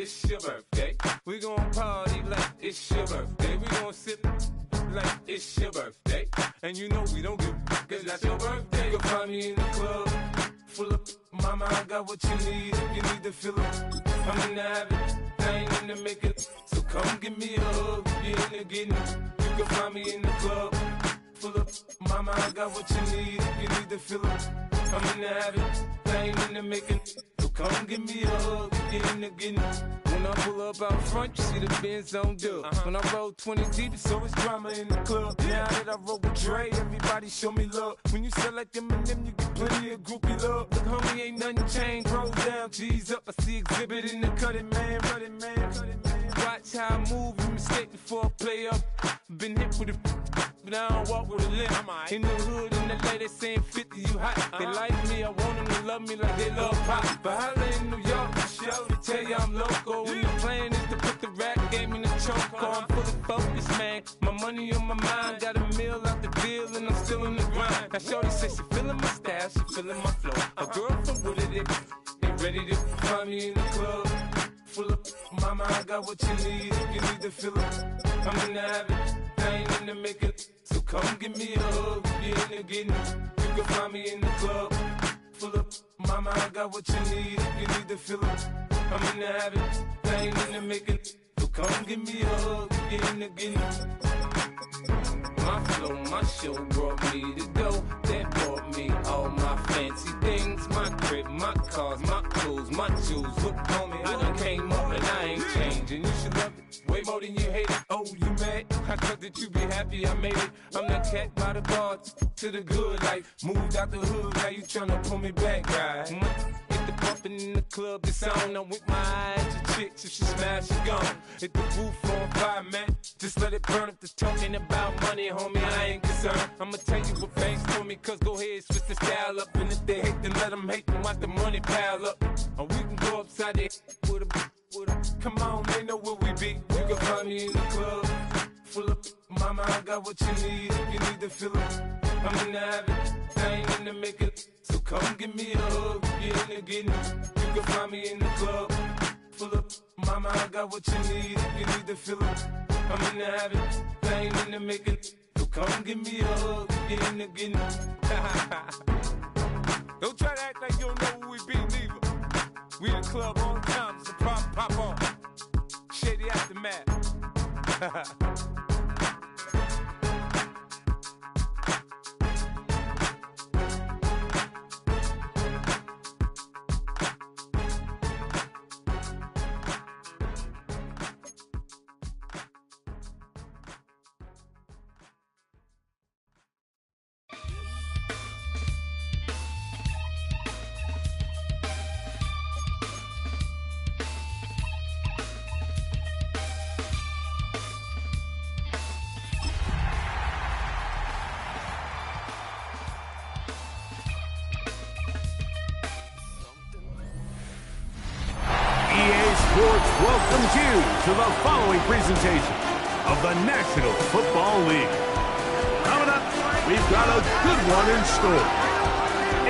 it's your birthday. We gon' party like it's your birthday. We gon' sip like it's your birthday. And you know we don't give cause that's your birthday. You can find me in the club, full of mama, I got what you need. If you need to fill up, I'm in the habit, I ain't in the making. So come give me a hug, if you're in the getting. You can find me in the club, full of mama, I got what you need. If you need to fill up, I'm in the habit, I ain't in the making. So come give me a hug, if you're in the getting. When I pull up out front, you see the Benz on dub. When I roll 20 deep, it's always drama in the club. Now that I roll with Dre, everybody show me love. When you sell like Eminem, you get plenty of groupie love. Look, homie, ain't nothing changed. Roll down, G's up. I see exhibit in the cutting, man. Running, man. Watch how I move, you mistake before I play up. Been hit with a but I don't walk with a limp. In the hood, in the LA, they saying 50, you hot. They like me, I want them to love me like they love pop. But holla in New York, show to tell you I'm local. And the plan is to put the rap game in the choke. I'm fully focused, man. My money on my mind. Got a meal out the deal, and I'm still in the grind. Now shorty says she feeling my style, she feeling my flow. A girl from Wooded, ain't ready to find me in the club. Full of mama, I got what you need. If you need to fill up, I'm in the habit, I ain't in the making. So come give me a hug, if you're in the getting. You can find me in the club, full of mama, I got what you need. If you need to fill up, I'm in the habit, I ain't in the making. So come give me a hug, if you're in the getting. My flow, my show brought me to go. That brought me all my fancy things. My crib, my cars, my clothes, my jewels. Look, homie, I done came up and I ain't changing. You should love it way more than you hate it. Oh, you mad? I thought that you be happy I made it. I'm that cat by the bar to the good life. Moved out the hood, now you tryna pull me back, right? Hit the bumpin' in the club, it's on. I'm with my eyes to chicks, if she smash, she gone. Hit the roof on fire, man. Just let it burn if the talking about money, homie, I ain't concerned. I'ma tell you what banks told me, cause go ahead, switch the style up. And if they hate, then let them hate, then watch the money pile up. Or we can go upside there with a come on, they know where we be. You can find me in the club, full of mama, I got what you need. If you need to fill up, I'm in the habit, I ain't in the making. So come give me a hug, if you're in the getting. You can find me in the club, full of mama, I got what you need. If you need to fill up, I'm in the habit, I ain't in the making. So come give me a hug, if you're in the getting. Don't try to act like you don't know who we be, neither. We in the club all the time, so pop on. Shady Aftermath. Welcomes you to the following presentation of the National Football League. Coming up, we've got a good one in store.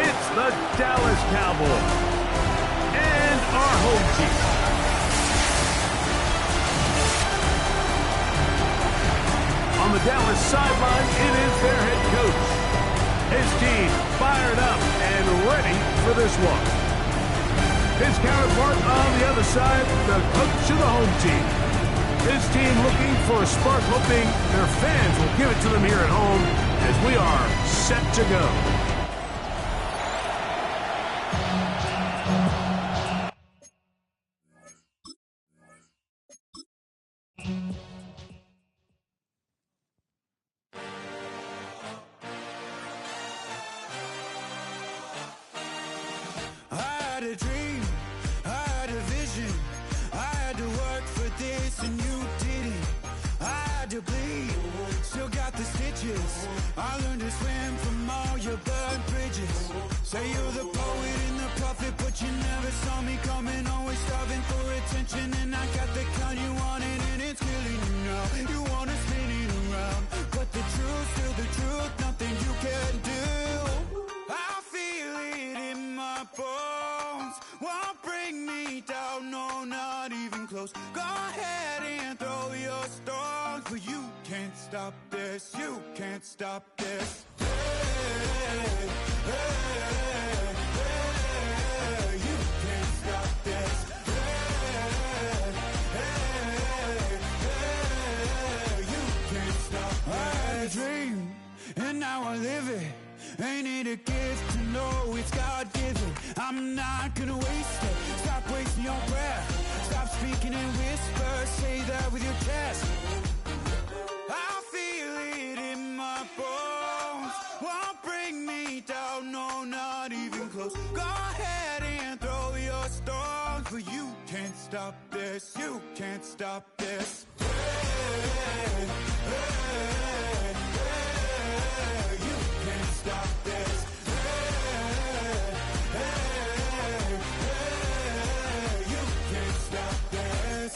It's the Dallas Cowboys and our home team. On the Dallas sideline, it is their head coach. His team fired up and ready for this one. His counterpart on the other side, the coach of the home team. His team looking for a spark, hoping their fans will give it to them here at home as we are set to go. I learned to swim from all your burnt bridges. Say you're the poet and the prophet, but you never saw me coming. Always starving for attention, and I got the kind you wanted, and it's killing you now. You wanna spin it around, but the truth's still the truth. Nothing you can do. I feel it in my bones. Won't bring me down, no, not even close. close. Go ahead and throw your stones, but you can't stop this, you can't stop this. Hey, hey, hey, you can't stop this. Hey, hey, hey, you can't stop this. I had a dream, and now I live it. Ain't it a gift to know it's God-given? I'm not gonna waste it. Stop wasting your breath. Stop speaking in whispers. Say that with your chest. I feel it in my bones. Won't bring me down, no, not even close. Go ahead and throw your stones, but you can't stop this. You can't stop this. Hey, hey, hey, you can't stop this. Hey, hey, hey, you can't stop this.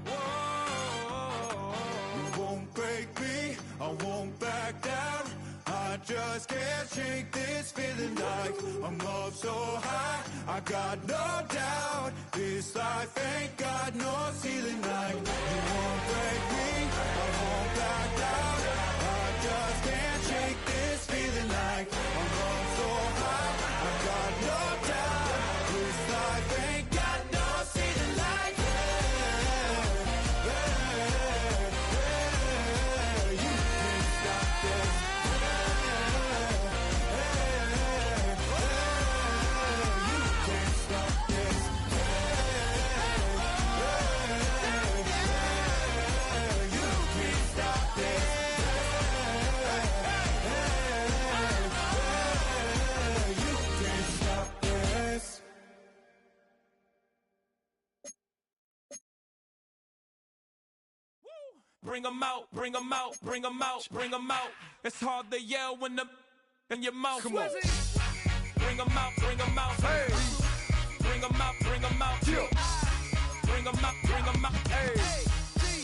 Whoa, you won't break me, I won't back down. I just can't shake this feeling like I'm up so high. I got no doubt this life ain't got no ceiling like. You won't break me, I won't back down. I just can't shake this feeling like I'm up so high. I got no doubt this life ain't got no ceiling like. Hey, hey, hey, you can't stop this. Bring 'em out, bring 'em out, bring 'em out, bring 'em out. It's hard to yell when the in your mouth. Come on. Bring 'em out, bring 'em out. Hey. Bring 'em out, bring 'em out. Yeah. Bring 'em out, bring 'em out. Hey.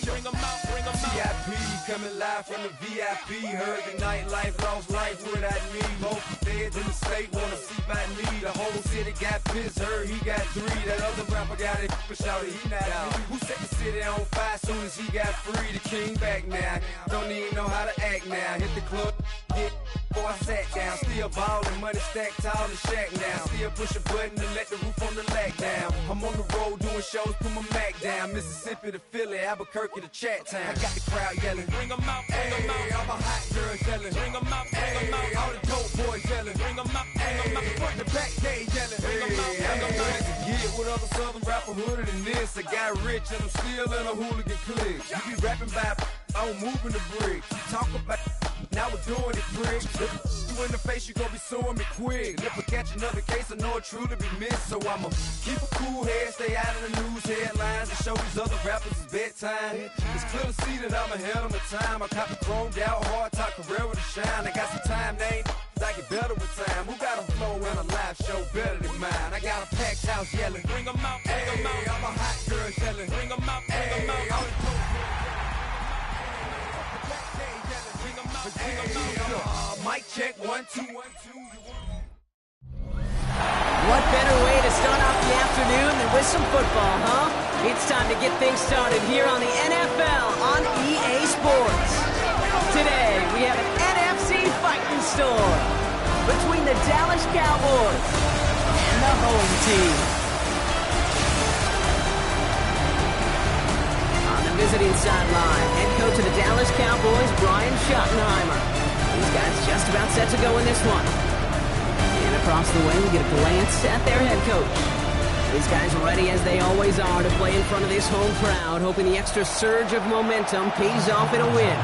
Bring 'em out, bring 'em out. VIP coming live from the VIP. Heard the nightlife, lost life without me. Most feds in the state wanna see by me. The whole city got pissed, heard he got 3. That other rapper got it, but shouted he not out. Who set the city on fire soon as he got free? The king back now, don't even know how to act now. Hit the club, get before I sat down. Still ballin', money stacked tall in the shack now. Still push a button and let the roof on the lack down. I'm on the road doing shows, put my Mac down. Mississippi to Philly, Albuquerque to Chat Town. I got the crowd yelling, Bring 'em out, bring 'em out. all my hot girls yelling, Bring 'em out, bring 'em out. all the dope boys yelling, Bring 'em out, bring 'em out. front to back they yelling, Bring 'em out, bring 'em out. I'm to get with other southern rapper hooded than this. I got rich and I'm still in a hooligan clique. You be rapping by, I'm moving the bricks. You talk about, now we're doing it, prick. Look you in the face, you gon' be suing me quick. If I catch another case, I know it truly be missed. So I'ma keep a cool head, stay out of the news headlines, and show these other rappers it's bedtime. It's clear to see that I'm ahead of my time. I caught the chromed out, hard top career with a shine. I got some time, they ain't I get better with time. Who got a flow and a live show better than mine? I got a packed house yelling, Bring 'em out, bring 'em out. all my hot girls yelling, Bring 'em out, bring 'em out. all the dope Bring 'em out, bring 'em out. mic check, 1 2 1 2. What better way to start off the afternoon than with some football, huh? It's time to get things started here on the NFL on EA Sports. Today, we have an NFC fighting storm between the Dallas Cowboys and the home team. On the visiting sideline, head coach of the Dallas Cowboys, Brian Schottenheimer. These guys just about set to go in this one. And across the way, we get a glance at their head coach. These guys are ready as they always are to play in front of this home crowd, hoping the extra surge of momentum pays off in a win.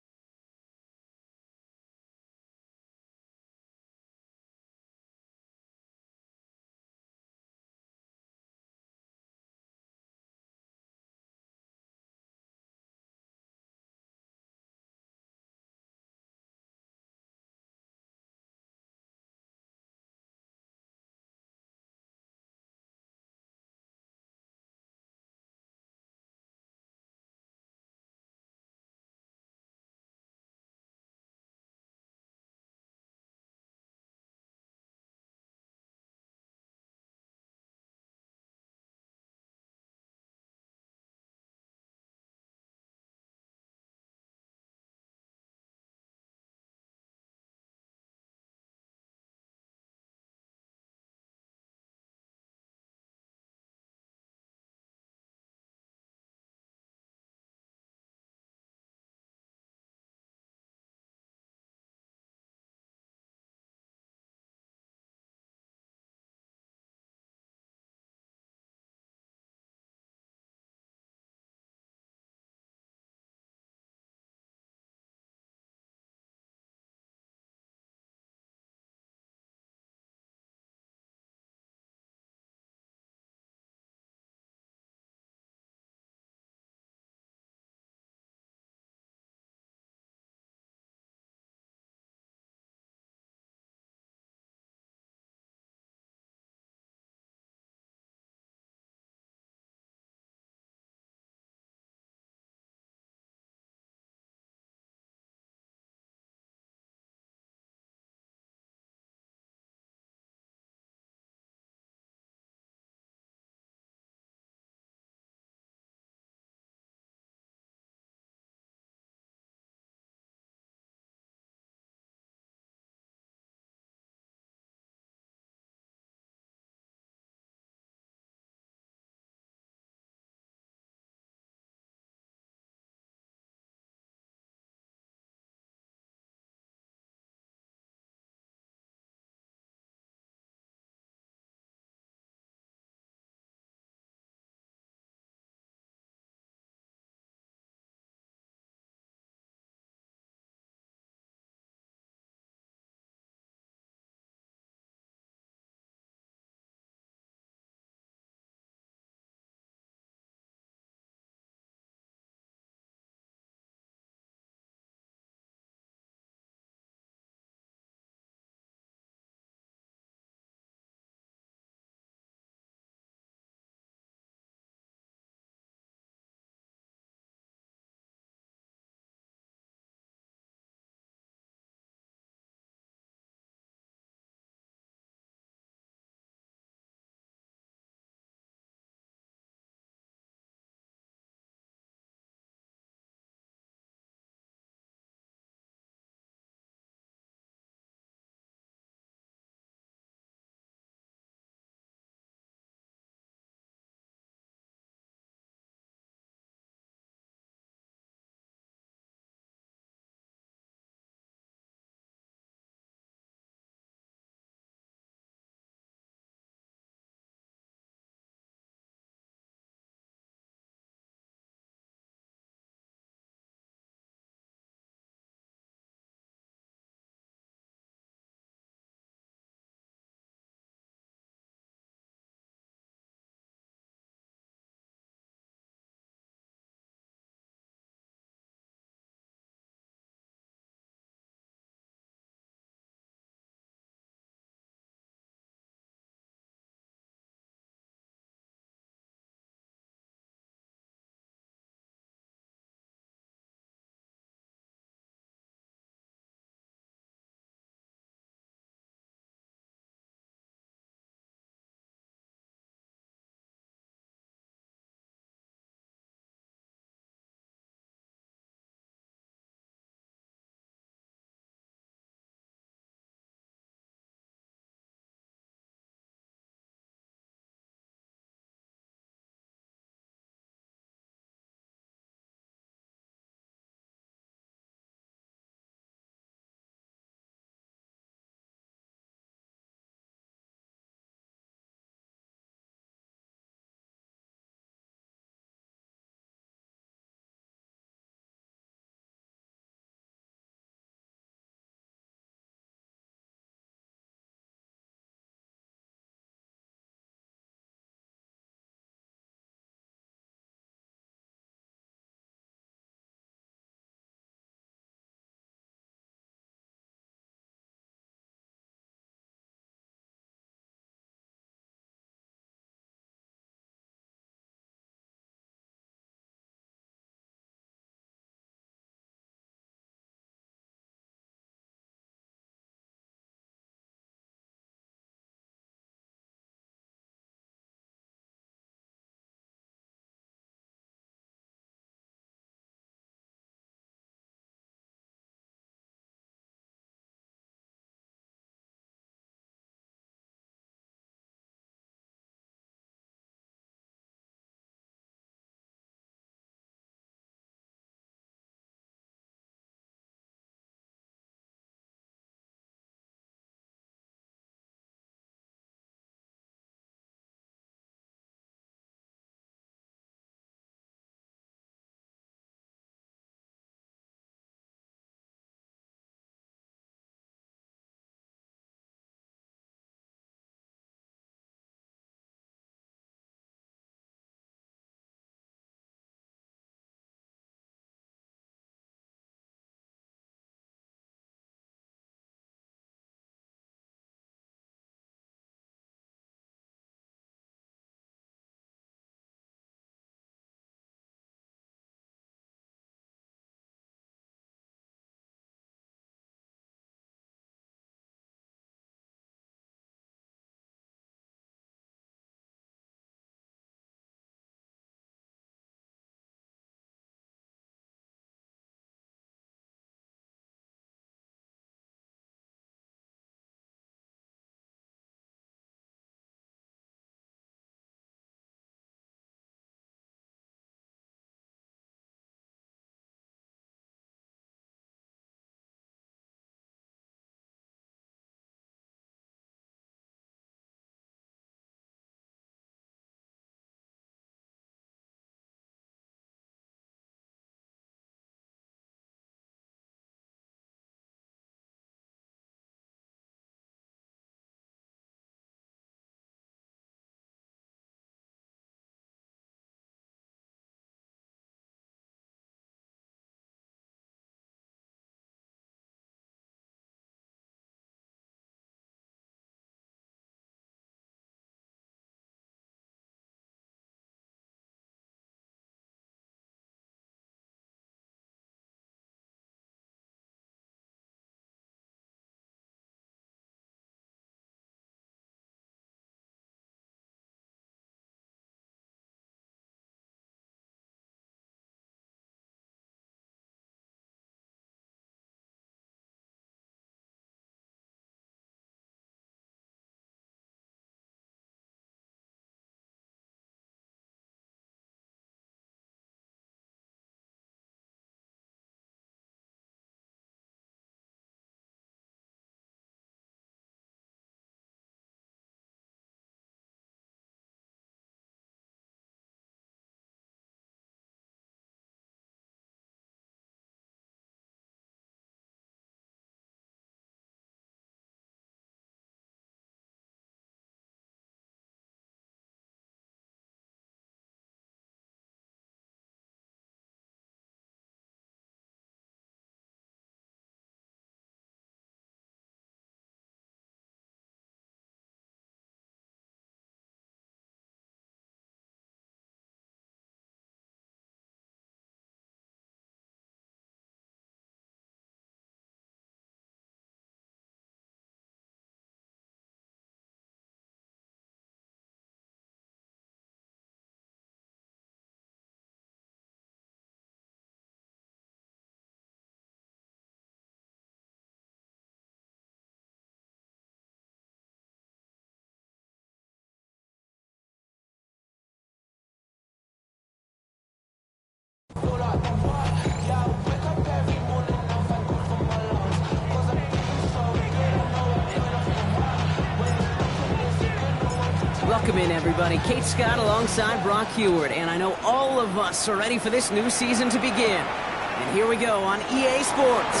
Welcome in, everybody. Kate Scott alongside Brock Heward, and I know all of us are ready for this new season to begin. And here we go on EA Sports.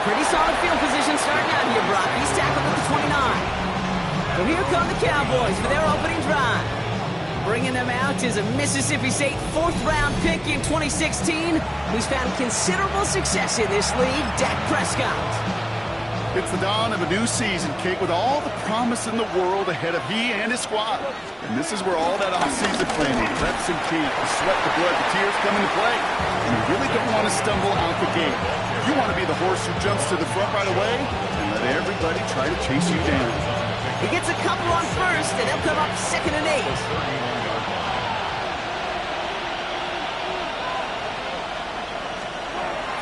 Pretty solid field position starting out here, Brock. He's tackled at the 29. So here come the Cowboys for their opening drive. Bringing them out is a Mississippi State 4th-round pick in 2016, who's found considerable success in this league, Dak Prescott. It's the dawn of a new season, Kate, with all the promise in the world ahead of he and his squad. And this is where all that off-season planning, reps and camp, the sweat, the blood, the tears come into play. And you really don't want to stumble out the gate. You want to be the horse who jumps to the front right away and let everybody try to chase you down. He gets a couple on first, and they'll come up 2nd and 8.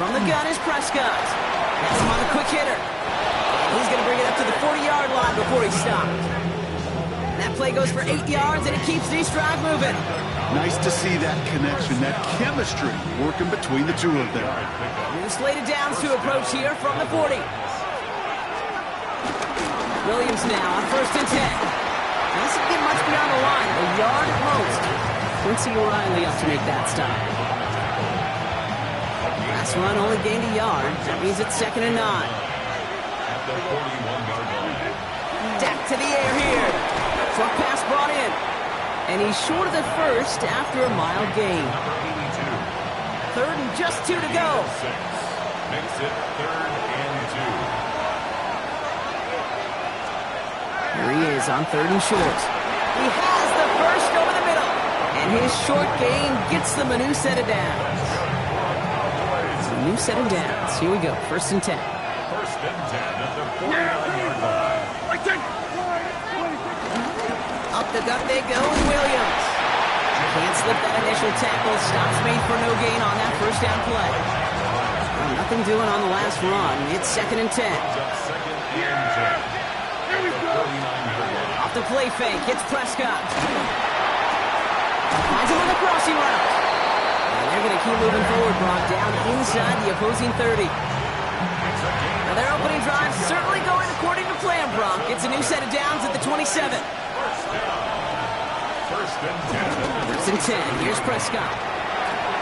From the gun is Prescott. That's him on the quick hitter. He's going to bring it up to the 40-yard line before he stopped. That play goes for 8 yards, and it keeps this drive moving. Nice to see that connection, that chemistry working between the two of them. New slated downs to approach here from the 40. Williams now on 1st and 10. Doesn't get much beyond the line, a yard at most. Quincy O'Reilly up to make that stop. Last run only gained a yard. That means it's 2nd and 9. Dak to the air here. Short pass brought in. And he's short of the first after a mild gain. 3rd and just 2 to go. Makes it 3rd and 2. Here he is on 3rd and short. He has the first over the middle. And his short gain gets them a new set of downs. It's a new set of downs. Here we go. 1st and 10. 1st and 10 at the 49-yard line. Up the gut they go, Williams. Can't slip that initial tackle. Stops made for no gain on that 1st down play. Well, nothing doing on the last run. It's 2nd and 10. 2nd and 10. Off the play fake, hits Prescott. Finds him on the crossing route. And they're going to keep moving forward, Brock, down inside the opposing 30. Now their opening drive certainly going according to plan, Brock. It's a new set of downs at the 27. 1st and 10. Here's Prescott.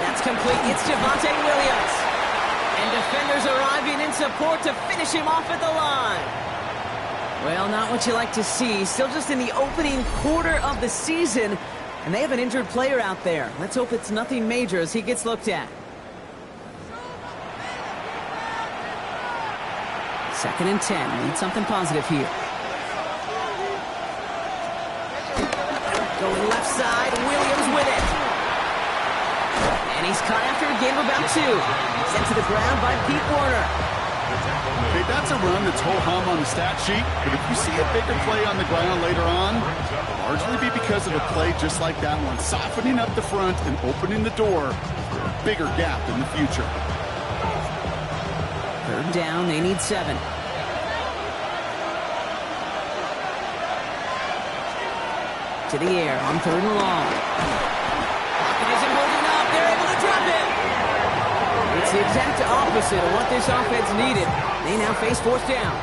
That's complete. It's Javonte Williams. And defenders arriving in support to finish him off at the line. Well, not what you like to see. Still just in the opening quarter of the season. And they have an injured player out there. Let's hope it's nothing major as he gets looked at. 2nd and 10. Need something positive here. Going left side, Williams with it. And he's caught after a gain of about 2. Sent to the ground by Pete Werner. Okay, that's a run that's ho-hum on the stat sheet, but if you see a bigger play on the ground later on, it'll largely be because of a play just like that one, softening up the front and opening the door for a bigger gap in the future. 3rd down, they need 7. To the air on 3rd and long. It isn't holding up. They're able to drop it. It's the exact opposite of what this offense needed. They now face 4th down.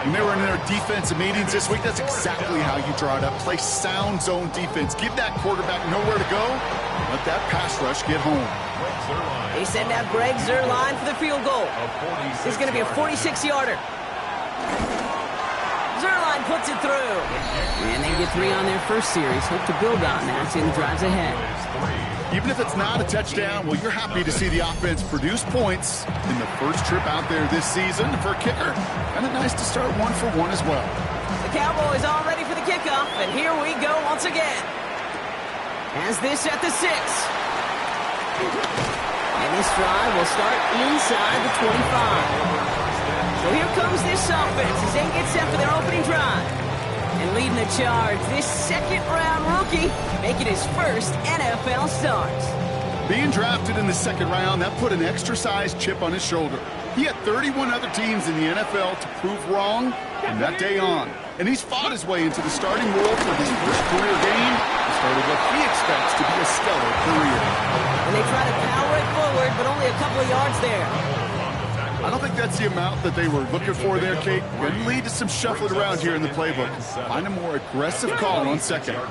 When they were in their defensive meetings this week, that's exactly how you draw it up. Play sound zone defense. Give that quarterback nowhere to go. Let that pass rush get home. They send out Greg Zuerlein for the field goal. This is going to be a 46-yarder. Zuerlein puts it through. And they get 3 on their first series. Hope to build on that in drives ahead. Even if it's not a touchdown, well, you're happy to see the offense produce points in the first trip out there this season. For a kicker, kind of nice to start 1 for 1 as well. The Cowboys all ready for the kickoff, and here we go once again. As this at the 6. And this drive will start inside the 25. So here comes this offense as they get set for their opening drive. And leading the charge, this 2nd-round rookie making his first NFL start. Being drafted in the 2nd round, that put an extra-sized chip on his shoulder. He had 31 other teams in the NFL to prove wrong from that day on. And he's fought his way into the starting role for his first career game and started what he expects to be a stellar career. And they try to power it forward, but only a couple of yards there. I don't think that's the amount that they were looking for there, Kate. Going to lead to some shuffling around here in the playbook. Find a more aggressive call on second. Here's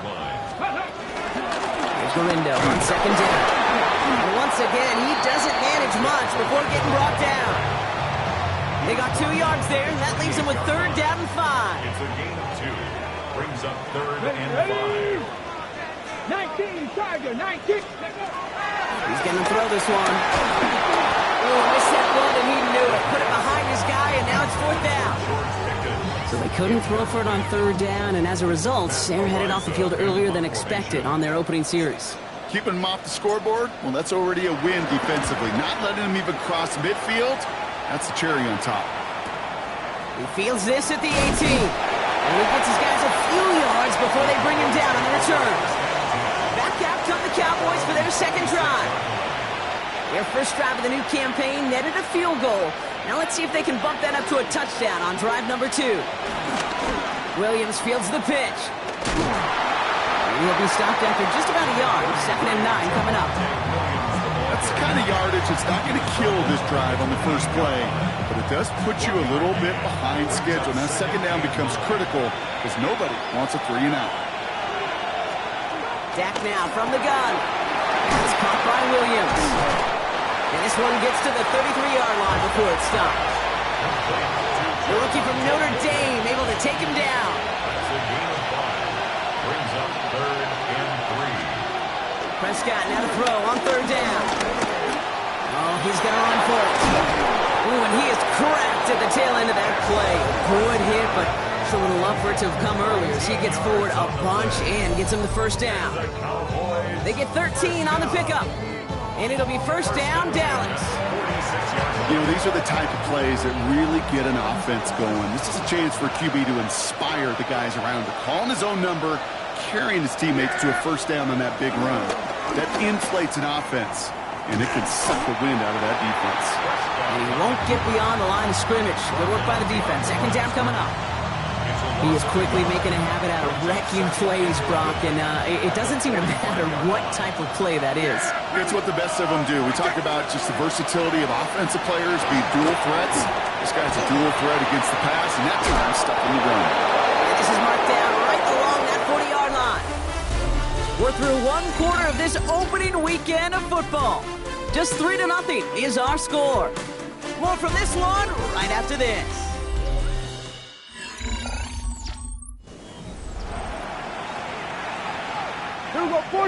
Galindo on second down. And once again, he doesn't manage much before getting brought down. They got 2 yards there, and that leaves them with 3rd down and 5. It's a gain of 2. Brings up 3rd and 5. 19, Tiger, 19. He's going to throw this one. Oh, missed that one, and he knew it. Put it behind his guy, and now it's 4th down. So they couldn't throw for it on 3rd down, and as a result, they're headed off the field earlier than expected on their opening series. Keeping them off the scoreboard? Well, that's already a win defensively. Not letting them even cross midfield, that's the cherry on top. He fields this at the 18. And he gets his guys a few yards before they bring him down on the return. Back out come the Cowboys for their second drive. Their first drive of the new campaign netted a field goal. Now let's see if they can bump that up to a touchdown on drive number 2. Williams fields the pitch. He'll be stopped after just about a yard. 2nd and 9 coming up. That's the kind of yardage that's not going to kill this drive on the first play, but it does put you a little bit behind schedule. Now 2nd down becomes critical because nobody wants a 3 and out. Dak now from the gun. It's caught by Williams. And this one gets to the 33-yard line before it's stopped. The rookie from Notre Dame able to take him down. That's a gain of 5. Brings up 3rd and 3. Prescott now to throw on 3rd down. Oh, he's going to run for it. Ooh, and he is cracked at the tail end of that play. Good hit, but it's a little up for it to have come earlier as he gets forward a bunch and gets him the 1st down. They get 13 on the pickup. And it'll be 1st down, Dallas. You know, these are the type of plays that really get an offense going. This is a chance for QB to inspire the guys around him. Calling his own number, carrying his teammates to a 1st down on that big run. That inflates an offense, and it can suck the wind out of that defense. And he won't get beyond the line of scrimmage. Good work by the defense. 2nd down coming up. He is quickly making a habit out of wrecking plays, Brock, and it doesn't seem to matter what type of play that is. It's what the best of them do. We talk about just the versatility of offensive players being dual threats. This guy's a dual threat against the pass, and that time stuck in the run. And this is marked down right along that 40-yard line. We're through 1 quarter of this opening weekend of football. Just 3-0 is our score. More from this one right after this.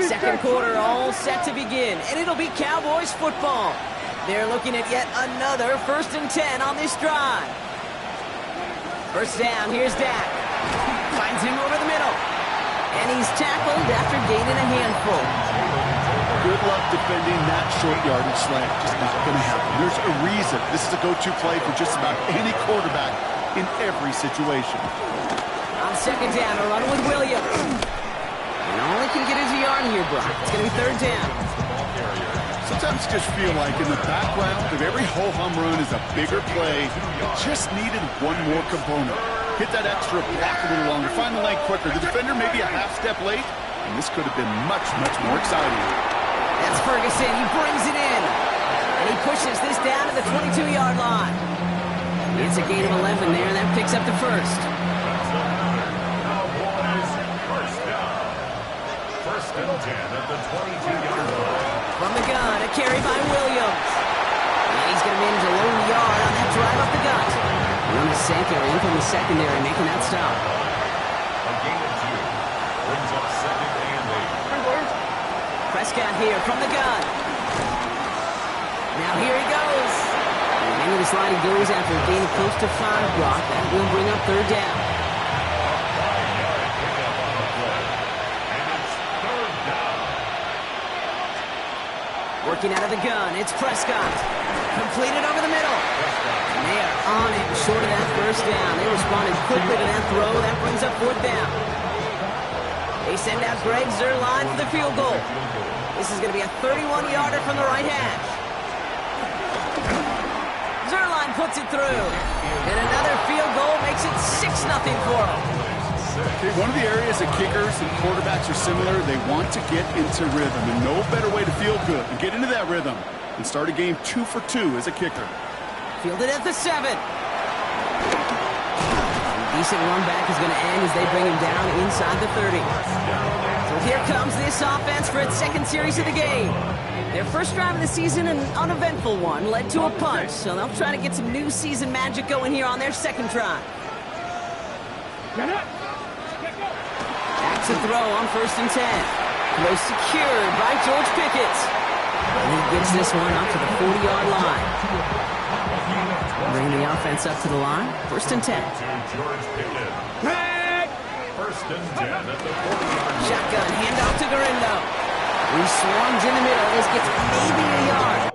Second quarter all set to begin, and it'll be Cowboys football. They're looking at yet another 1st and 10 on this drive. 1st down, here's Dak. Finds him over the middle. And he's tackled after gaining a handful. Good luck defending that short yardage slant. Just not going to happen. There's a reason this is a go-to play for just about any quarterback in every situation. On 2nd down, a run with Williams. And all he can get is a yard here, Brock. It's going to be 3rd down. Sometimes you just feel like in the background of every ho-hum run is a bigger play. It just needed one more component. Hit that extra block a little longer. Find the lane quicker. The defender may be a half step late, and this could have been much, much more exciting. That's Ferguson. He brings it in. And he pushes this down to the 22-yard line. It's a gain of 11 there, and that picks up the 1st. And 10 at the 22-yard line. From the gun, a carry by Williams. And he's going to manage a lone yard on that drive up the gut. Jonas Sanko in from the secondary, making that stop. A gain of 2. Brings up 2nd and 8. Prescott here from the gun. Now here he goes. And into the slide he goes after a gain of close to 5, Brock. That will bring up 3rd down. Working out of the gun, it's Prescott. Completed over the middle. And they are on it, short of that 1st down. They responded quickly to that throw. That brings up 4th down. They send out Greg Zuerlein for the field goal. This is going to be a 31-yarder from the right hash. Zuerlein puts it through. And another field goal makes it 6-0 for them. Okay, one of the areas that kickers and quarterbacks are similar, they want to get into rhythm, and no better way to feel good and get into that rhythm than start a game 2 for 2 as a kicker. Fielded at the 7. Decent run back is going to end as they bring him down inside the 30. So here comes this offense for its second series of the game. Their first drive of the season, an uneventful one, led to a punch. So they'll try to get some new season magic going here on their second drive. Back to throw on 1st and 10. Throw secured by George Pickett. And he gets this one up to the 40-yard line. Bring the offense up to the line. 1st and 10. George Pickett. 1st and 10 at the 40-yard line. Shotgun, handoff to Garindo. He swarms in the middle. This gets maybe a yard.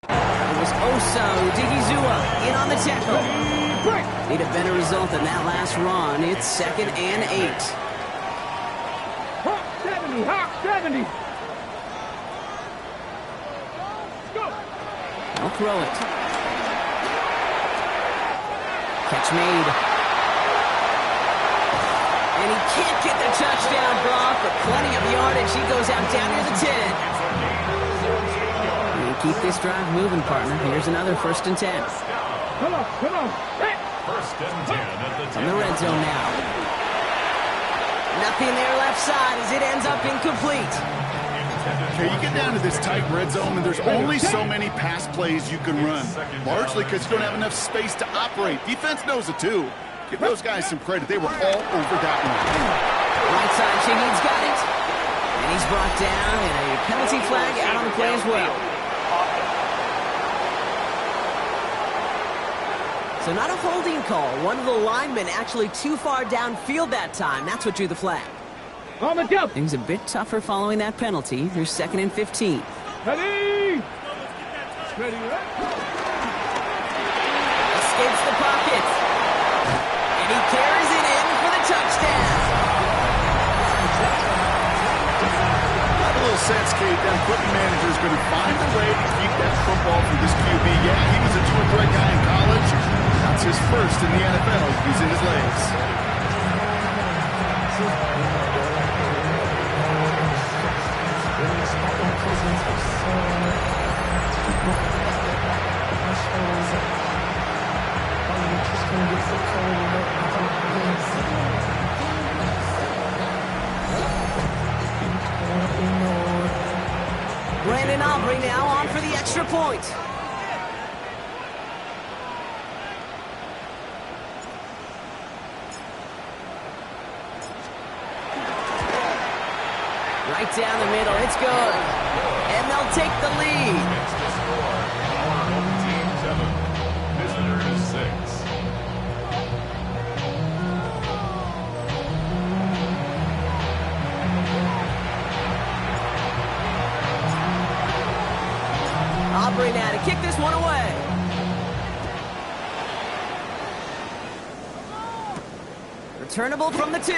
It was Osa Odigizua in on the tackle. Need a better result than that last run. It's 2nd and 8. Hawk 70, Hawk 70. They'll throw it. Catch made. And he can't get the touchdown, Brock, but plenty of yardage. He goes out down near the 10. And keep this drive moving, partner. Here's another 1st and 10. Come on. Hey. 1st and 10 at the 10. On the red zone now. Nothing there left side as it ends up incomplete. Okay, you get down to this tight red zone, and there's only so many pass plays you can run, largely because you don't have enough space to operate. Defense knows it, too. Give those guys some credit. They were all over that one. Right side, Shaheed's got it. And he's brought down, and a penalty flag out on the play as well. So not a holding call. One of the linemen actually too far downfield that time. That's what drew the flag. On the jump. Things a bit tougher following that penalty. Here's 2nd and 15. Ready. Ready. Escapes the pocket. And he carries it in for the touchdown. Got a little sense, Kate, that equipment manager is going to find a way to keep that football for this QB. Yeah, he was a two-and-threat guy in college. That's his first in the NFL using his legs. Brandon Aubrey now on for the extra point. Right down the middle, it's good. And they'll take the lead. It's the score. Team 7, visitors 6. Aubrey now to kick this one away. Returnable from the 2.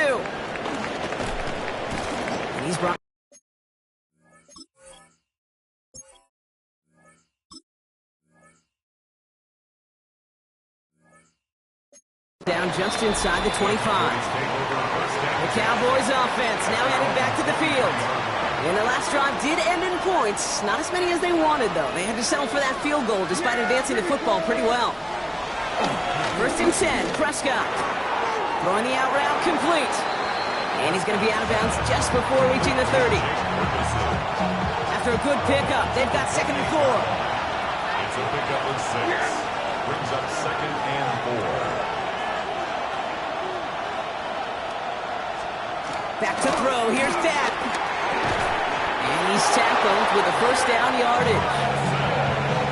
And he's brought down just inside the 25. The Cowboys offense now headed back to the field. And the last drive did end in points. Not as many as they wanted, though. They had to settle for that field goal despite advancing the football pretty well. 1st and 10, Prescott. Throwing the out route complete. And he's going to be out of bounds just before reaching the 30. After a good pickup, they've got 2nd and 4. It's a pickup of 6. Brings up 2nd and 4. Back to throw. Here's Dak. And he's tackled with a 1st down yardage.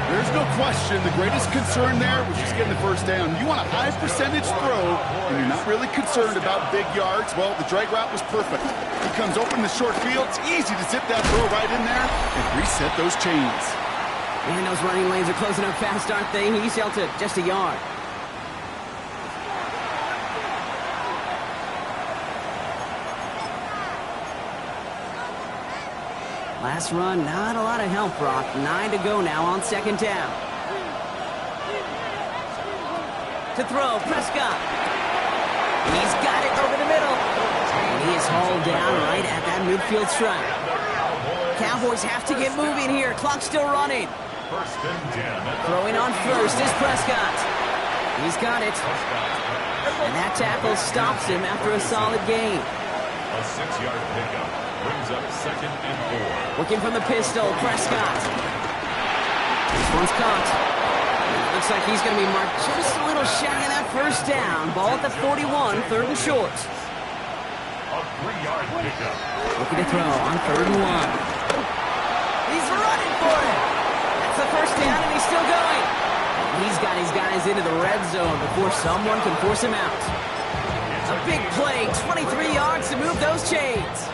There's no question the greatest concern there was just getting the 1st down. You want a high percentage throw, and you're not really concerned about big yards. Well, the drag route was perfect. He comes open the short field. It's easy to zip that throw right in there and reset those chains. Man, those running lanes are closing up fast, aren't they? He's held to just a yard. Last run, not a lot of help, Brock. 9 to go now on 2nd down. To throw, Prescott. He's got it over the middle. And he is hauled down right at that midfield stripe. Cowboys have to get moving here. Clock's still running. First and 10. Throwing on first is Prescott. He's got it. And that tackle stops him after a solid gain. A 6-yard pickup brings up second and 4. Looking from the pistol, Prescott. This one's caught. Looks like he's going to be marked just a little shy of that first down. Ball at the 41, third and short. A 3-yard pickup. Looking to throw on third and 1. He's running for it. That's the first down, and he's still going. He's got his guys into the red zone before someone can force him out. A big play, 23 yards to move those chains.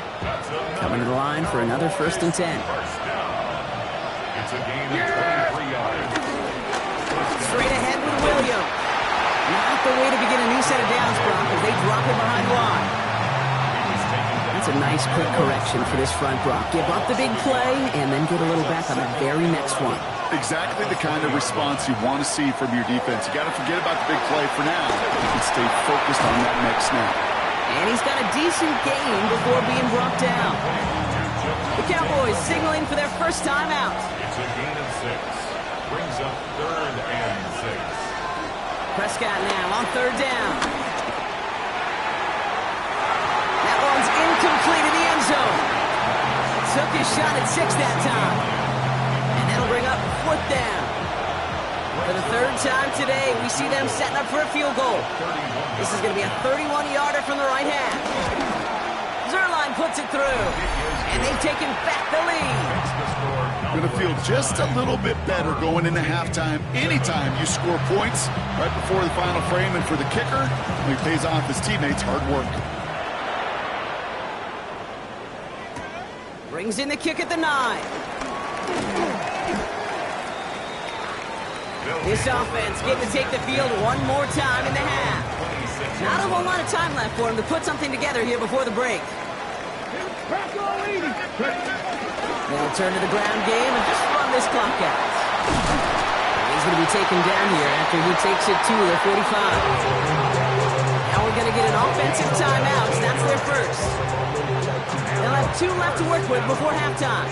Coming to the line for another first and 10. First down. It's a gain of 23 yards. Straight ahead with Williams. Not the way to begin a new set of downs, Brock, as they drop it behind the line. That's a nice quick correction for this front, Brock. Give up the big play and then get a little back on the very next one. Exactly the kind of response you want to see from your defense. You got to forget about the big play for now and stay focused on that next snap. And he's got a decent gain before being brought down. The Cowboys signaling for their first time out. It's a gain of 6. Brings up third and 6. Prescott now on third down. That one's incomplete in the end zone. Took his shot at 6 that time. And that'll bring up fourth down. For the third time today, we see them setting up for a field goal. This is going to be a 31-yarder from the right half. Zuerlein puts it through. And they've taken back the lead. Going to feel just a little bit better going into halftime. Anytime you score points right before the final frame, and for the kicker, he pays off his teammates' hard work. Brings in the kick at the 9. This offense getting to take the field one more time in the half. Not a whole lot of time left for him to put something together here before the break. They'll turn to the ground game and just run this clock out. He's going to be taken down here after he takes it to the 45. Now we're going to get an offensive timeout. That's their first. They'll have 2 left to work with before halftime.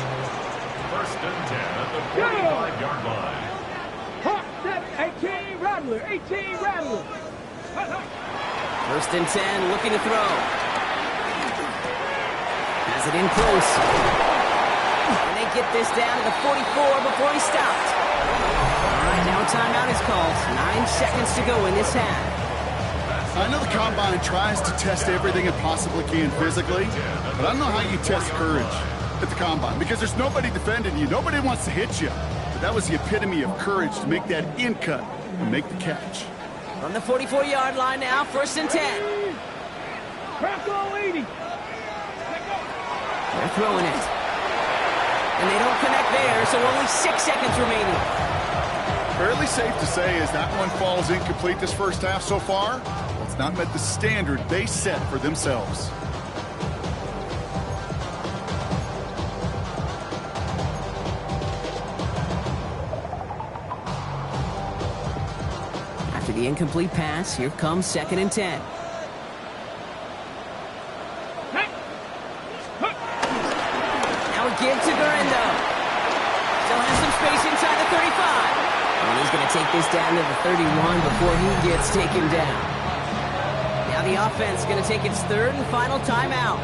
First and 10 at the 45-yard line. Hawk 18 Rattler, 18 Rattler. First and 10, looking to throw. Has it in close. And they get this down to the 44 before he stopped. All right, now a timeout is called. 9 seconds to go in this half. I know the Combine tries to test everything it possibly can physically, but I don't know how you test courage at the Combine, because there's nobody defending you. Nobody wants to hit you. But that was the epitome of courage to make that in cut and make the catch. From the 44-yard line now, first and 10. Crackle 80. They're throwing it. And they don't connect there, so only 6 seconds remaining. Fairly safe to say as that one falls incomplete this first half so far, it's not met the standard they set for themselves. After the incomplete pass, here comes second and 10. Now a give to Guerendo. Still has some space inside the 35. And he's going to take this down to the 31 before he gets taken down. Now the offense is going to take its third and final timeout.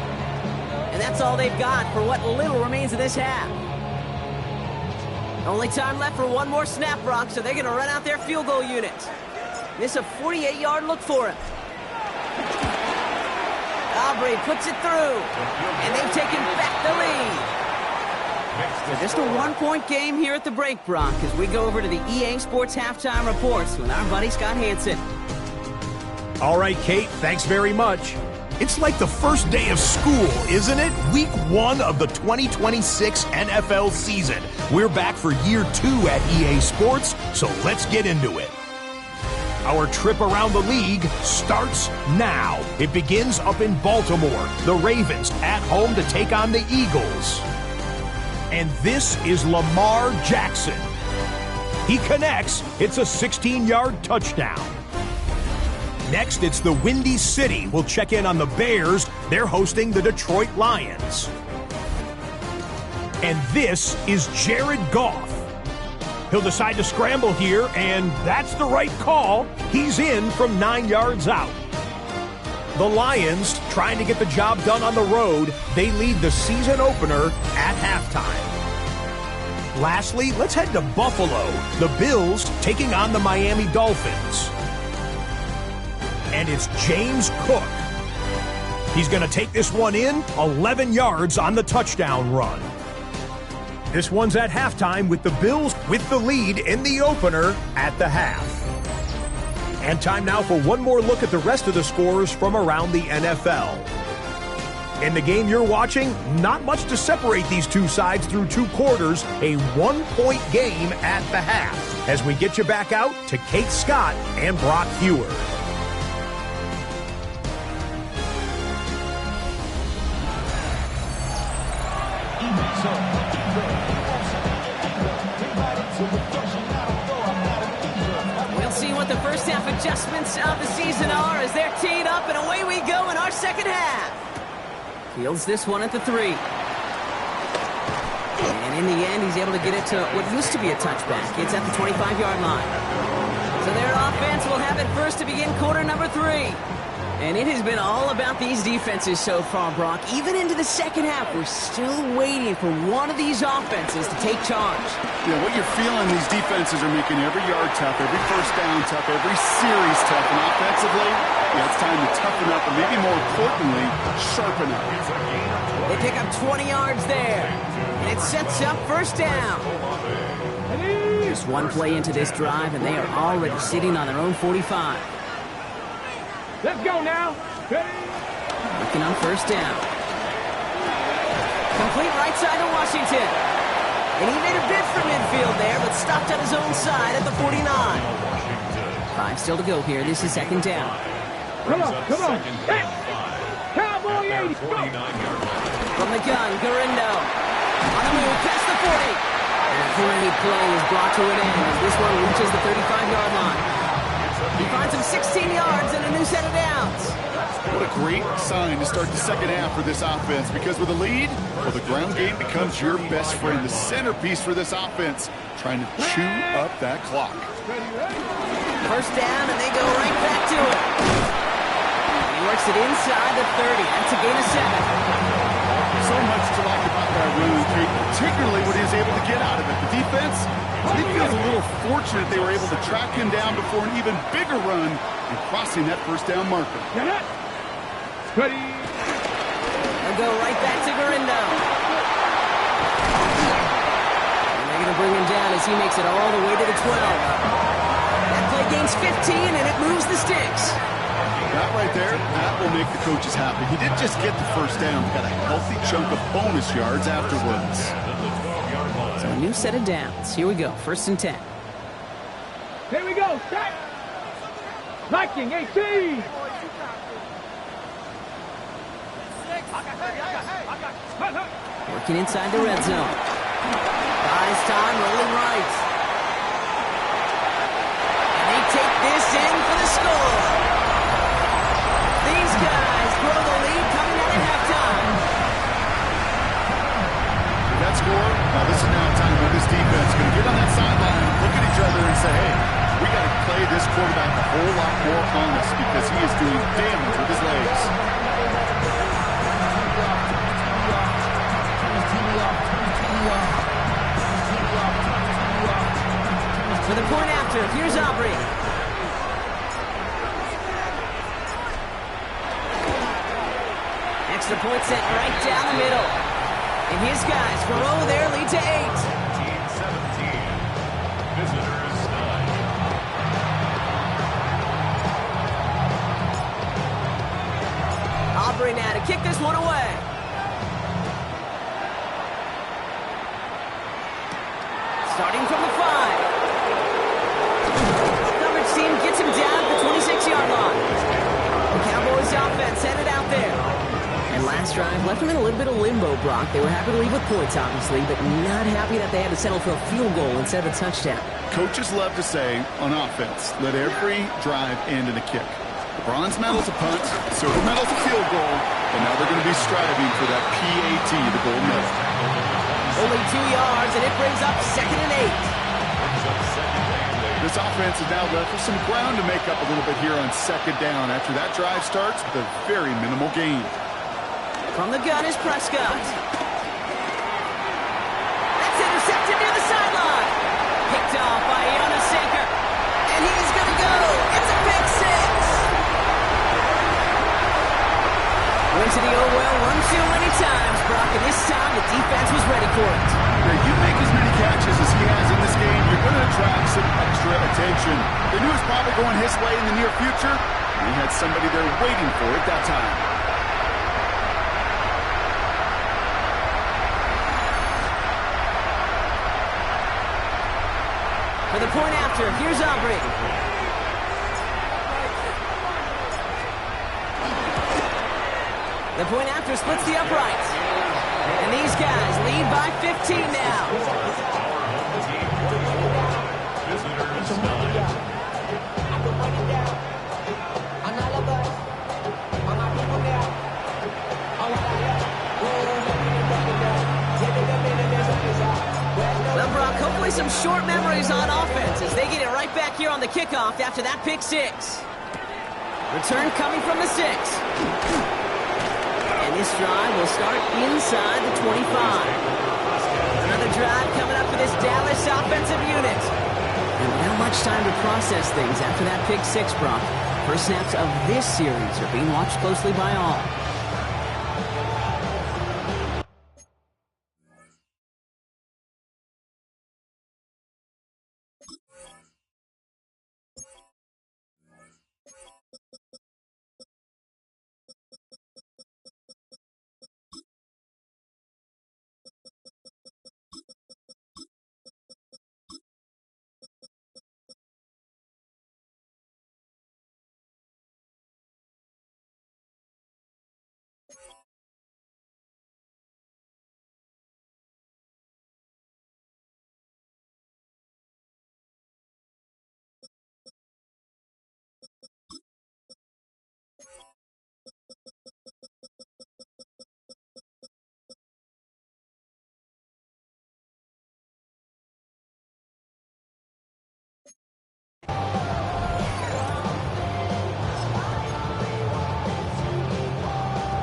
And that's all they've got for what little remains of this half. Only time left for one more snap, Brock, so they're going to run out their field goal unit. This is a 48-yard look for him. Aubrey puts it through, and they've taken back the lead. So just a one-point game here at the break, Brock, as we go over to the EA Sports Halftime Reports with our buddy Scott Hansen. All right, Kate, thanks very much. It's like the first day of school, isn't it? Week 1 of the 2026 NFL season. We're back for year 2 at EA Sports, so let's get into it. Our trip around the league starts now. It begins up in Baltimore. The Ravens at home to take on the Eagles. And this is Lamar Jackson. He connects. It's a 16-yard touchdown. Next, it's the Windy City. We'll check in on the Bears. They're hosting the Detroit Lions. And this is Jared Goff. He'll decide to scramble here, and that's the right call. He's in from 9 yards out. The Lions, trying to get the job done on the road, they lead the season opener at halftime. Lastly, let's head to Buffalo. The Bills taking on the Miami Dolphins. And it's James Cook. He's going to take this one in, 11 yards on the touchdown run. This one's at halftime with the Bills with the lead in the opener at the half. And time now for one more look at the rest of the scores from around the NFL. In the game you're watching, not much to separate these two sides through 2 quarters, a 1-point game at the half. As we get you back out to Kate Scott and Brock Hewer. We'll see what the first half adjustments of the season are as they're teed up, and away we go in our second half. Fields this one at the 3. And in the end, he's able to get it to what used to be a touchback. It's at the 25-yard line. So their offense will have it first to begin quarter number 3. And it has been all about these defenses so far, Brock. Even into the second half, we're still waiting for one of these offenses to take charge. Yeah, what you're feeling, these defenses are making every yard tough, every first down tough, every series tough. And offensively, yeah, it's time to toughen up, and maybe more importantly, sharpen up. They pick up 20 yards there, and it sets up first down. Just one play into this drive, and they are already sitting on their own 45. Let's go now. Looking on first down. Complete right side to Washington. And he made a bid for midfield there, but stopped on his own side at the 49. 5 still to go here. This is second down. Come on. Hey. Cowboy 80. From the gun, Garindo. On the move, past the 40. And a great play is brought to an end as this one reaches the 35-yard line. He finds him 16 yards and a new set of downs. What a great sign to start the second half for this offense, because with a lead, well, the ground game becomes your best friend, the centerpiece for this offense, trying to chew up that clock. First down, and they go right back to it. He works it inside the 30. That's a gain of 7. So much to like about that run, Kate, particularly what he was able to get out of it. The defense, I think, feels a little fortunate they were able to track him down before an even bigger run and crossing that first down marker. Ready. They'll go right back to Garindo. And they're going to bring him down as he makes it all the way to the 12. That play gains 15, and it moves the sticks. That right there, that will make the coaches happy. He didn't just get the first down, he got a healthy chunk of bonus yards afterwards. So a new set of downs. Here we go, first and 10. Here we go. Set. Viking 18. Working inside the red zone. Buys time, rolling right. And they take this in for the score. These guys grow the lead coming out of halftime. With that score, now this is now time where this defense is going to get on that sideline, look at each other and say, hey, we got to play this quarterback a whole lot more honest because he is doing damage with his legs. For the point after, here's Aubrey. Extra point set right down the middle. And his guys grow their lead to 8. 17. Visitors 9. Aubrey now to kick this one away. Starting from the 5. Coverage team gets him down at the 26-yard line. The Cowboys offense headed out there. And last drive left them in a little bit of limbo, Brock. They were happy to leave with points, obviously, but not happy that they had to settle for a field goal instead of a touchdown. Coaches love to say on offense, let every drive end in a kick. The bronze medal's a punt, silver medal's a field goal, and now they're going to be striving for that PAT, the gold medal. Only 2 yards, and it brings up 2nd and 8. This offense is now left with some ground to make up a little bit here on 2nd down after that drive starts with a very minimal gain. From the gun is Prescott. That's intercepted near the sideline. Picked off by Jonas Sanker. And he's going to go. It's a pick six. Went to the old well one too many times, Brock, and this time the defense was ready for it. Now, you make as many catches as he has in this game, you're going to attract some extra attention. They knew it was probably going his way in the near future, and he had somebody there waiting for it that time. For the point after, here's Aubrey. The point after splits the uprights. And these guys lead by 15 now. Well, Brock, hopefully some short memories on offense as they get it right back here on the kickoff after that pick six. Return coming from the 6. And this drive will start inside the 25. Another drive coming up for this Dallas offensive unit. And without much time to process things after that pick six, Brock, first snaps of this series are being watched closely by all.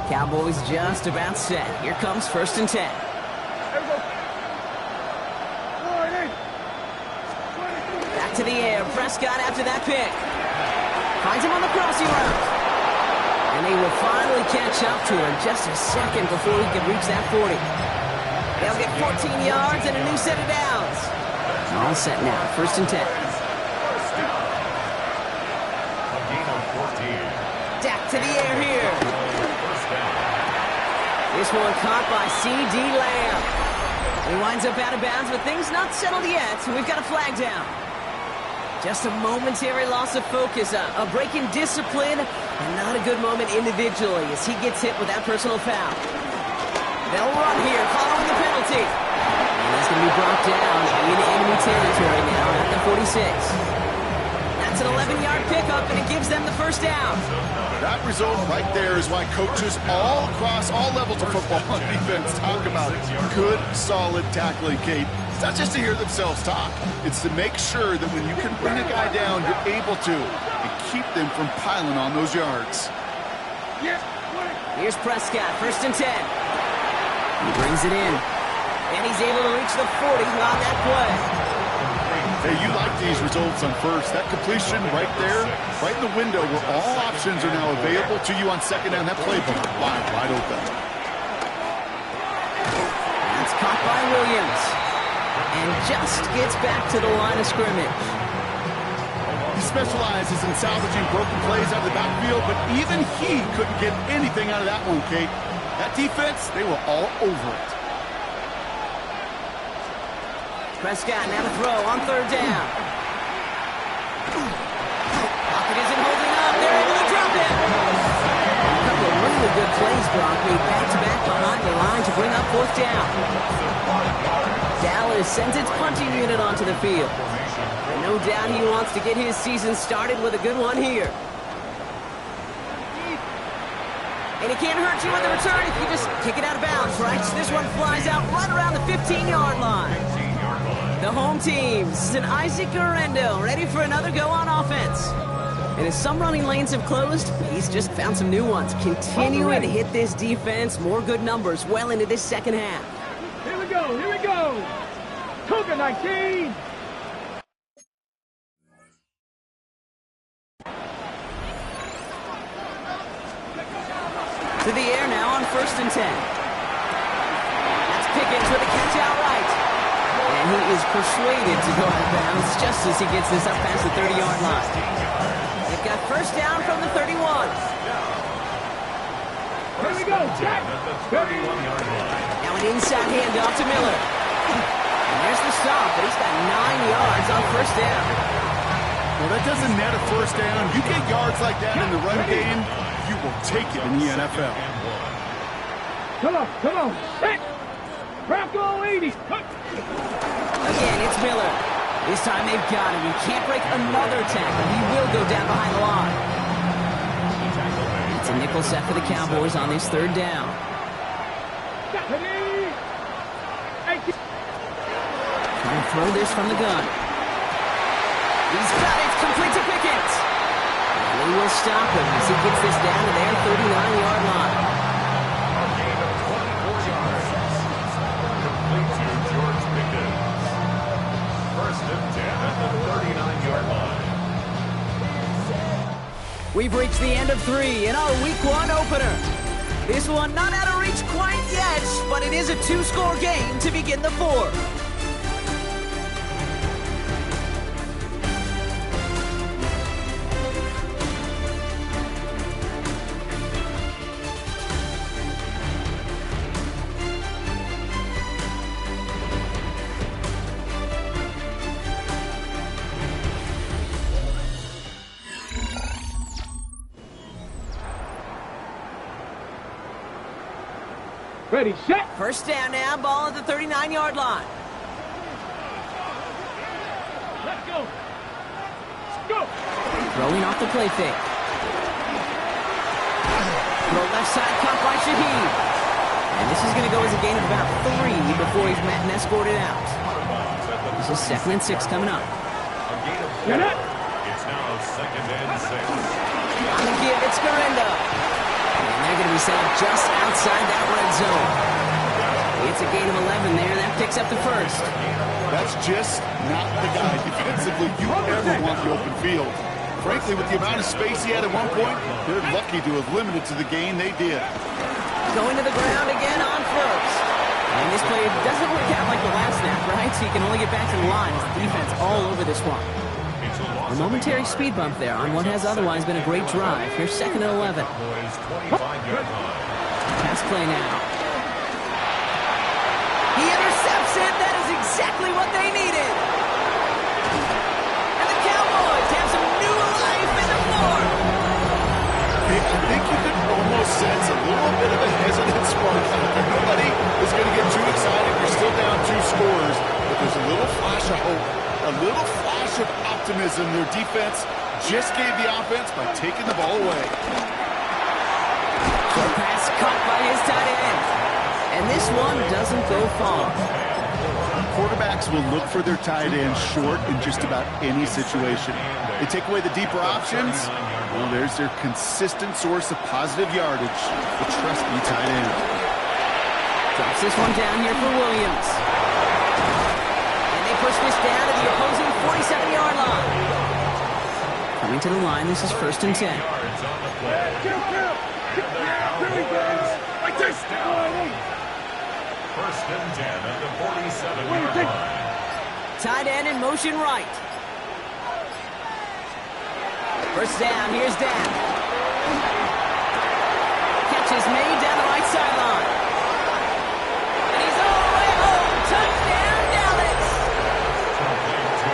Cowboys just about set. Here comes 1st and 10. Back to the air. Prescott after that pick. Finds him on the crossing route. And they will finally catch up to him just a second before he can reach that 40. They'll get 14 yards and a new set of downs. All set now. 1st and 10. Dak to the air here. This one caught by C.D. Lamb. He winds up out of bounds, but things not settled yet, so we've got a flag down. Just a momentary loss of focus, a break in discipline, and not a good moment individually as he gets hit with that personal foul. They'll run here following the penalty. And he's going to be brought down in enemy territory now at the 46. That's an 11-yard pickup, and it gives them the first down. That result right there is why coaches all across all levels of football and defense talk about good, solid tackling, Kate. It's not just to hear themselves talk. It's to make sure that when you can bring a guy down, you're able to and keep them from piling on those yards. Here's Prescott, 1st and 10. He brings it in. And he's able to reach the 40 on that play. Hey, you like these results on first. That completion right there, right in the window where all options are now available to you on 2nd down. That playbook wide open. It's caught by Williams. And just gets back to the line of scrimmage. He specializes in salvaging broken plays out of the backfield, but even he couldn't get anything out of that one, Kate. That defense, they were all over it. Prescott now to throw on 3rd down. Pocket isn't holding up. They're able to drop it. A couple of really good plays, Brock, made back-to-back behind the line to bring up 4th down. Dallas sends its punting unit onto the field. And no doubt he wants to get his season started with a good one here. And it can't hurt you with the return if you just kick it out of bounds, right? So this one flies out right around the 15-yard line. The home team, this is an Isaac Guerrero, ready for another go on offense. And as some running lanes have closed, he's just found some new ones. Continuing to hit this defense, more good numbers well into this second half. Here we go, here we go. Cougar 19. To the air now on 1st and 10. That's Pickens with a catch out right. And he is persuaded to go out of bounds just as he gets this up past the 30-yard line. They've got first down from the 31. Here we go, Jack. Now an inside handoff to Miller. And there's the stop, but he's got 9 yards on first down. Well, that doesn't net a first down. You get yards like that in the run game, you will take it in the NFL. Come on. Hit. Bronco 80. Again, it's Miller. This time they've got him. He can't break another tackle. He will go down behind the line. It's a nickel set for the Cowboys on this third down. Trying to throw this from the gun. He's got it. Complete to Pickens. And they will stop him as he gets this down to their 39-yard line. We've reached the end of 3 in our Week 1 opener. This one not out of reach quite yet, but it is a 2-score game to begin the 4th. Ready, set. First down now, ball at the 39-yard line. Let's go. Throwing off the play fake. Throw left side, caught by Shaheed. And this is going to go as a gain of about 3 before he's met and escorted out. This is 2nd and 6 coming up. Get it. It's now 2nd and 6. On the give, it's Guerrero. And they're going to be set up just outside that red zone. It's a gain of 11 there. That picks up the first. That's just not the guy defensively you ever want the open field. Frankly, with the amount of space he had at one point, they're lucky to have limited to the gain they did. Going to the ground again on first. And this play doesn't work out like the last snap, right? So you can only get back to the line with the defense all over this one. A momentary speed bump there on what has otherwise been a great drive. Here's 2nd and 11. Pass play now. He intercepts it. That is exactly what they needed. And the Cowboys have some new life in the 4th. I think you could almost sense a little bit of a hesitant spark. Nobody is going to get too excited. You're still down 2 scores, but there's a little flash of hope, a little flash of optimism. Their defense just gave the offense by taking the ball away. The pass caught by his tight end. And this one doesn't go far. Quarterbacks will look for their tight end short in just about any situation. They take away the deeper options. Well, there's their consistent source of positive yardage, the trusty tight end. Drops this one down here for Williams. And they push this down to the opposing 47-yard line. Coming to the line, this is 1st and 10. First and 10 at the 47-yard line. Tight end in motion right. First down, here's Dan. Catch is made down the right sideline. And he's all the way home. Touchdown, Dallas.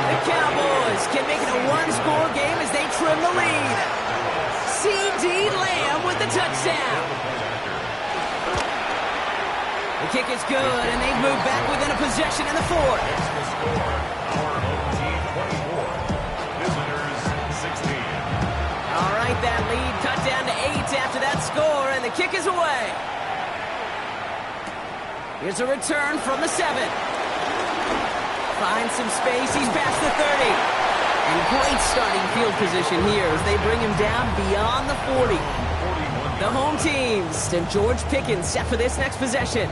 The Cowboys can make it a 1-score game as they trim the lead. C.D. Lamb with the touchdown. The kick is good, and they've moved back within a possession in the 4th. Our home team 24, visitors 16. All right, that lead cut down to 8 after that score, and the kick is away. Here's a return from the 7. Finds some space. He's past the 30. And great starting field position here as they bring him down beyond the 40. The home teams and George Pickens set for this next possession.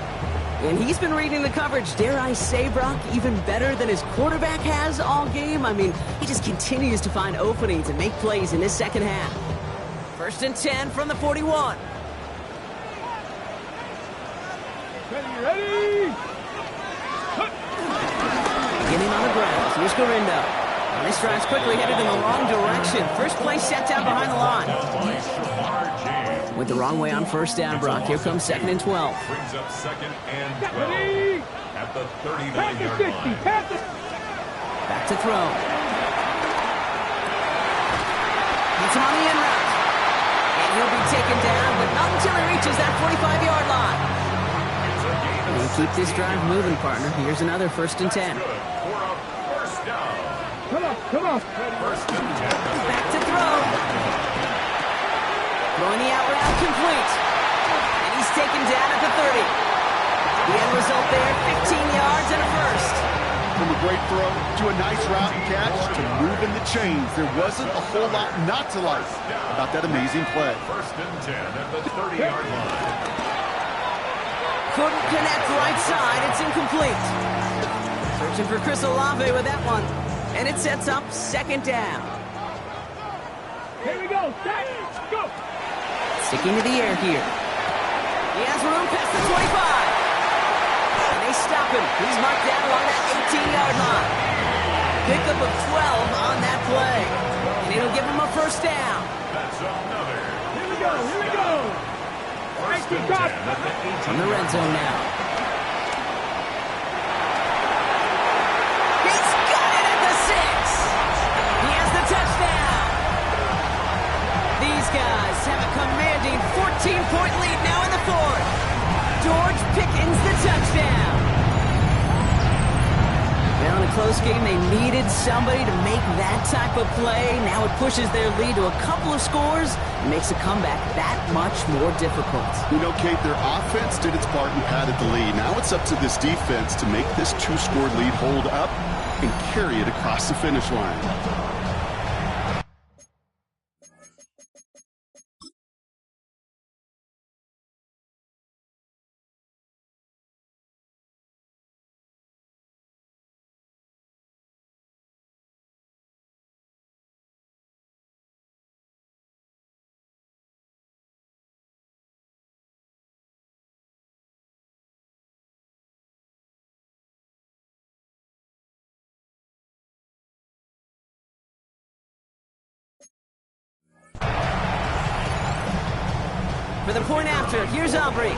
And he's been reading the coverage, dare I say, Brock, even better than his quarterback has all game. I mean, he just continues to find openings and make plays in this second half. 1st and 10 from the 41. Ready? Beginning on the ground. Here's Garindo. And this drive's quickly headed in the wrong direction. First play set down behind the line. Went the wrong way on 1st down, Brock. Here comes 2nd and 12. Brings up 2nd and 12 at the 39-yard line. Back to throw. Gets him on the in route. And he'll be taken down, but not until he reaches that 45-yard line. And keep this drive moving, partner. Here's another 1st and 10. Come on. Back to throw. Throwing the out route complete. And he's taken down at the 30. The end result there, 15 yards and a first. From a great throw to a nice route and catch to moving the chains, there wasn't a whole lot not to like about that amazing play. 1st and 10 at the 30-yard line. Couldn't connect right side. It's incomplete. Searching for Chris Olave with that one. And it sets up 2nd down. Here we go. Go. Sticking to the air here. He has room past the 25. And they stop him. He's marked down along that 18-yard line. Pickup of 12 on that play. And it'll give him a 1st down. That's another. Here we go. 1st and 10 at the 18. From the red zone now. He's got it at the 6. He has the touchdown. These guys have a commanding 14-point lead now in the 4th. George Pickens the touchdown. Well, in a close game, they needed somebody to make that type of play. Now it pushes their lead to a couple of scores and makes a comeback that much more difficult. You know, Kate, their offense did its part and padded the lead. Now it's up to this defense to make this 2-score lead hold up and carry it across the finish line. For the point after, here's Aubrey.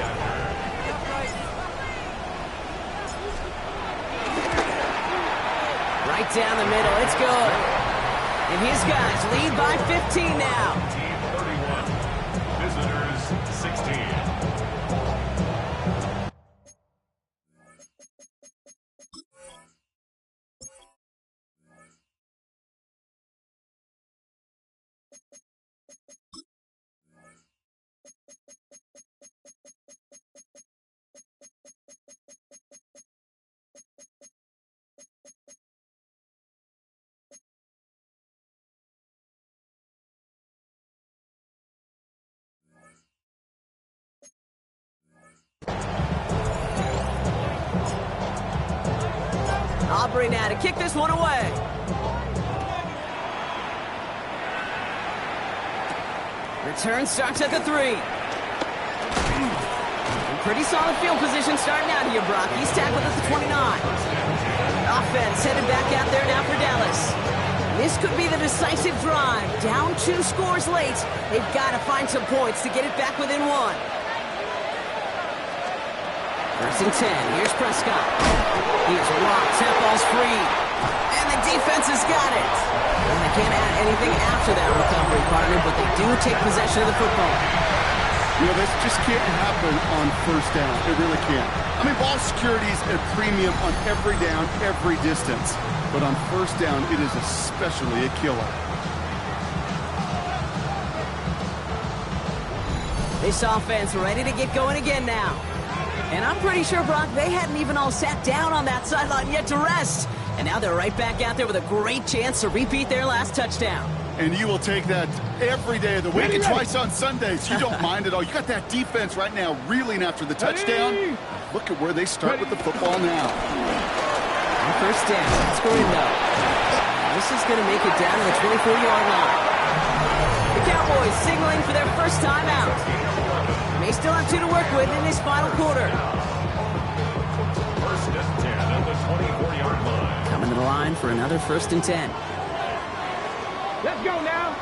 Right down the middle, it's good. And his guys lead by 15 now. Team 31, visitors 16. Aubrey now to kick this one away. Return starts at the 3. Pretty solid field position starting out here, Brock. He's tackled at the 29. Offense headed back out there now for Dallas. This could be the decisive drive. Down 2 scores late. They've got to find some points to get it back within 1. 1st and 10. Here's Prescott. He's blocked. That ball's free. And the defense has got it. And they can't add anything after that recovery, partner, but they do take possession of the football. You know, this just can't happen on 1st down. It really can't. I mean, ball security is a premium on every down, every distance. But on 1st down, it is especially a killer. This offense ready to get going again now. And I'm pretty sure, Brock, they hadn't even all sat down on that sideline yet to rest. And now they're right back out there with a great chance to repeat their last touchdown. And you will take that every day of the week and twice on Sundays. You don't mind at all. You got that defense right now reeling after the touchdown. Look at where they start with the football now. On first down, it's Gorindo. This is going to make it down to the 24-yard line. The Cowboys signaling for their first timeout. They still have 2 to work with in this final quarter. First and 10 at the 24-yard line. Coming to the line for another first and 10. Let's go now.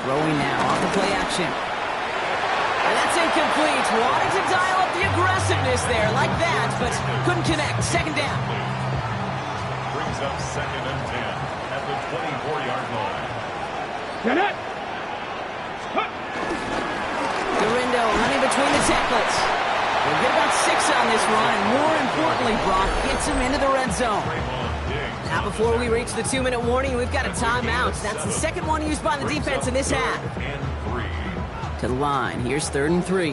Throwing now off the play action. And that's incomplete. Wanted to dial up the aggressiveness there like that, but couldn't connect. Second down. Brings up second and 10 at the 24-yard line. Get it. Gorindo running between the tacklets. We'll get about 6 on this run, and more importantly, Brock gets him into the red zone. Now, before we reach the 2-minute warning, we've got a timeout. That's the second one used by the defense in this half. To the line. Here's 3rd and 3.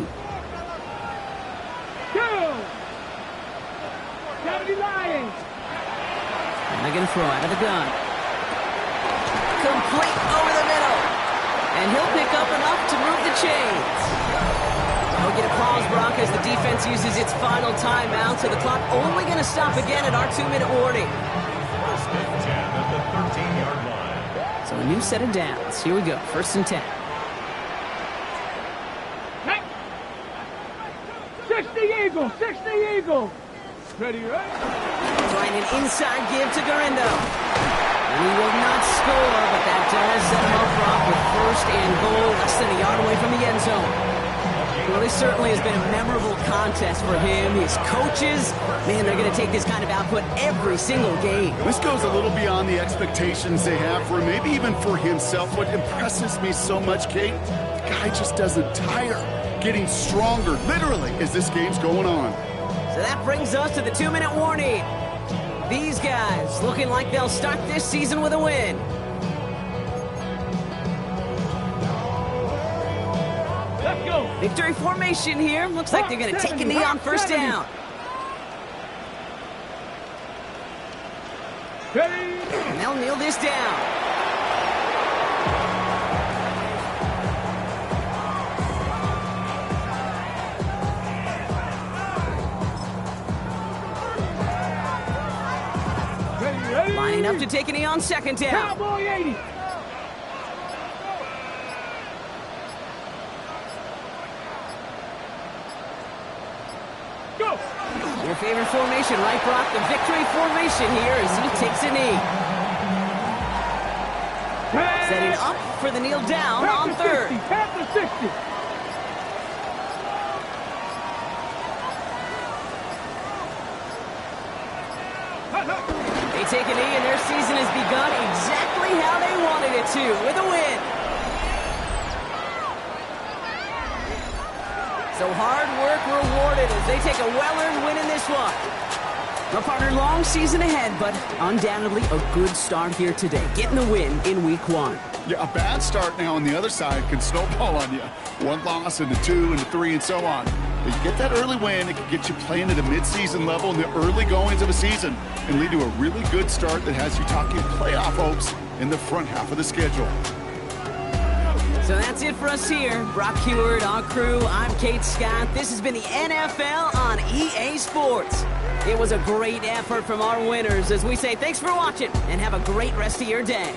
Go! Gotta be lying. And they're going to throw out of the gun. Complete over the middle. And he'll pick up enough to move the chains. We'll get a pause, Brock, as the defense uses its final timeout. So the clock only going to stop again at our 2-minute warning. First and 10 at the 13-yard line. So a new set of downs. Here we go. 1st and 10. 60 Eagle, 60 Eagle. Ready, right? Trying an inside give to Gorindo. And he will not score, but that does set him up, Brock, with 1st and goal, less than a yard away from the end zone. Well, this certainly has been a memorable contest for him. His coaches, man, they're going to take this kind of output every single game. This goes a little beyond the expectations they have for him, maybe even for himself. What impresses me so much, Kate, the guy just doesn't tire. Getting stronger, literally, as this game's going on. So that brings us to the 2-minute warning. These guys looking like they'll start this season with a win. Let's go. Victory formation here. Looks like they're going to take a knee on first down. Ready? And they'll kneel this down. Lining up to take a knee on second down. Cowboy 80. Go. Your favorite formation, right, Brock? The victory formation here as he takes a knee. Setting up for the kneel down on 3rd. Pass the 60. They take a knee, and their season has begun exactly how they wanted it to, with a win. So hard work rewarded as they take a well-earned win in this one. Our partner, long season ahead, but undoubtedly a good start here today, getting the win in Week 1. Yeah, a bad start now on the other side can snowball on you. 1 loss into 2 into 3 and so on. But you get that early win, it can get you playing at a mid-season level in the early goings of a season and lead to a really good start that has you talking playoff hopes in the front half of the schedule. So that's it for us here. Brock Huard, our crew, I'm Kate Scott. This has been the NFL on EA Sports. It was a great effort from our winners as we say thanks for watching and have a great rest of your day.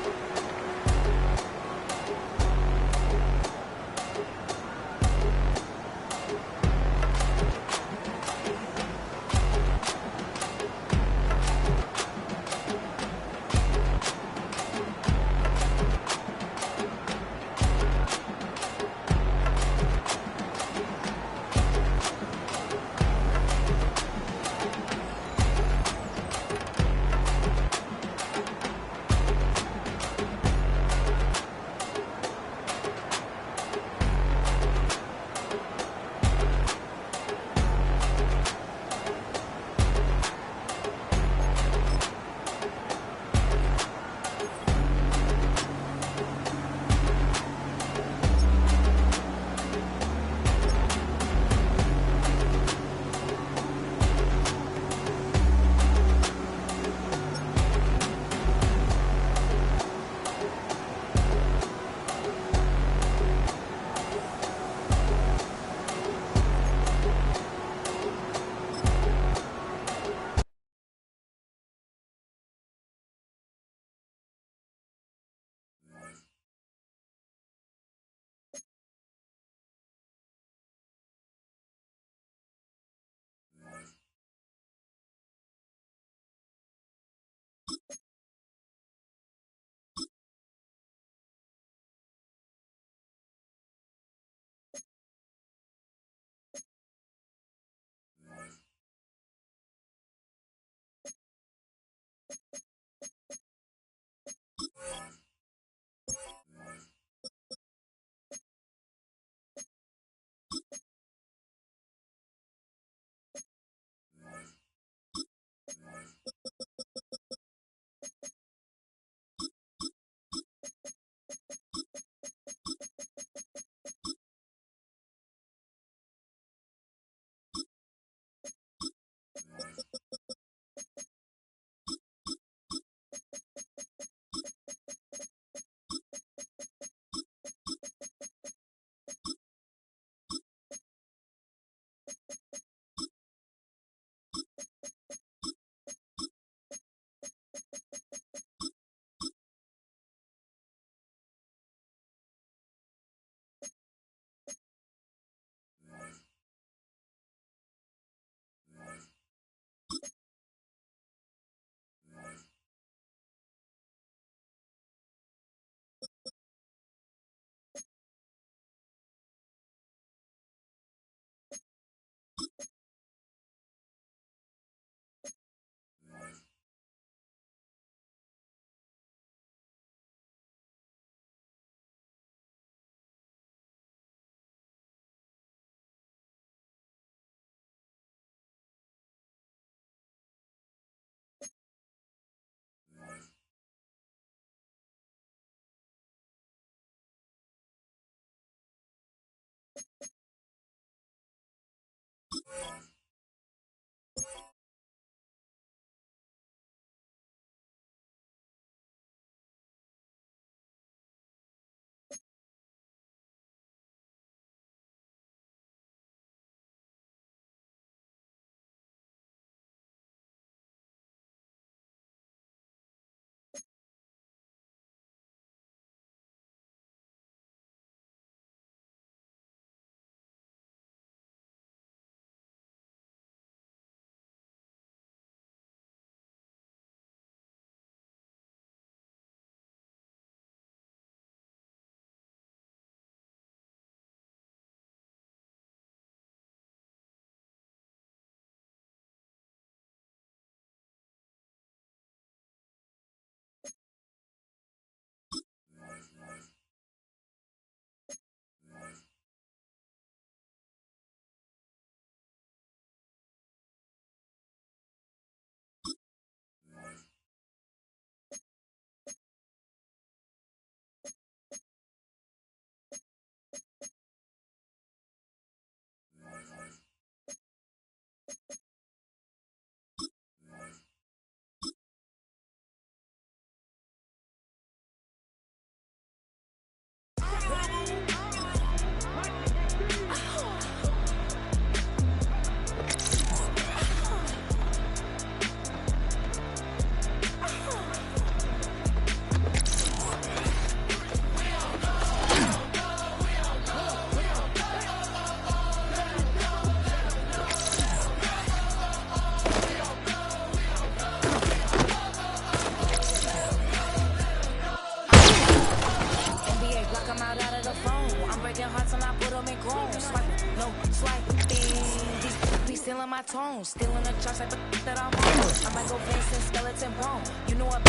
My tone, still in the charts like the that I'm on. I might go Vincent, skeleton bone. You know I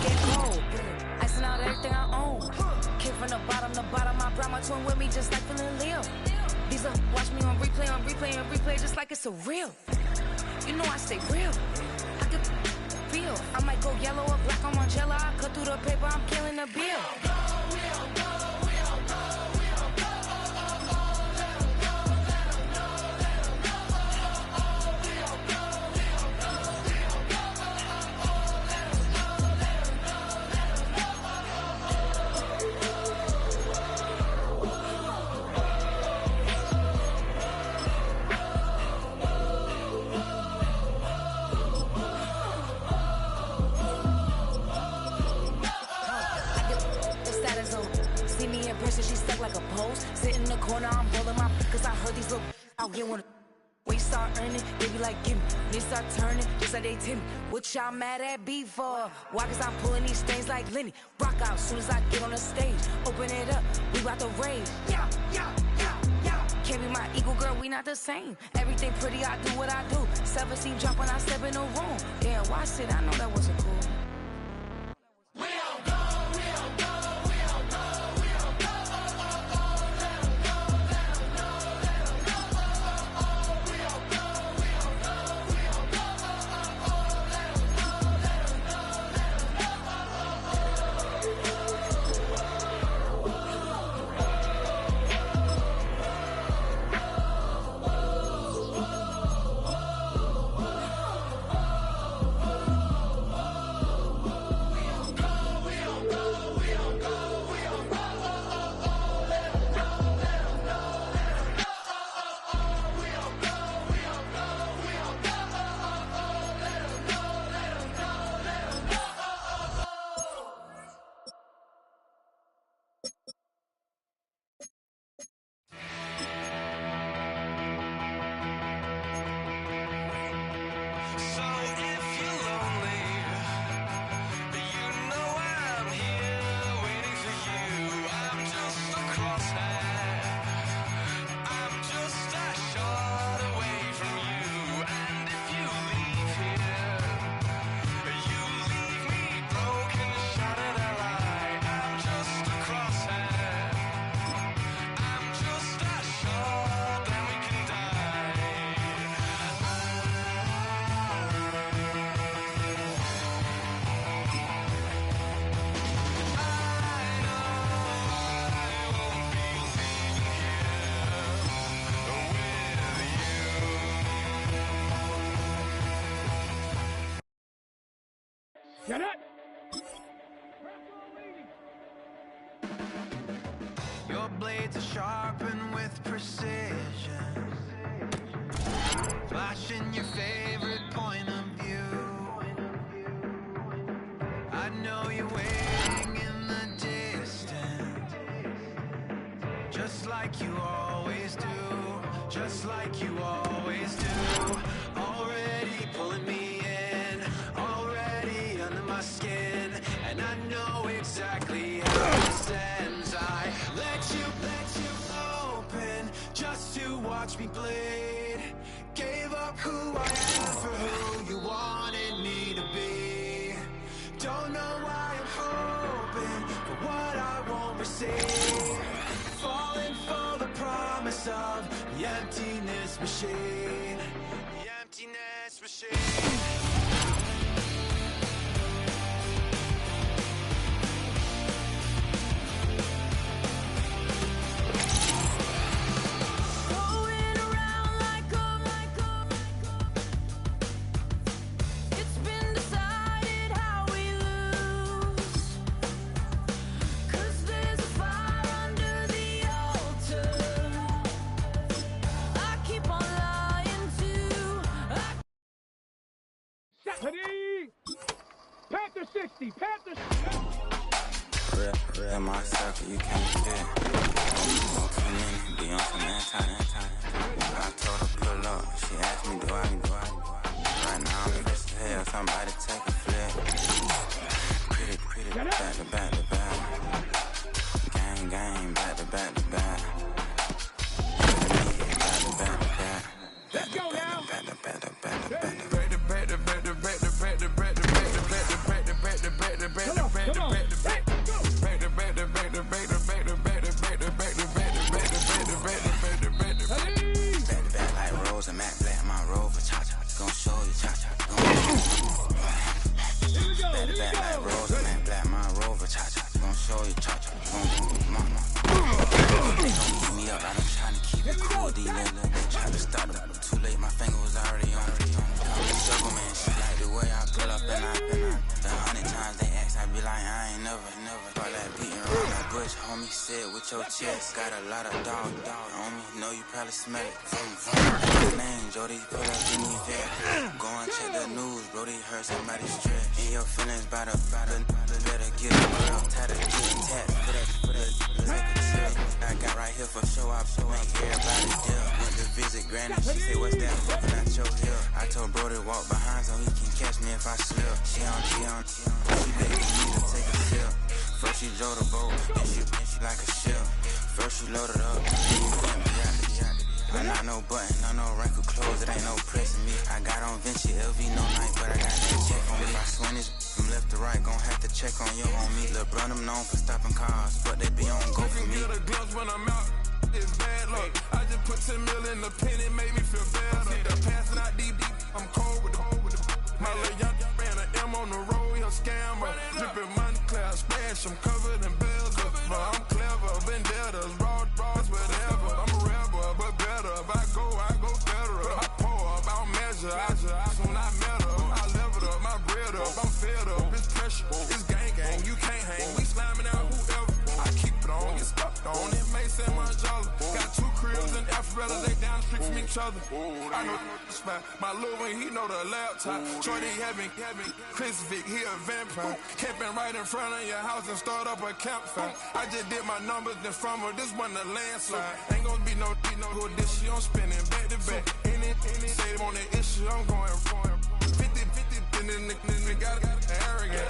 get cold. Icing out everything I own. Came from the bottom, I brought my twin with me just like feeling Leo. These are watch me on replay, just like it's a real. You know I stay real. I get real. I might go yellow or black on Margiela. I cut through the paper, I'm killing the bill. She stuck like a post. Sit in the corner, I'm rolling my cause I heard these little out here wanna. When you start earning, they be like, gimme. When you start turning, just like they Timmy. What y'all mad at me for? Why? Cause I'm pulling these things like Lenny. Rock out soon as I get on the stage. Open it up, we bout to rage. Yeah. Can't be my equal, girl, we not the same. Everything pretty, I do what I do. Self-esteem drop when I step in the room. Damn, watch it, I know that wasn't cool. Get it? Your blades are sharpened with precision, flashing your favorite point of view. I know you're waiting in the distance, just like you always do, just like you always do. Already pulling me in, already under my skin, and I know exactly how this ends. I let you open just to watch me bleed. Gave up who I am for who you wanted me to be. Don't know why I'm hoping for what I won't receive. Falling for the promise of the emptiness machine. The emptiness machine. Panther 60, Panther. Real my circle, you can't fit. Don't come in, be on some anti. I told her pull up, she asked me do I. Right now I'm fresh as hell, somebody take a flip. Pretty, back to back. Gang, back to back. Let's go now. Like Rose and Matt Black, my Rover, cha-cha, gonna show you, cha-cha, back like Rose and Matt Black, my Rover, cha-cha, gonna show you, cha-cha, mama. They gon' beat me up, I done trying to keep it cool, these little they try to stop them. Too late, my finger was already on. Call me Sugar Man, she like the way I pull up and I. The 100 times they ask, I be like, I ain't never. All that beating around that bush, homie, sit with your chest. Got a lot of dog on me, know you probably smell it. Name, Jody, pull up in the vet. Go and check the news, Brody heard somebody stress. In your feelings, by the better get a girl, tired of getting tapped. Put a take a chill. I got right here for show up, so make everybody deal. Went to visit Granny, she say, what's that fucking at your hill? I told Brody walk behind so he can catch me if I slip. She begging me to take a sip. First she drove the boat, then she like a ship. First she loaded up, then you empty out. I'm not no button, no wrinkle clothes, it ain't no pressing me. I got on Vinci LV, no night, but I got that check on me. If I swing this from left to right, gon' have to check on your homie. Lil' Brun, I'm known for stopping cars, but they be on go for me. Get a glimpse when I'm out, it's bad luck. I just put 10 mil in the pen, it made me feel better. The passing out deep, I'm cold with the my little young ran an M on the road, he a scammer. Drippin' money, clear splash, I'm covered in bells. But I'm clever, vendettas, raw, whatever. I'm a rebel, but better. If I go federal. I pour up, I don't measure. I soon I met her. I leveled up, my bread up. I'm fed up, it's pressure. It's gang, you can't hang. We slamming out whoever. I keep it on, get stuck on. It may say my jolly. Got 2 cribs in Alpharetta, they down the street from each other. I know the spot. My little one, he know the laptop. Shorty having Chris Vick, he a vampire. Camping right in front of your house and start up a campfire. I just did my numbers then from her, this wasn't a landslide. Ain't gonna be no who this shit, I'm spinning back to back. Any save on that issue, I'm going 50, and then the got arrogant.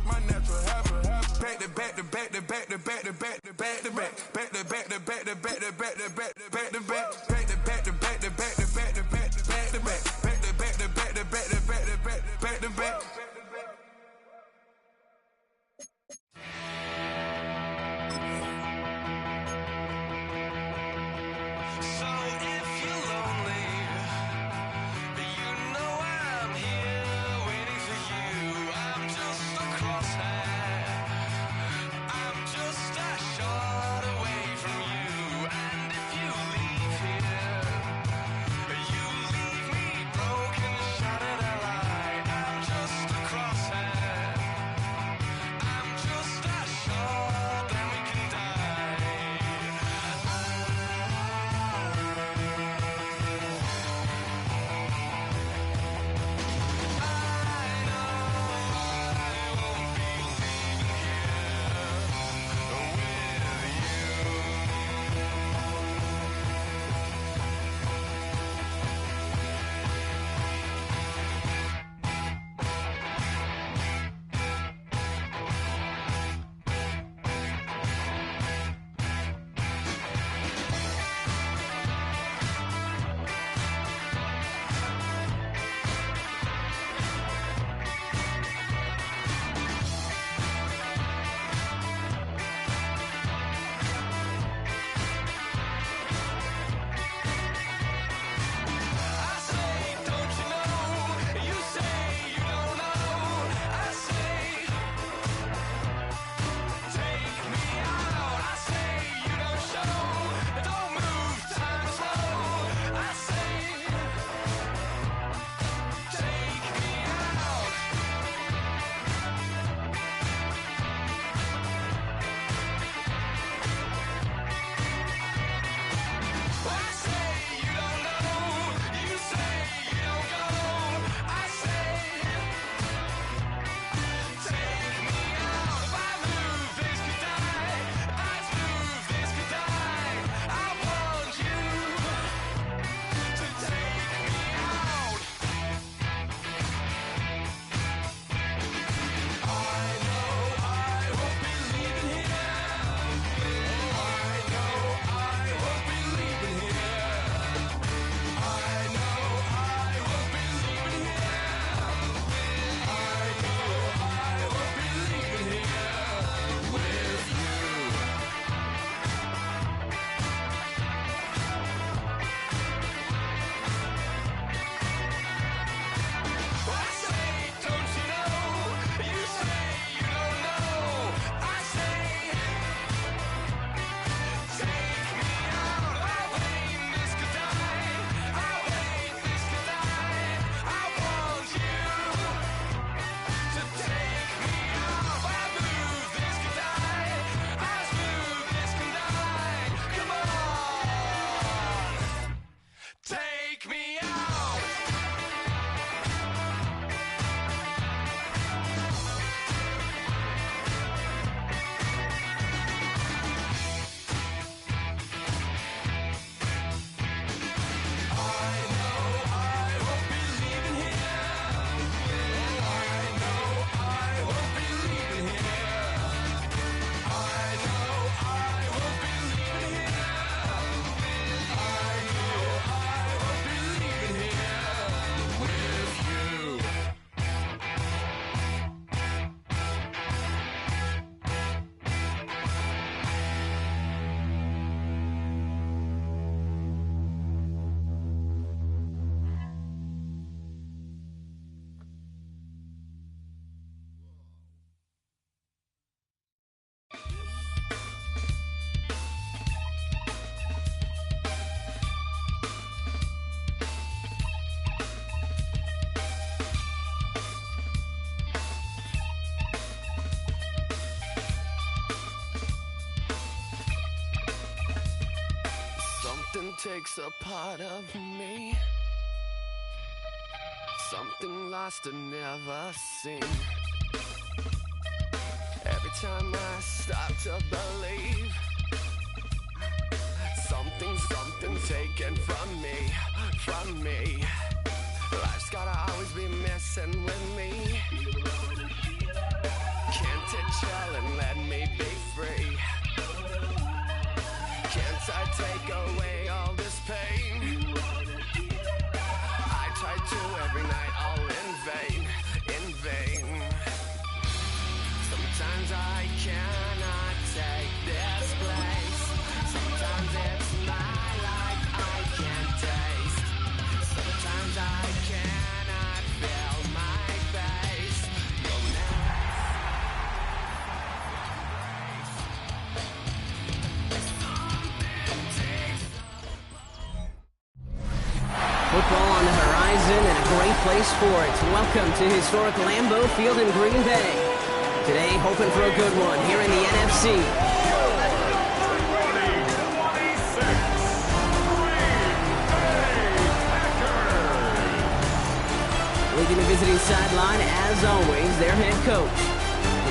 My natural habit. Back to back to back to back to back to back to back to back. Back to back to back to back to back to back to back to back. Back to back to back to back to back to back to back to back. Back to back to back to back to back to back to back. You know I'm here waiting for you. Take me out. Something takes a part of me, something lost and never seen. Every time I start to believe, something taken from me. Life's gotta always be messing with me. Can't it chill and let me be free? Can't I take away all this pain? I try to every night, all in vain. Sometimes I cannot take this place. Sometimes it's my life I can't taste. Sometimes I cannot feel my face. You'll never. Football on the horizon and a great place for it. Welcome to historic Lambeau Field in Green Bay. Today, hoping for a good one here in the NFC. Leading the visiting sideline, as always, their head coach.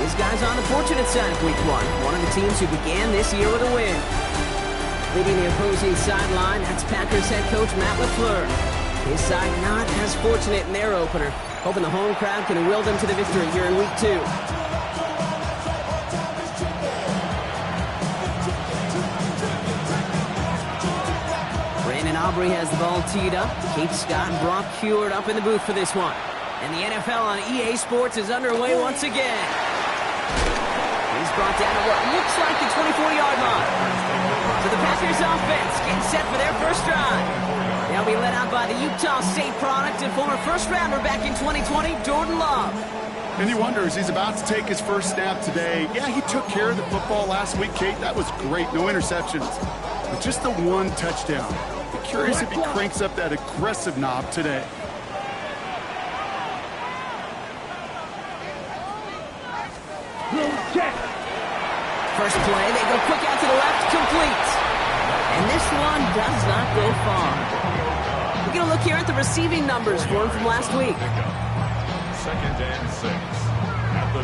These guys on the fortunate side of Week 1. One of the teams who began this year with a win. Leading the opposing sideline, that's Packers head coach Matt LaFleur. His side not as fortunate in their opener, hoping the home crowd can will them to the victory here in Week 2. Brandon Aubrey has the ball teed up. Kate Scott and Brock Heward up in the booth for this one. And the NFL on EA Sports is underway once again. He's brought down at what looks like the 24-yard line. So the Packers offense getting set for their first drive. They'll be led out by the Utah State product and former first-rounder back in 2020, Jordan Love. And he wonders, he's about to take his first snap today. Yeah, he took care of the football last week, Kate. That was great. No interceptions. But just the one touchdown. I'm curious if he cranks up that aggressive knob today. First play, they go quick out to the left, complete. And this one does not go far. We're going to look here at the receiving numbers for him from last week. Second and 6 at the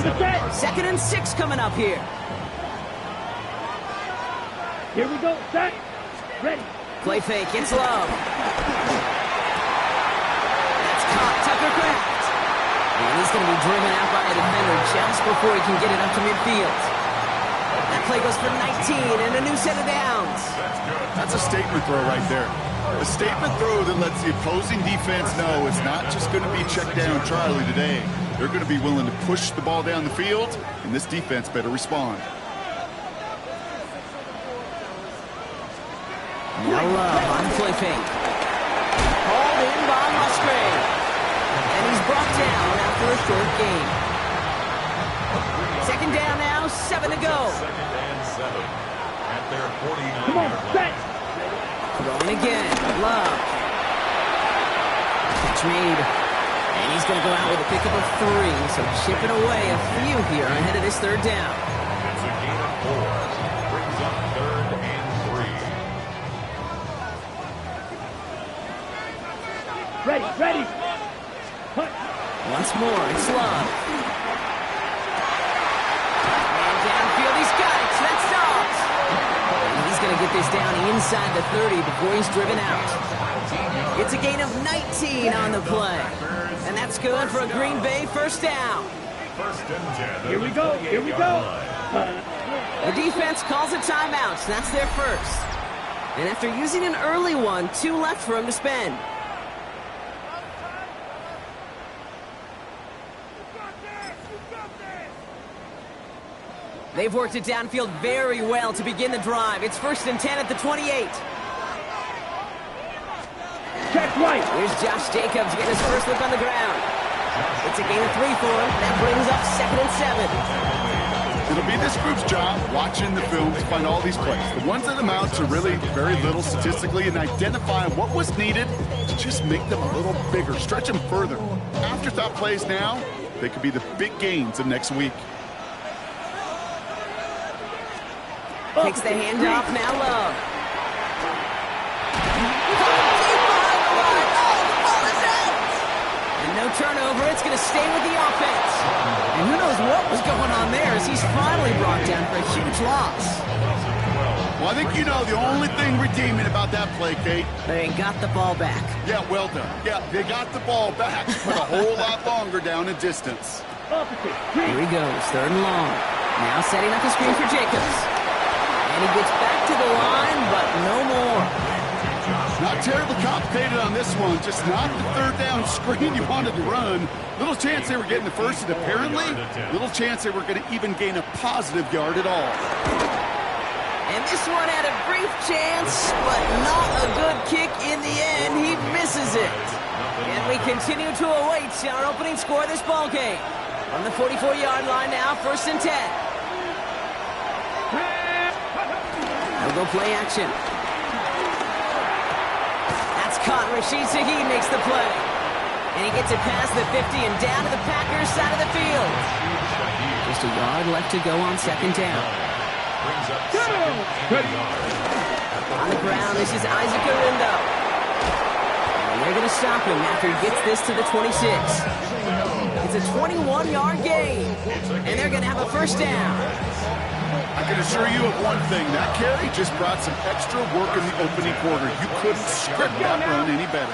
27. Second and 6 coming up here. Here we go, set, ready. Play fake, it's Love. That's caught, Tucker Kraft. And he's going to be driven out by a defender just before he can get it up to midfield. That play goes for 19 and a new set of downs. That's a statement throw right there. A statement throw that lets the opposing defense know it's not just going to be check down Charlie today. They're going to be willing to push the ball down the field, and this defense better respond. Now Love on play fake. Hauled in by Musgrave. And he's brought down after a short game. Second down now, 7 to go. Second and 7 at their 49-yard Come on, set. Throwing again, Love. Catch made. And he's going to go out with a pickup of 3, so chipping away a few here ahead of this third down. It's a gain of 4. Brings up 3rd and 3. Ready. Once more, it's Love. And downfield, he's got it. That's Dobbs. And he's going to get this down inside the 30 before he's driven out. It's a gain of 19 on the play. And that's good for a Green Bay first down. Here we go. The defense calls a timeout. That's their first. And after using an early one, 2 left for him to spend. They've worked it downfield very well to begin the drive. It's 1st and 10 at the 28. Check right. Here's Josh Jacobs getting his first look on the ground. It's a gain of 3 for him. That brings up 2nd and 7. It'll be this group's job watching the film to find all these plays. The ones that amount to really very little statistically and identifying what was needed to just make them a little bigger, stretch them further. Afterthought plays now, they could be the big gains of next week. Takes the handoff, now Love. And no turnover, it's going to stay with the offense. And who knows what was going on there as he's finally brought down for a huge loss. Well, I think you know the only thing redeeming about that play, Kate. They got the ball back. Yeah, well done. Yeah, they got the ball back, but a whole lot longer down in distance. Here he goes, 3rd and long. Now setting up the screen for Jacobs. And he gets back to the line, but no more. Not terribly complicated on this one. Just not the 3rd down screen you wanted to run. Little chance they were getting the first, and apparently, little chance they were going to even gain a positive yard at all. And this one had a brief chance, but not a good kick in the end. He misses it. And we continue to await our opening score of this ball game. On the 44-yard line now, 1st and 10. They'll go play action. That's caught. Rashid Shaheed makes the play. And he gets it past the 50 and down to the Packers side of the field. Just a yard left to go on 2nd down. On the ground, this is Isaac Orindo. And they're going to stop him after he gets this to the 26. It's a 21-yard gain. And they're going to have a first down. I can assure you of one thing. That carry just brought some extra work in the opening quarter. You couldn't script that run any better.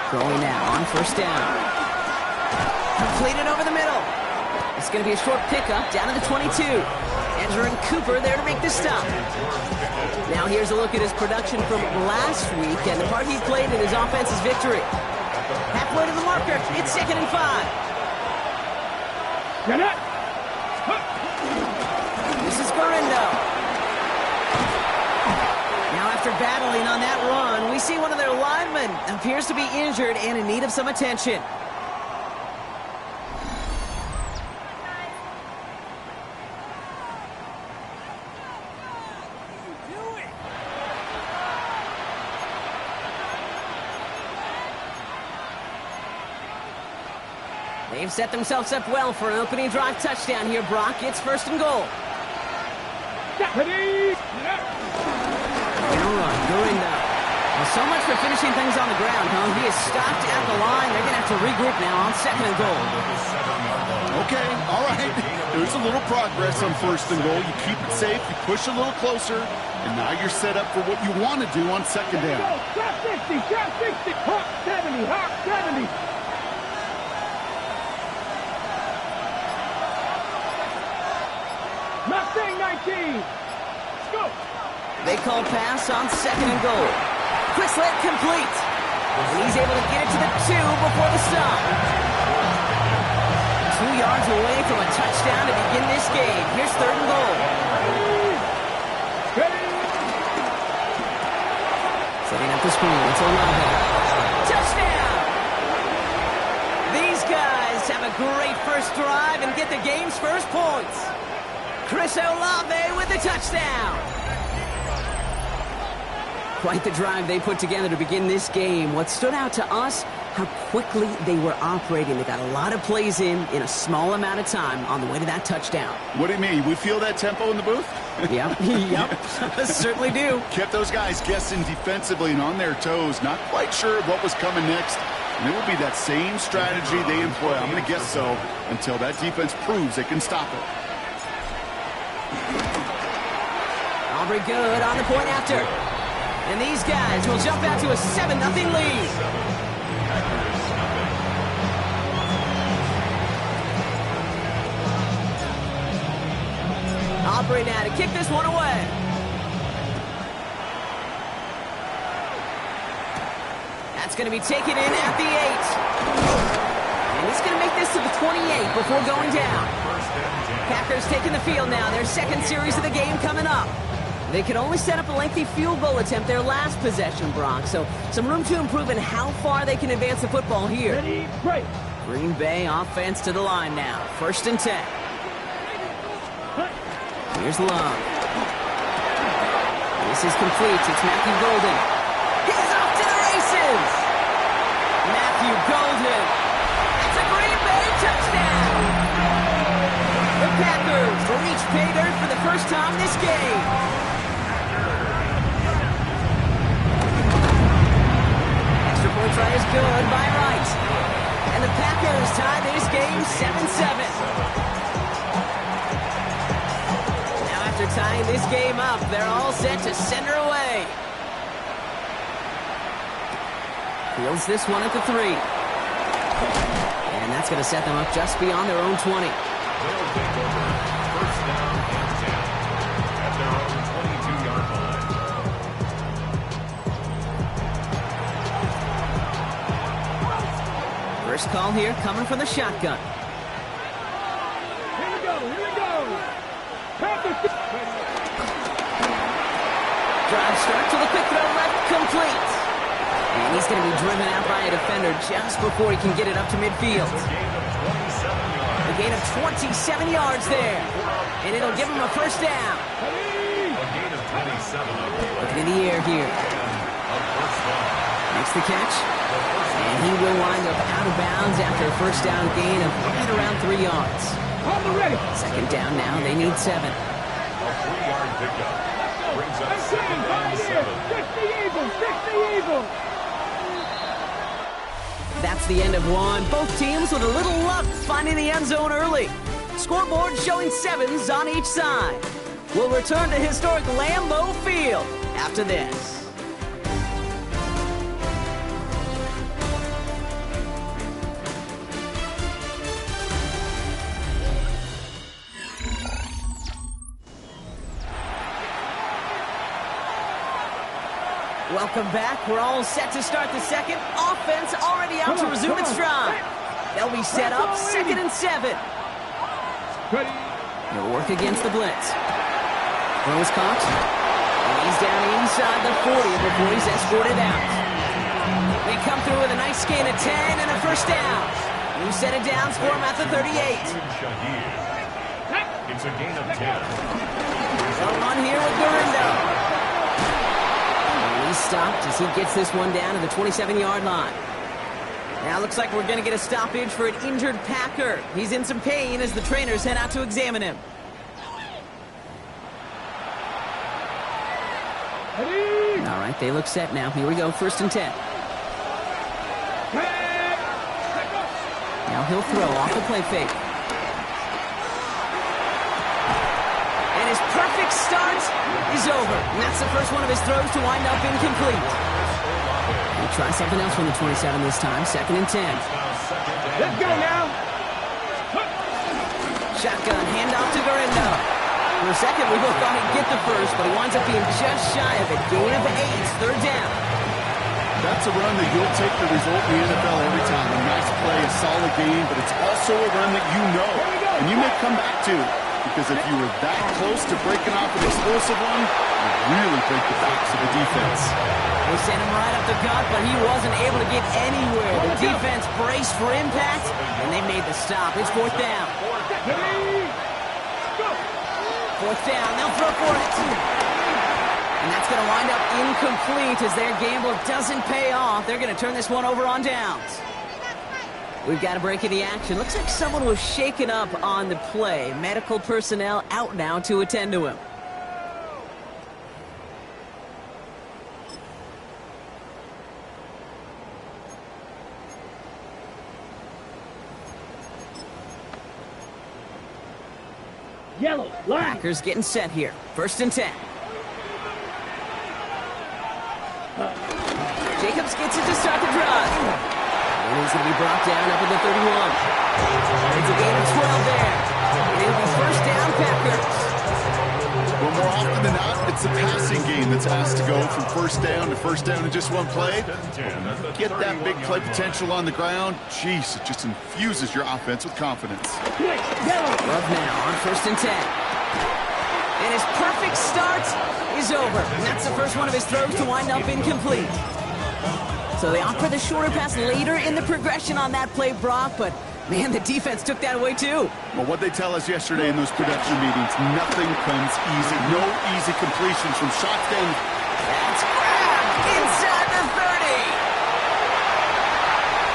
Going now on 1st down. Completed over the middle. It's going to be a short pickup down to the 22. Andrew Cooper there to make the stop. Now here's a look at his production from last week and the part he played in his offense's victory. Halfway to the marker. It's 2nd and 5. This is Gorindo. Now after battling on that run, we see one of their linemen appears to be injured and in need of some attention. They've set themselves up well for an opening drive touchdown here, Brock. It's 1st and goal. Gorindo. Well, so much for finishing things on the ground, huh? He is stopped at the line. They're going to have to regroup now on 2nd and goal. Okay, all right. There's a little progress on 1st and goal. You keep it safe, you push a little closer, and now you're set up for what you want to do on 2nd down. Drop 60, Hawk 70, Hawk 70. Mustang 19. Let's go. They call pass on 2nd and goal. Quick slant complete. And he's able to get it to the 2 before the stop. 2 yards away from a touchdown to begin this game. Here's 3rd and goal. Setting up the screen. It's Olave. Touchdown! These guys have a great first drive and get the game's first points. Chris Olave with the touchdown. Quite the drive they put together to begin this game. What stood out to us how quickly they were operating. They got a lot of plays in a small amount of time on the way to that touchdown. What do you mean? We feel that tempo in the booth? Yep, certainly do. Kept those guys guessing defensively and on their toes, not quite sure what was coming next. And it will be that same strategy they employ, I'm going to guess so, until that defense proves they can stop it. Aubrey good on the point after. And these guys will jump out to a 7-0 lead. Aubrey now to kick this one away. That's going to be taken in at the 8. And he's going to make this to the 28 before going down. Packers taking the field now. Their second series of the game coming up. They could only set up a lengthy field goal attempt their last possession, Brock. So some room to improve in how far they can advance the football here. Ready, break. Green Bay offense to the line now. 1st and 10. Here's Love. This is complete. It's Matthew Golden. He's off to the races. Matthew Golden. It's a Green Bay touchdown. The Packers reach pay dirt for the first time this game. Extra point try is good by Wright. And the Packers tie this game 7-7. After tying this game up, they're all set to send her away. Fields this one at the 3. And that's going to set them up just beyond their own 20. They'll take over 1st down and 10 at their own 22-yard line. First call here coming from the shotgun. Here we go. Packers. Drive start to the quick throw left, complete. And he's going to be driven out by a defender just before he can get it up to midfield. A gain of 27 yards there. And it'll give him a first down. A gain of 27. Looking in the air here. Makes the catch. And he will wind up out of bounds after a first down gain of right around 3 yards. Second down now. They need 7. A 3-yard pickup. Brings up 2nd and 7. Fix the evil. That's the end of one. Both teams with a little luck finding the end zone early. Scoreboard showing 7s on each side. We'll return to historic Lambeau Field after this. Welcome back. We're all set to start the second. Offense already out to resume its stride. They'll be set up 2nd and 7. He'll work against the blitz. Throws caught. And he's down inside the 40 before he's escorted out. They come through with a nice gain of 10 and a first down. New set of downs for him at the 38. It's a gain of 10. They'll run here with Gurindo. He's stopped as he gets this one down to the 27-yard line. Now looks like we're going to get a stoppage for an injured Packer. He's in some pain as the trainers head out to examine him. All right, they look set now. Here we go, 1st and 10. Now he'll throw off the play fake. And his perfect start is over. And that's the first one of his throws to wind up incomplete. He'll try something else from the 27 this time. 2nd and 10. Let's go now. Shotgun, handoff to Gurindo. For a second, we both thought he'd get the first, but he winds up being just shy of it. Gain of 8, 3rd down. That's a run that you'll take the result in the NFL every time. A nice play, a solid game, but it's also a run that you know, and you may come back to. Because if you were that close to breaking off an explosive one, you really break the backs of the defense. They sent him right up the gut, but he wasn't able to get anywhere. The defense braced for impact, and they made the stop. It's 4th down. 4th down, they'll throw for it. And that's going to wind up incomplete as their gamble doesn't pay off. They're going to turn this one over on downs. We've got a break in the action. Looks like someone was shaken up on the play. Medical personnel out now to attend to him. Yellow, line. Packers getting set here. 1st and 10. Jacobs gets it to start the drive. And he's going to be brought down up at the 31. It's a gain of 12 there. And it'll be 1st down, Packers. Well, more often than not, it's the passing game that's asked to go from 1st down to 1st down in just one play. Get that big play potential on the ground. Jeez, it just infuses your offense with confidence. Love now on 1st and 10. And his perfect start is over. And that's the first one of his throws to wind up incomplete. So they opt for the shorter pass later in the progression on that play, Brock, but man, the defense took that away too. Well, what they tell us yesterday in those production meetings, nothing comes easy. No easy completions from shots down. That's grabbed inside the 30.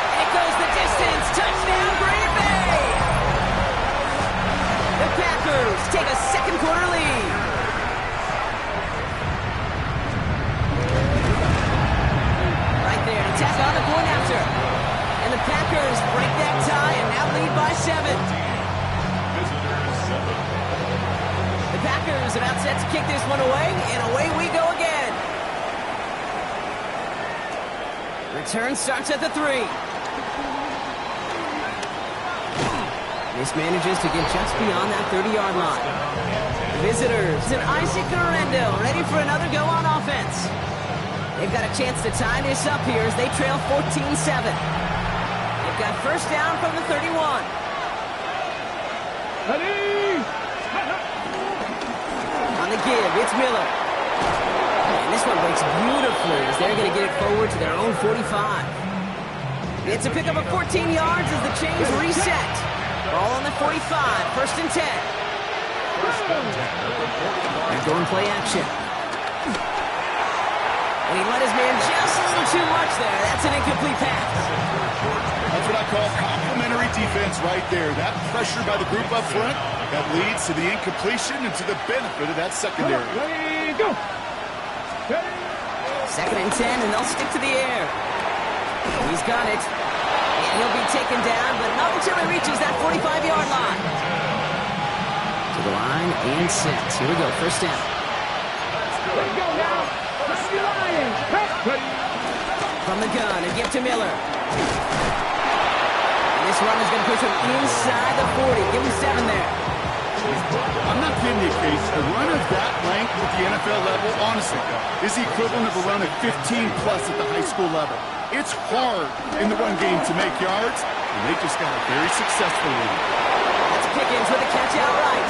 And it goes the distance. Touchdown, Green Bay. The Packers take a second quarter lead. Right there to tack on the point after. And the Packers break that tie and now lead by 7. The Packers about set to kick this one away, and away we go again. Return starts at the 3. This manages to get just beyond that 30-yard line. Visitors and Isaac Guerrero ready for another go on offense. They've got a chance to tie this up here as they trail 14-7. They've got 1st down from the 31. On the give, it's Miller. And this one breaks beautifully as they're going to get it forward to their own 45. It's a pickup of 14 yards as the chains reset. Ball on the 45, 1st and 10. And going play action. And he let his man just a little too much there. That's an incomplete pass. That's what I call complimentary defense right there. That pressure by the group up front, that leads to the incompletion and to the benefit of that secondary. Ready, go. 2nd and 10, and they'll stick to the air. He's got it. And he'll be taken down, but not until he reaches that 45-yard line. To the line and set. Here we go, 1st down. Let's go now. Let's be Lions. From the gun, and give to Miller. And this run is going to push him inside the 40. Give him 7 there. I'm not kidding you, Case. A run of that length at the NFL level, honestly, is the equivalent of a run of 15-plus at the high school level. It's hard in the run game to make yards, and they just got a very successful one. That's Pickens with a catch outright.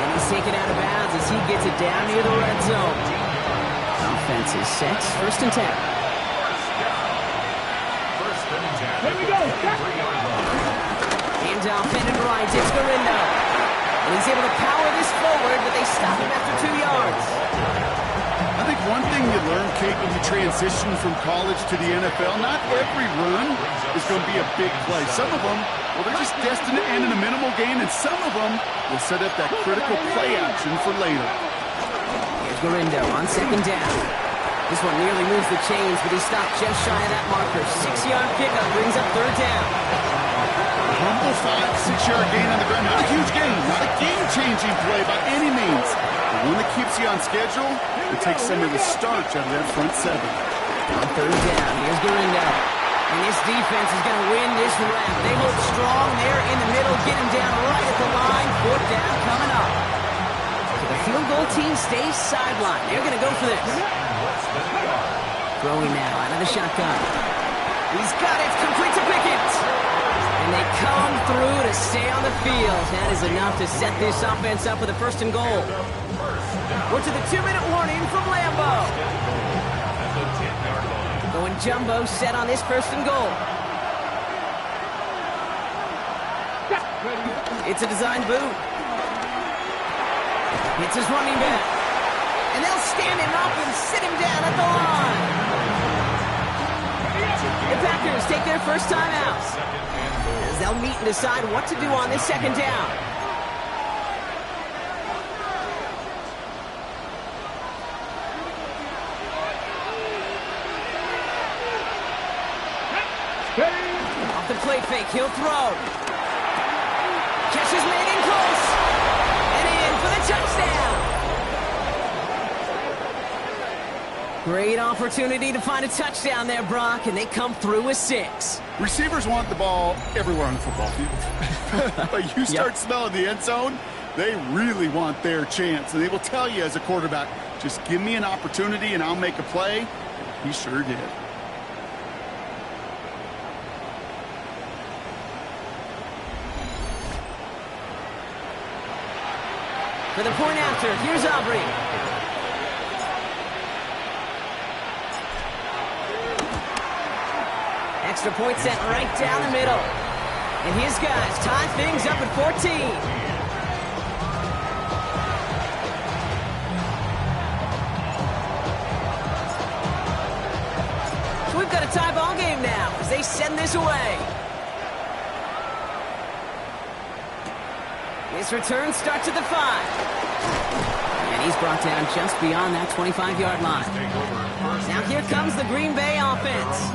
And he's taken out of bounds as he gets it down near the red zone. Offense is set. 1st and 10. Here we go. Hands off, and right. It's Guerrero. And he's able to power this forward, but they stop him after 2 yards. I think one thing you learn, Kate, when you transition from college to the NFL, not every run is going to be a big play. Some of them, well, they're just destined to end in a minimal gain, and some of them will set up that critical play action for later. Here's Guerrero on 2nd down. This one nearly moves the chains, but he stopped just shy of that marker. 6-yard pickup brings up 3rd down. Humble 5-6-yard gain on the ground. Not a huge gain, not a game-changing play by any means. The one that keeps you on schedule, it takes some of the starch out of that front 7. On 3rd down, here's Guerrero. And this defense is going to win this round. They hold strong there in the middle, get him down right at the line. 4th down coming up. So the field goal team stays sidelined. They're going to go for this. Throwing now out of the shotgun. He's got it, complete to Pickens. And they come through to stay on the field. That is enough to set this offense up with a 1st and goal. We're to the 2-minute warning from Lambeau. Going jumbo set on this 1st and goal. It's a design boot. It's his running back. And they'll stand him up and sit him down at the line. The Packers take their first time out, as they'll meet and decide what to do on this second down. Off the play fake, he'll throw. Catch is made in close. And in for the touchdown. Great opportunity to find a touchdown there, Brock, and they come through with 6. Receivers want the ball everywhere on the football field. But you start smelling the end zone, they really want their chance. And they will tell you as a quarterback, just give me an opportunity and I'll make a play. He sure did. For the point after, here's Aubrey. Extra point set right down the middle. And his guys tie things up at 14. So we've got a tie ball game now as they send this away. This return starts at the 5. And he's brought down just beyond that 25-yard line. Now here comes the Green Bay offense.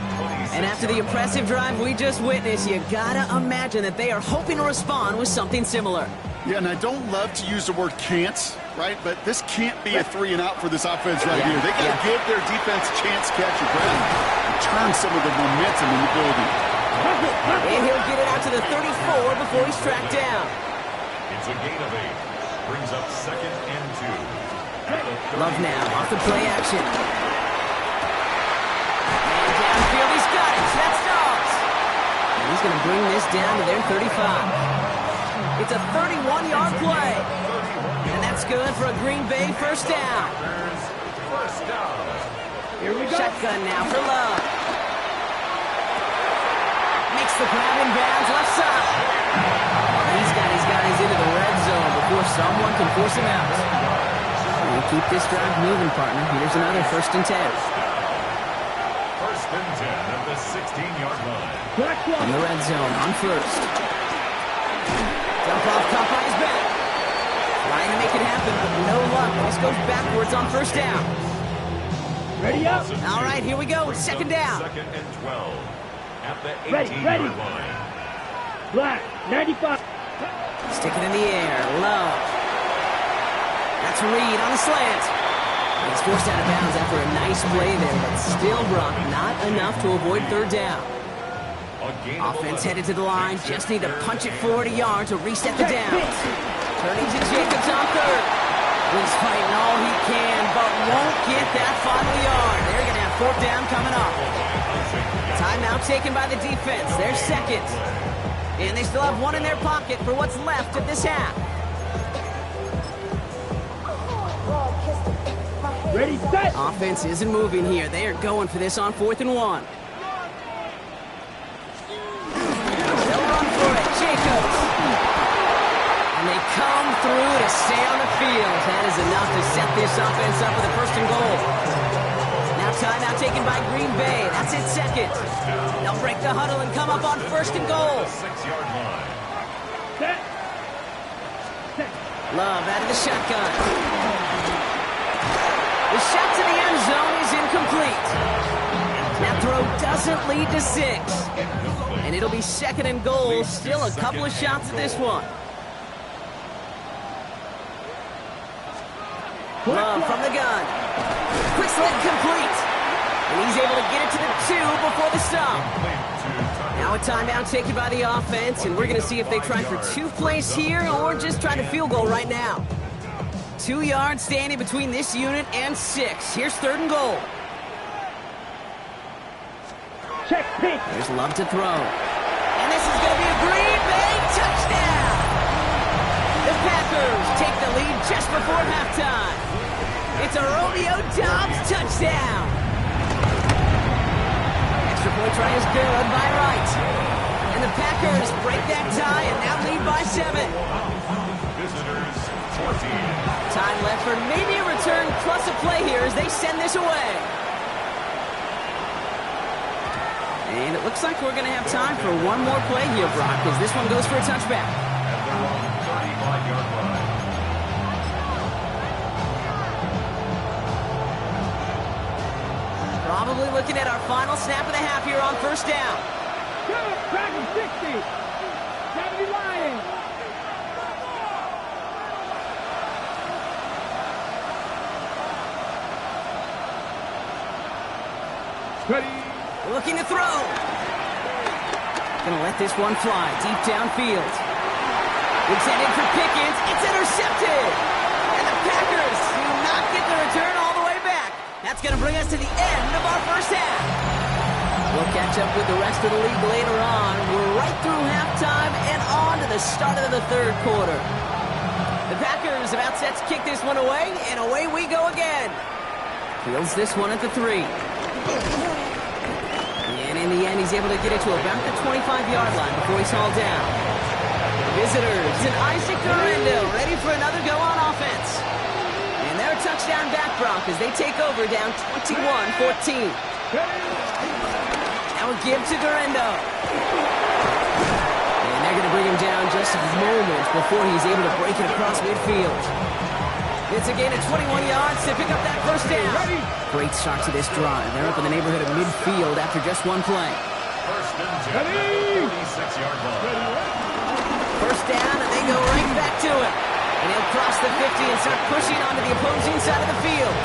And after the impressive drive we just witnessed, you gotta imagine that they are hoping to respond with something similar. Yeah, and I don't love to use the word can't, right? But this can't be a 3-and-out for this offense right here. They gotta give their defense a chance to catch your breath and turn some of the momentum in the building. And he'll get it out to the 34 before he's tracked down. It's a gain of 8. Brings up 2nd and 2. Love now off the play action. And downfield, he's got it. That's Dobbs. And he's going to bring this down to their 35. It's a 31-yard play. And that's good for a Green Bay first down. Here we go. Shotgun now for Love. Makes the grab in bounds left side. He's got his guys into the red zone before someone can force him out. We keep this drive moving, partner. Here's another 1st and 10. 1st and 10 at the 16-yard line. In the red zone on 1st. Dump off, caught by his back. Trying to make it happen, but no luck. This goes backwards on 1st down. Ready up. All right, here we go. 2nd down. 2nd and 12 at the 18-yard line. Black, 95. Stick it in the air. Love. That's Reed on the slant. He's forced out of bounds after a nice play there, but still, Brock, not enough to avoid 3rd down. Offense headed to the line. Just need to punch it forward a yard to reset the downs. Turning to Jacobs on 3rd. He's fighting all he can, but won't get that final yard. They're going to have 4th down coming up. Timeout taken by the defense. They're 2nd. And they still have 1 in their pocket for what's left of this half. Ready, set. Offense isn't moving here. They are going for this on 4th and 1. They'll run for it. Jacobs. And they come through to stay on the field. That is enough to set this offense up with a 1st and goal. Now timeout taken by Green Bay. That's it, 2nd. They'll break the huddle and come up on 1st and goal. 6-yard line. Set. Love out of the shotgun. The shot to the end zone is incomplete. That throw doesn't lead to 6. And it'll be 2nd and goal. Still a couple of shots at this one. Love from the gun. Quick slant complete. And he's able to get it to the 2 before the stop. Now a timeout taken by the offense, and we're going to see if they try for 2 plays here or just try to field goal right now. 2 yards standing between this unit and 6. Here's 3rd and goal. Check pitch. There's Love to throw. And this is going to be a Green Bay touchdown. The Packers take the lead just before halftime. It's a Romeo Doubs touchdown. Extra point try is good by Wright. And the Packers break that tie and now lead by 7. Visitors Time left for maybe a return plus a play here as they send this away. And it looks like we're going to have time for one more play here, Brock, as this one goes for a touchback. At their own 35-yard line. Probably looking at our final snap of the half here on first down. Good, Dragon 60. 70 Lions. Ready. Looking to throw. Gonna let this one fly deep downfield. Intended for Pickens. It's intercepted. And the Packers do not get the return all the way back. That's gonna bring us to the end of our first half. We'll catch up with the rest of the league later on. We're right through halftime and on to the start of the third quarter. The Packers about set to kick this one away, and away we go again. Fields this one at the 3. And in the end, he's able to get it to about the 25-yard line before he's hauled down. Visitors and Isaac Guerrero ready for another go on offense. And they're touchdown back, Brock, as they take over down 21-14. Now a give to Guerrero. And they're going to bring him down just a moment before he's able to break it across midfield. It's a gain of 21 yards to pick up that first down. Great start to this drive. They're up in the neighborhood of midfield after just one play. First and 10 at the 36-yard line. First down, and they go right back to it. And he'll cross the 50 and start pushing onto the opposing side of the field.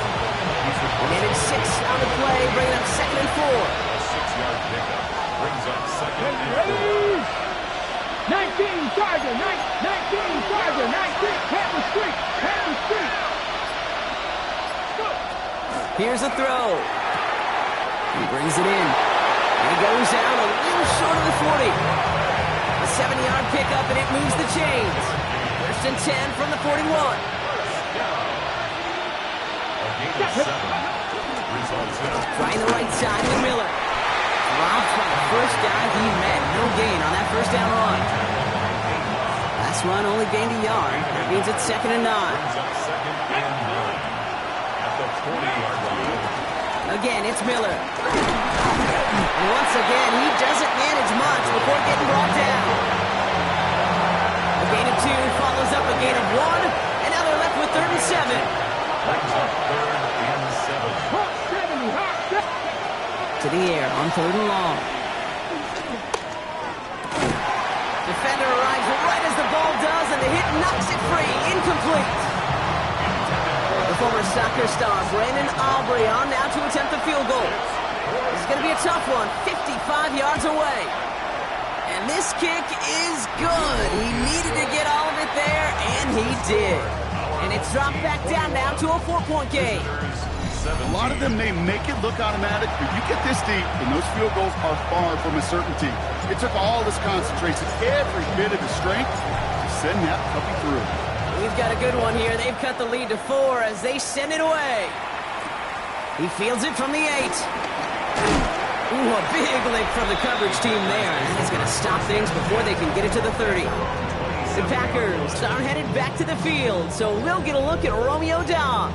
And it's 6 on the play, bringing up 2nd and 4. A 6-yard pickup brings up 2nd and 4. 19 Charger, 19 Charger, 19 Hampton Street, Hampton Street. Here's a throw. He brings it in. He goes out a little short of the 40. A 70-yard pickup, and it moves the chains. First and 10 from the 41. Trying the right side with Miller. Dropped by the first guy he met. No gain on that first down run. Last run only gained a yard. That means it's 2nd and 9. At the 40-yard line. Again, it's Miller. And once again, he doesn't manage much before getting brought down. A gain of 2 follows up a gain of 1, and now they're left with 3rd and 7. Brings up 3rd and 7. To the air on 3rd and long. Defender arrives right as the ball does, and the hit knocks it free. Incomplete. The former soccer star, Brandon Aubrey, on now to attempt the field goal. This is going to be a tough one, 55 yards away. And this kick is good. He needed to get all of it there, and he did. And it's dropped back down now to a 4-point game. A lot of them may make it look automatic, but you get this deep, and those field goals are far from a certainty. It took all this concentration, every bit of his strength, to send that puppy through. We've got a good one here. They've cut the lead to 4 as they send it away. He fields it from the 8. Ooh, a big lick from the coverage team there. And that is going to stop things before they can get it to the 30. The Packers are headed back to the field, so we'll get a look at Romeo Doubs.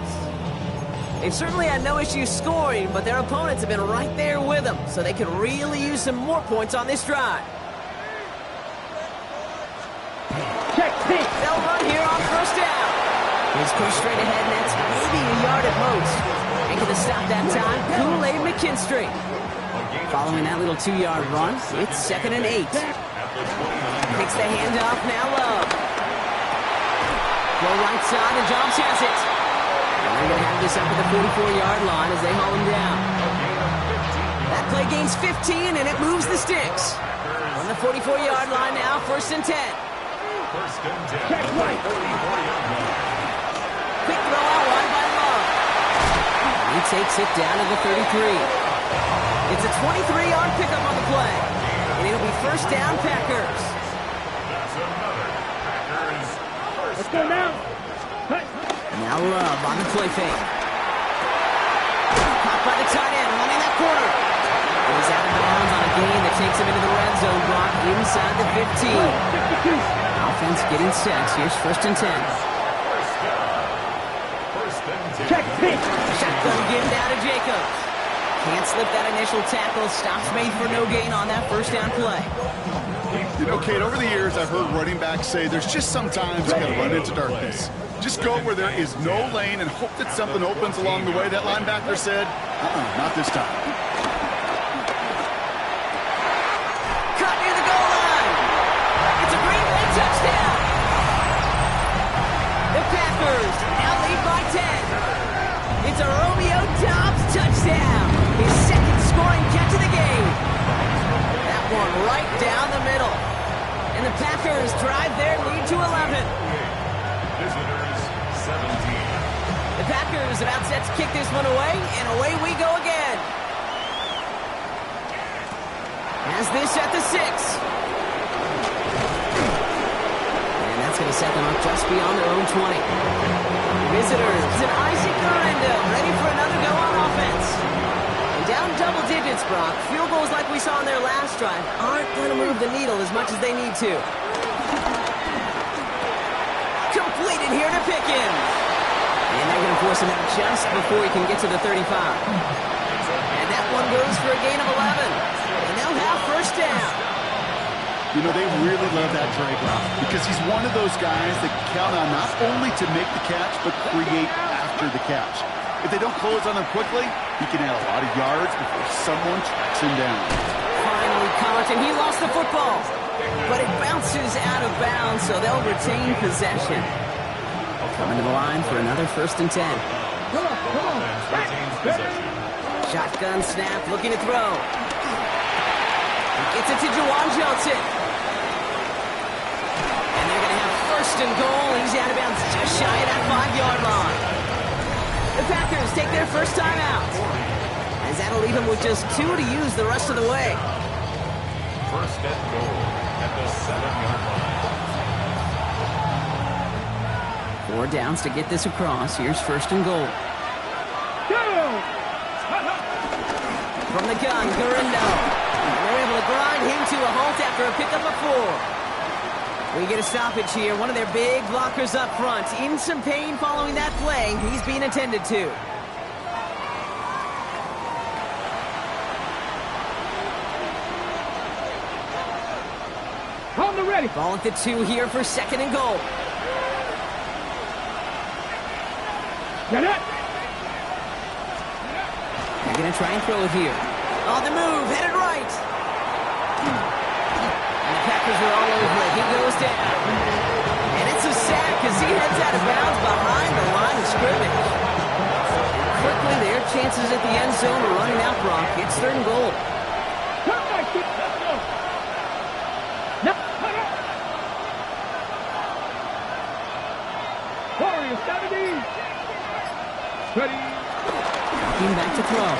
They've certainly had no issues scoring, but their opponents have been right there with them, so they could really use some more points on this drive. Check pick. They'll run here on first down. He's pushed straight ahead, and that's maybe a yard at most. Making the stop that time, Kool-Aid McKinstry. Following that little 2-yard run, it's 2nd and 8. Takes the handoff, now Love. Go right side, and Dobbs has it. And they're going to have this up at the 44-yard line as they haul him down. That play gains 15, and it moves the sticks. On the 44-yard line now, 1st and 10. First and 10. Quick throw out wide by Love. He takes it down to the 33. It's a 23-yard pickup on the play. And it'll be first down, Packers. That's another Packers. Let's go now. Now Love on the play fake. Caught by the tight end, running that corner. He's out of bounds on a gain that takes him into the red zone block inside the 15. Offense getting set. Here's 1st and 10. Check pitch. Shotgun given down to Jacobs. Can't slip that initial tackle. Stops made for no gain on that first down play. You know, Kate, over the years, I've heard running backs say there's just sometimes you got to run into darkness. Just go where there is no lane and hope that something opens along the way. That linebacker said, not this time. Caught near the goal line. It's a Green Bay touchdown. The Packers now lead by 10. It's a Romeo Doubs touchdown. His second scoring catch of the game. That one right down the middle. And the Packers drive their lead to 11. Visitors 17. The Packers about set to kick this one away, and away we go again. As this at the 6. And that's going to set them up just beyond their own 20. Visitors and Isaac Guerrero ready for another go on offense. And down double digits, Brock. Field goals like we saw on their last drive aren't going to move the needle as much as they need to. Completed here to Pickens. And they're going to force him out just before he can get to the 35. And that one goes for a gain of 11. And they'll have first down. You know, they really love that drag route because he's one of those guys that count on not only to make the catch, but create after the catch. If they don't close on him quickly, he can add a lot of yards before someone tracks him down. Finally caught, and he lost the football. But it bounces out of bounds, so they'll retain possession. Coming to the line for another 1st and 10. Shotgun snap, looking to throw. He gets it to Juwan Johnson. And they're going to have 1st and goal. He's out of bounds just shy of that 5-yard line. The Packers take their first time out. As that'll leave him with just 2 to use the rest of the way. 1st and goal at the 7-yard line. 4 downs to get this across. Here's 1st and goal. From the gun, Guerrero. They're able to grind him to a halt after a pickup of 4. We get a stoppage here. One of their big blockers up front. In some pain following that play. He's being attended to. On the ready. Ball at the 2 here for 2nd and goal. Get it. They're going to try and throw it here. On the move, headed right. And the Packers are all over it. He goes down. And it's a sack as he heads out of bounds behind the line of scrimmage. Quickly, their chances at the end zone are running out, Brock. It's 3rd and goal. Warriors 70. Ready. Looking back to throw.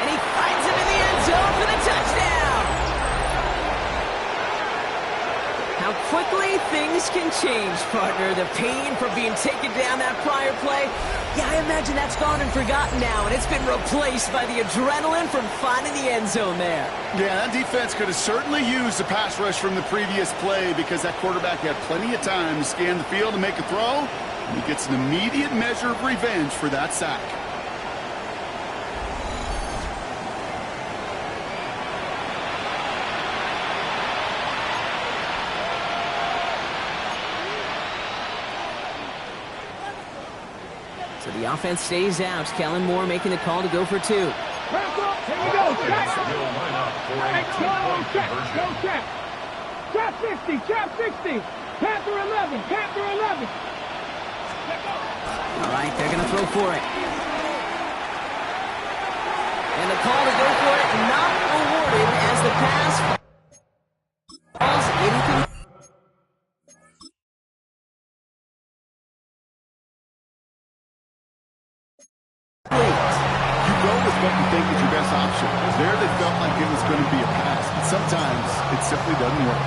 And he finds him in the end zone for the touchdown. How quickly things can change, partner. The pain from being taken down that prior play. Yeah, I imagine that's gone and forgotten now, and it's been replaced by the adrenaline from finding the end zone there. Yeah, that defense could have certainly used the pass rush from the previous play because that quarterback had plenty of time to scan the field and make a throw. And he gets an immediate measure of revenge for that sack. So the offense stays out. Kellen Moore making the call to go for 2. Here we go. Check. Go check. Trap 60. Trap 60. Panther 11. Panther 11. All right, they're going to throw for it. And the call to go for it not awarded as the pass falls incomplete. You go with what you think is your best option. There they felt like it was going to be a pass, but sometimes it simply doesn't work.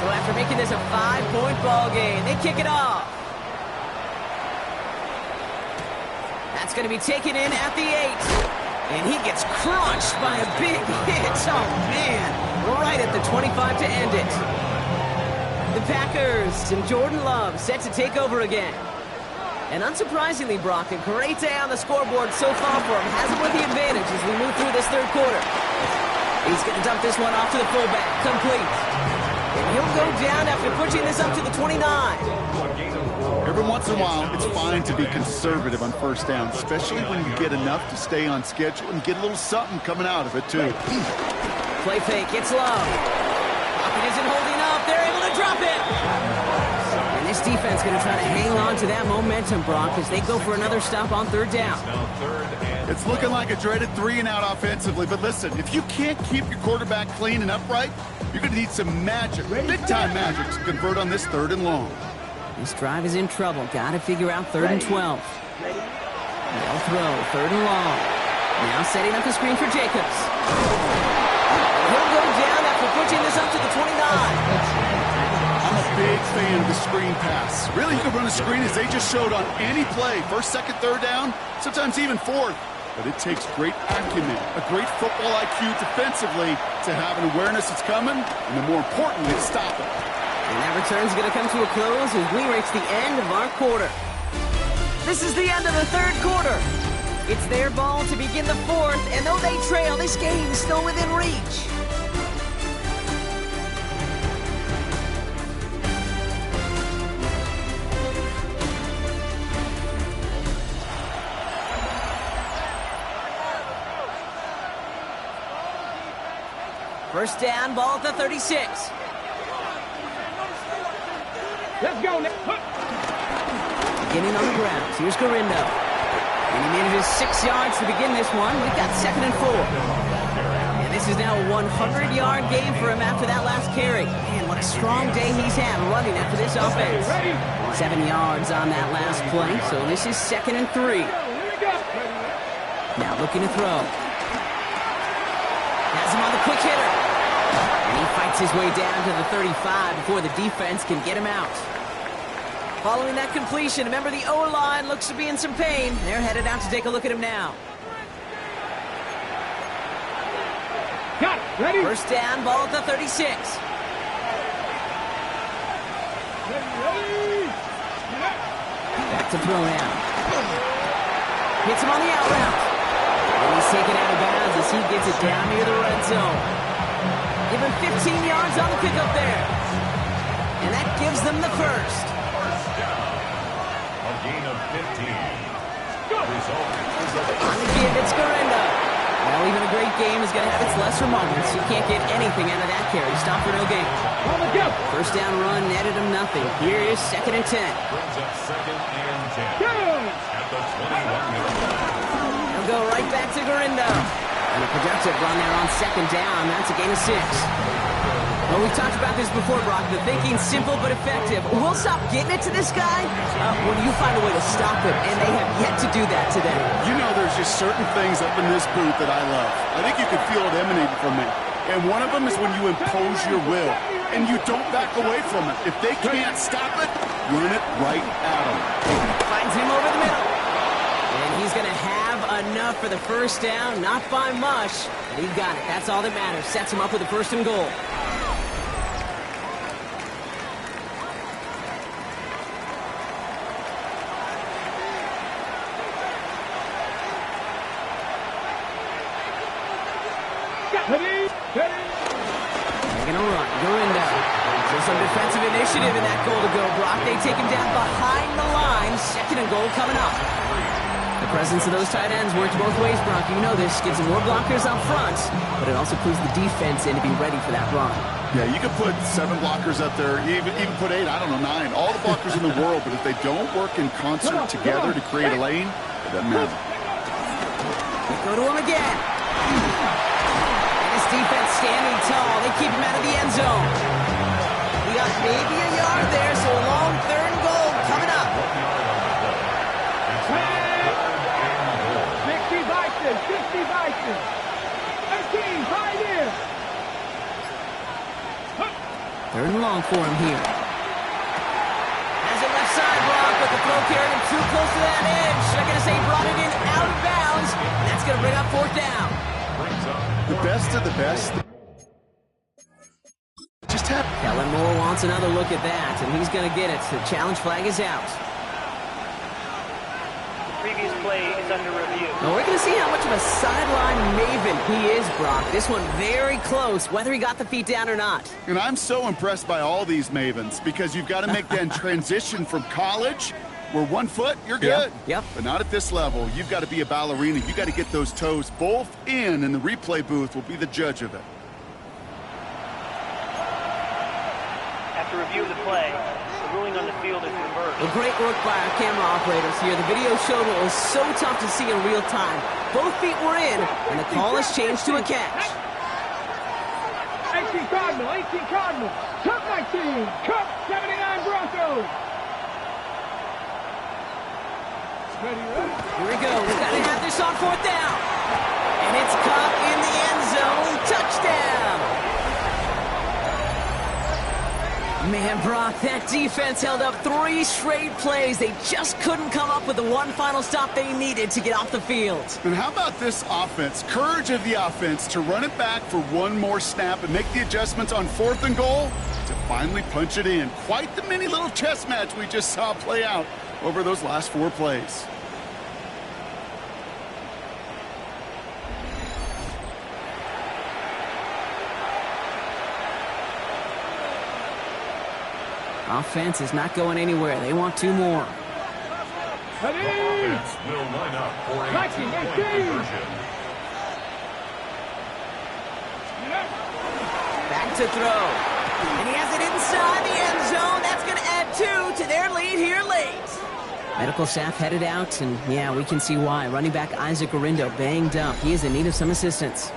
So after making this a 5-point ball game, they kick it off. That's going to be taken in at the 8. And he gets crushed by a big hit. Oh, man. Right at the 25 to end it. The Packers and Jordan Love set to take over again. And unsurprisingly, Brock, a great day on the scoreboard so far for him. Has him with the advantage as we move through this third quarter. He's going to dump this one off to the fullback. Complete. And he'll go down after pushing this up to the 29. Every once in a while, it's fine to be conservative on first down, especially when you get enough to stay on schedule and get a little something coming out of it, too. Play fake. It's low. Pocket isn't holding up. They're able to drop it. And this defense going to try to hang on to that momentum, Brock, as they go for another stop on third down. It's looking like a dreaded 3-and-out offensively, but listen, if you can't keep your quarterback clean and upright, you're going to need some magic, big-time magic, to convert on this 3rd and long. This drive is in trouble. Got to figure out 3rd and 12. They'll throw 3rd and long. Now setting up the screen for Jacobs. He'll go down after pushing this up to the 29. I'm a big fan of the screen pass. Really, you can run a screen as they just showed on any play. 1st, 2nd, 3rd down, sometimes even 4th. But it takes great acumen, a great football IQ defensively to have an awareness it's coming, and then more importantly, stop it. And that return's going to come to a close as we reach the end of our quarter. This is the end of the 3rd quarter. It's their ball to begin the 4th, and though they trail, this game is still within reach. First down, ball at the 36. Let's go now. Beginning on the ground. Here's Garindo. And he manages 6 yards to begin this one. We've got 2nd and 4. And this is now a 100-yard game for him after that last carry. Man, what a strong day he's had running after this offense. 7 yards on that last play, so this is 2nd and 3. Now looking to throw. Has him on the quick hitter. And he fights his way down to the 35 before the defense can get him out. Following that completion, remember the O-line looks to be in some pain. They're headed out to take a look at him now. Got it. Ready? First down, ball at the 36. Back to throw now. Hits him on the out route. And he's taken out of bounds as he gets it down near the red zone. Give him 15 yards on the pickup there. And that gives them the first. A gain of 15. Result. On the give, it's Garindo. Well, even a great game is going to have its lesser moments. You can't get anything out of that carry. Stop for no gain. First down run netted him nothing. Here is 2nd and 10. Brings up 2nd and 10. At the 21-yard line. He'll go right back to Garindo. And a productive run there on 2nd down. That's a gain of 6. Well, we've talked about this before, Brock. The thinking's simple but effective. We'll stop getting it to this guy when you find a way to stop him, and they have yet to do that today. You know, there's just certain things up in this booth that I love. I think you can feel it emanating from me. And one of them is when you impose your will, and you don't back away from it. If they can't stop it, run it right at them. Finds him over the middle. And he's going to have enough for the first down. Not by much, but he got it. That's all that matters. Sets him up with the 1st and goal. Taking a run. Garindo. So some defensive initiative in that goal to go. Brock, they take him down behind the line. 2nd and goal coming up. The presence of those tight ends works both ways, Brock. You know this. Gives them more blockers up front, but it also clues the defense in to be ready for that run. Yeah, you can put 7 blockers up there, even put 8, I don't know, 9. All the blockers in the world, but if they don't work in concert together to create a lane, it doesn't matter. They go to him again. Defense standing tall. They keep him out of the end zone. We got maybe a yard there, so a long 3rd and goal coming up. 60 Vikings, 60 Vikings. 13, right here. 3rd and long for him here. Has it left side, Brock, but the throw carried him too close to that edge. They're going to say he brought it in out of bounds, and that's going to bring up 4th down. The best of the best. Just have. Kellen Moore wants another look at that, and he's going to get it. The challenge flag is out. previous play is under review. Well, we're going to see how much of a sideline maven he is, Brock. This one very close, whether he got the feet down or not. And I'm so impressed by all these mavens because you've got to make that transition from college where 1 foot, you're good. Yep. But not at this level. You've got to be a ballerina. You've got to get those toes both in, and the replay booth will be the judge of it. After review of the play, the ruling on the field is reversed. Well, great work by our camera operators here. The video showed what was so tough to see in real time. Both feet were in, and the call has changed to a catch. 18 Cardinal, 18 Cardinal. Cup 19, Cup 79 Broncos. Ready, ready. Here we go. We've got to have this on 4th down. And it's Cup in the end zone. Touchdown. Man, Brock, that defense held up 3 straight plays. They just couldn't come up with the one final stop they needed to get off the field. And how about this offense? Courage of the offense to run it back for one more snap and make the adjustments on 4th and goal to finally punch it in. Quite the mini little chess match we just saw play out over those last 4 plays. Offense is not going anywhere. They want 2 more. The offense will line up for a 2-point conversion. Back to throw. And he has it inside the end zone. That's going to add 2 to their lead here late. Medical staff headed out, and yeah, we can see why. Running back Isaac Orindo banged up. He is in need of some assistance.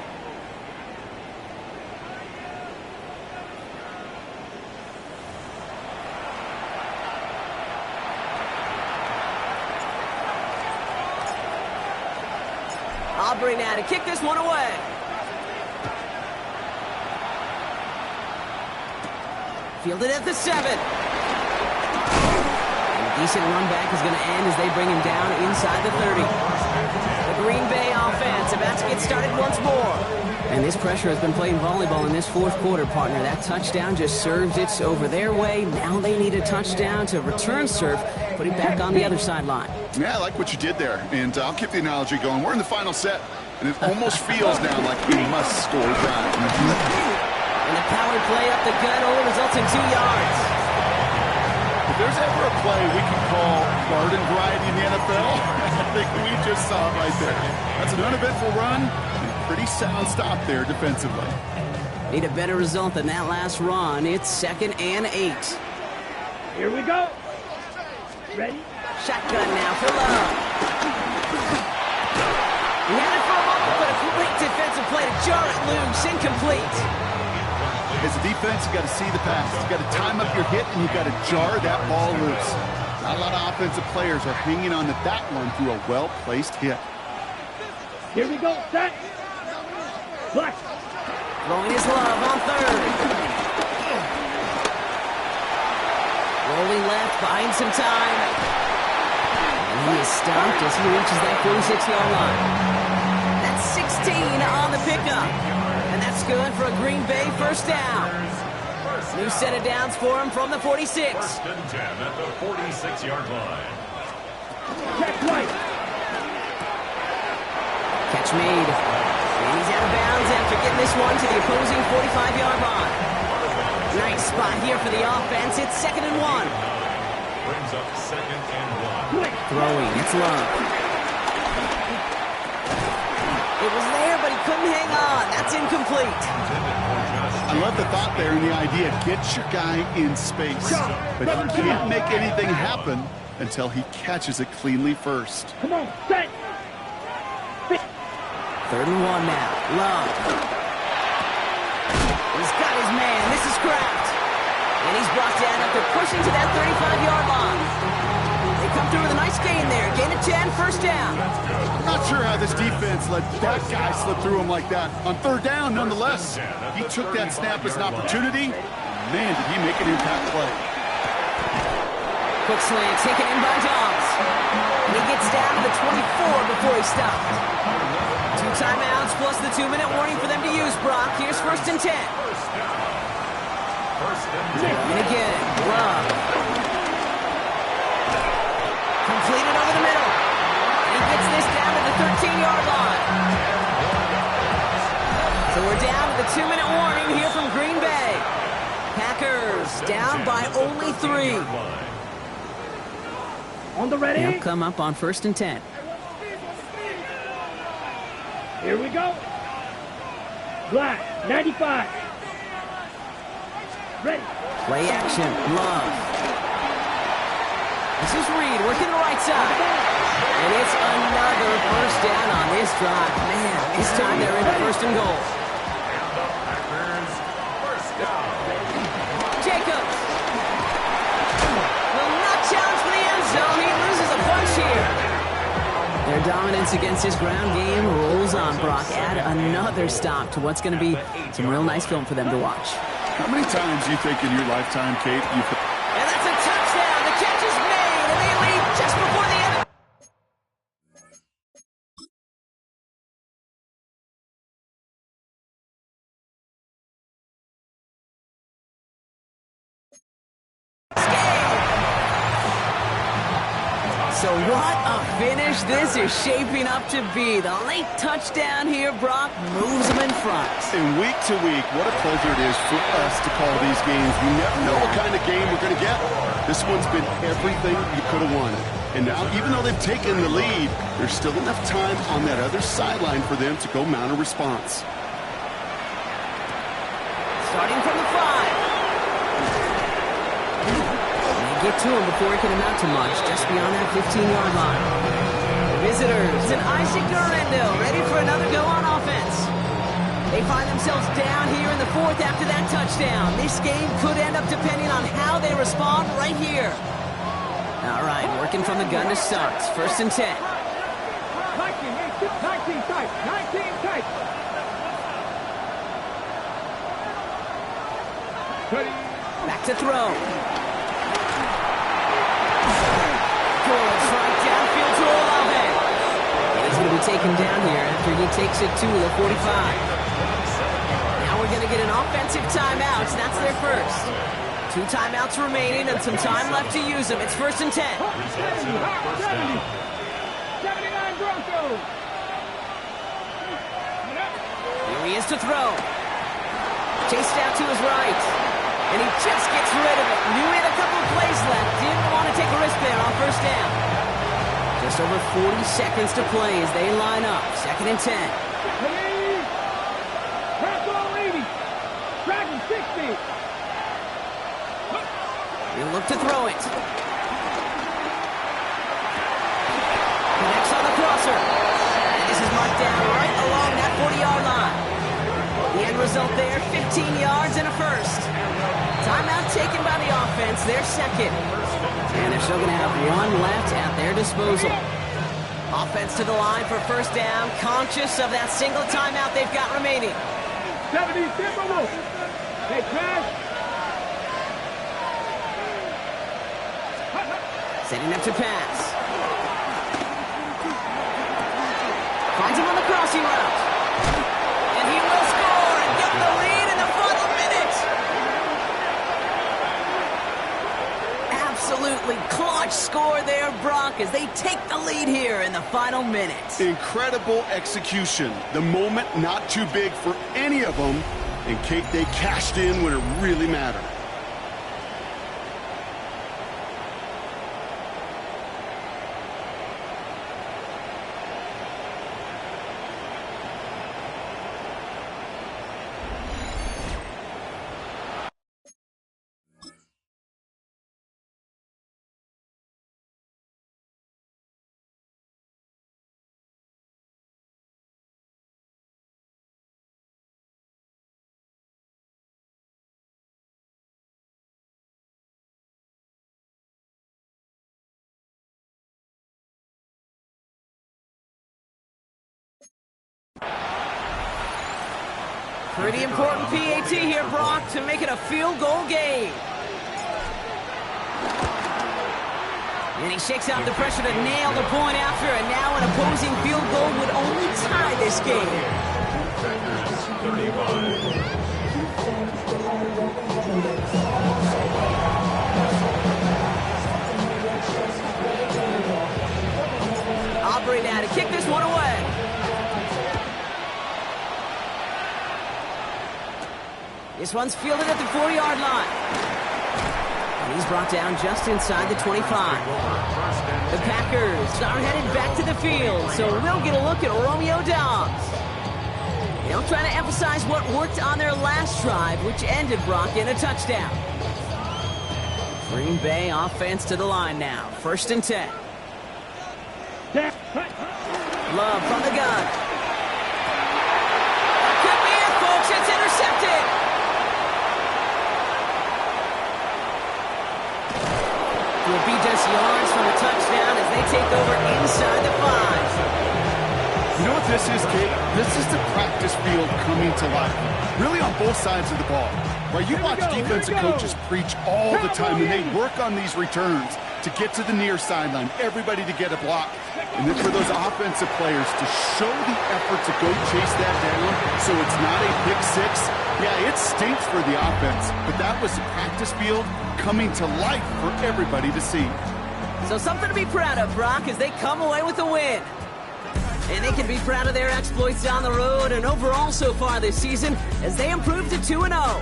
Aubrey now to kick this one away. Fielded at the 7. And a decent run back is going to end as they bring him down inside the 30. The Green Bay offense about to get started once more. And this pressure has been playing volleyball in this 4th quarter, partner. That touchdown just served it over their way. Now they need a touchdown to return serve, put it back on the other sideline. Yeah, I like what you did there, and I'll keep the analogy going. We're in the final set, and it almost feels now like we must score drive. And the power play up the gut only results in 2 yards. If there's ever a play we can call garden variety in the NFL, I think we just saw it right there. That's an uneventful run, and a pretty sound stop there defensively. Need a better result than that last run. It's 2nd and 8. Here we go. Ready? Shotgun now for Love. He had it for a moment, but a great defensive play to jar it loose. Incomplete. As a defense, you got to see the pass. You got to time up your hit, and you got to jar that ball loose. Not a lot of offensive players are hanging on to that one through a well-placed hit. Here we go. Set. Black. Throwing his Love on 3rd. Rolling left, buying some time. And he is stopped as he reaches that 46-yard line. That's 16 on the pickup. And that's good for a Green Bay 1st down. New set of downs for him from the 46. 1st and 10 at the 46-yard line. Catch right. Catch made. And he's out of bounds after getting this one to the opposing 45-yard line. Nice spot here for the offense. It's 2nd and 1. Brings up 2nd and 1. Throwing. It's Love. It was there, but he couldn't hang on. That's incomplete. I love the thought there and the idea. Get your guy in space. But he can't make anything happen until he catches it cleanly first. Come on, set. 3rd and 1 now. Love. He's got his man. This is Kraft. And he's brought down after pushing to that 35-yard line. They come through with a nice gain there. Gain of 10, 1st down. I'm not sure how this defense let that guy slip through him like that. On 3rd down, nonetheless, he took that snap as an opportunity. Man, did he make an impact play. Quick slant taken in by Dobbs. And he gets down to the 24 before he stopped. 2 timeouts plus the 2-minute warning for them to use, Brock. Here's 1st and 10. And again, Love. Completed over the middle. 20-yard line. So we're down to the 2-minute warning here from Green Bay. Packers down by only 3. On the ready. They'll come up on 1st and 10. Here we go. Black, 95. Ready. Play action, Love. This is Reed working the right side. And it's another first down on this drive. Man, this time they're into 1st and goal. Jacobs. Will not challenge for the end zone. He loses a bunch here. Their dominance against his ground game rolls on, Brock. Add another stop to what's going to be some real nice film for them to watch. How many times do you think in your lifetime, Kate, you've... And that's a touchdown. The catch is made, and they lead just before the end. So what a finish this is shaping up to be. The late touchdown here, Brock, moves them in front. And week to week, what a pleasure it is for us to call these games. We never know what kind of game we're going to get. This one's been everything you could have wanted. And now, even though they've taken the lead, there's still enough time on that other sideline for them to go mount a response. Starting from the 5. Get to him before he can amount to much, just beyond that 15-yard line. The visitors and Isaac Guerrero ready for another go on offense. They find themselves down here in the 4th after that touchdown. This game could end up depending on how they respond right here. All right, working from the gun to start. 1st and 10. 19 tight. 19 tight. Back to throw. Right downfield to Olave. He's going to be taken down here after he takes it to the 45. Now we're going to get an offensive timeout. That's their first. 2 timeouts remaining and some time left to use them. It's 1st and 10. 79 Broncos. Here he is to throw. Chased out to his right. And he just gets rid of it. Knew he had a couple of plays left. Didn't want to take a risk there on 1st down. Just over 40 seconds to play as they line up. 2nd and 10. Bronco 80. Dragon 60. He'll look to throw it. Connects on the crosser. And this is marked down right along that 40-yard line. The end result there, 15 yards and a first. Timeout taken by the offense, their second. And they're still going to have 1 left at their disposal. Offense to the line for 1st down, conscious of that single timeout they've got remaining. 70 Timberwolves. Hey, Crash. Setting up to pass. Finds him on the crossing route. And he will score and get the lead in the final minute. Absolutely clutch score there, Brock, as they take the lead here in the final minute. Incredible execution. The moment not too big for any of them. And Kate, they cashed in when it really mattered. Pretty important PAT here, Brock, to make it a field goal game. And he shakes out the pressure to nail the point after, and now an opposing field goal would only tie this game. Aubrey now to kick this one away. This one's fielded at the 4-yard line. And he's brought down just inside the 25. The Packers are headed back to the field, so we'll get a look at Romeo Doubs. They'll try to emphasize what worked on their last drive, which ended, Brock, in a touchdown. Green Bay offense to the line now. 1st and 10. Love from the gun. Could be it, folks. It's intercepted. Will be just yards from a touchdown as they take over inside the 5. You know what this is, Kate? This is the practice field coming to life. Really on both sides of the ball. Right, you watch defensive coaches preach all the time, and they work on these returns to get to the near sideline, everybody to get a block. And then for those offensive players to show the effort to go chase that down so it's not a pick six. Yeah, it stinks for the offense, but that was the practice field coming to life for everybody to see. So something to be proud of, Brock, as they come away with a win. And they can be proud of their exploits on the road and overall so far this season as they improve to 2-0.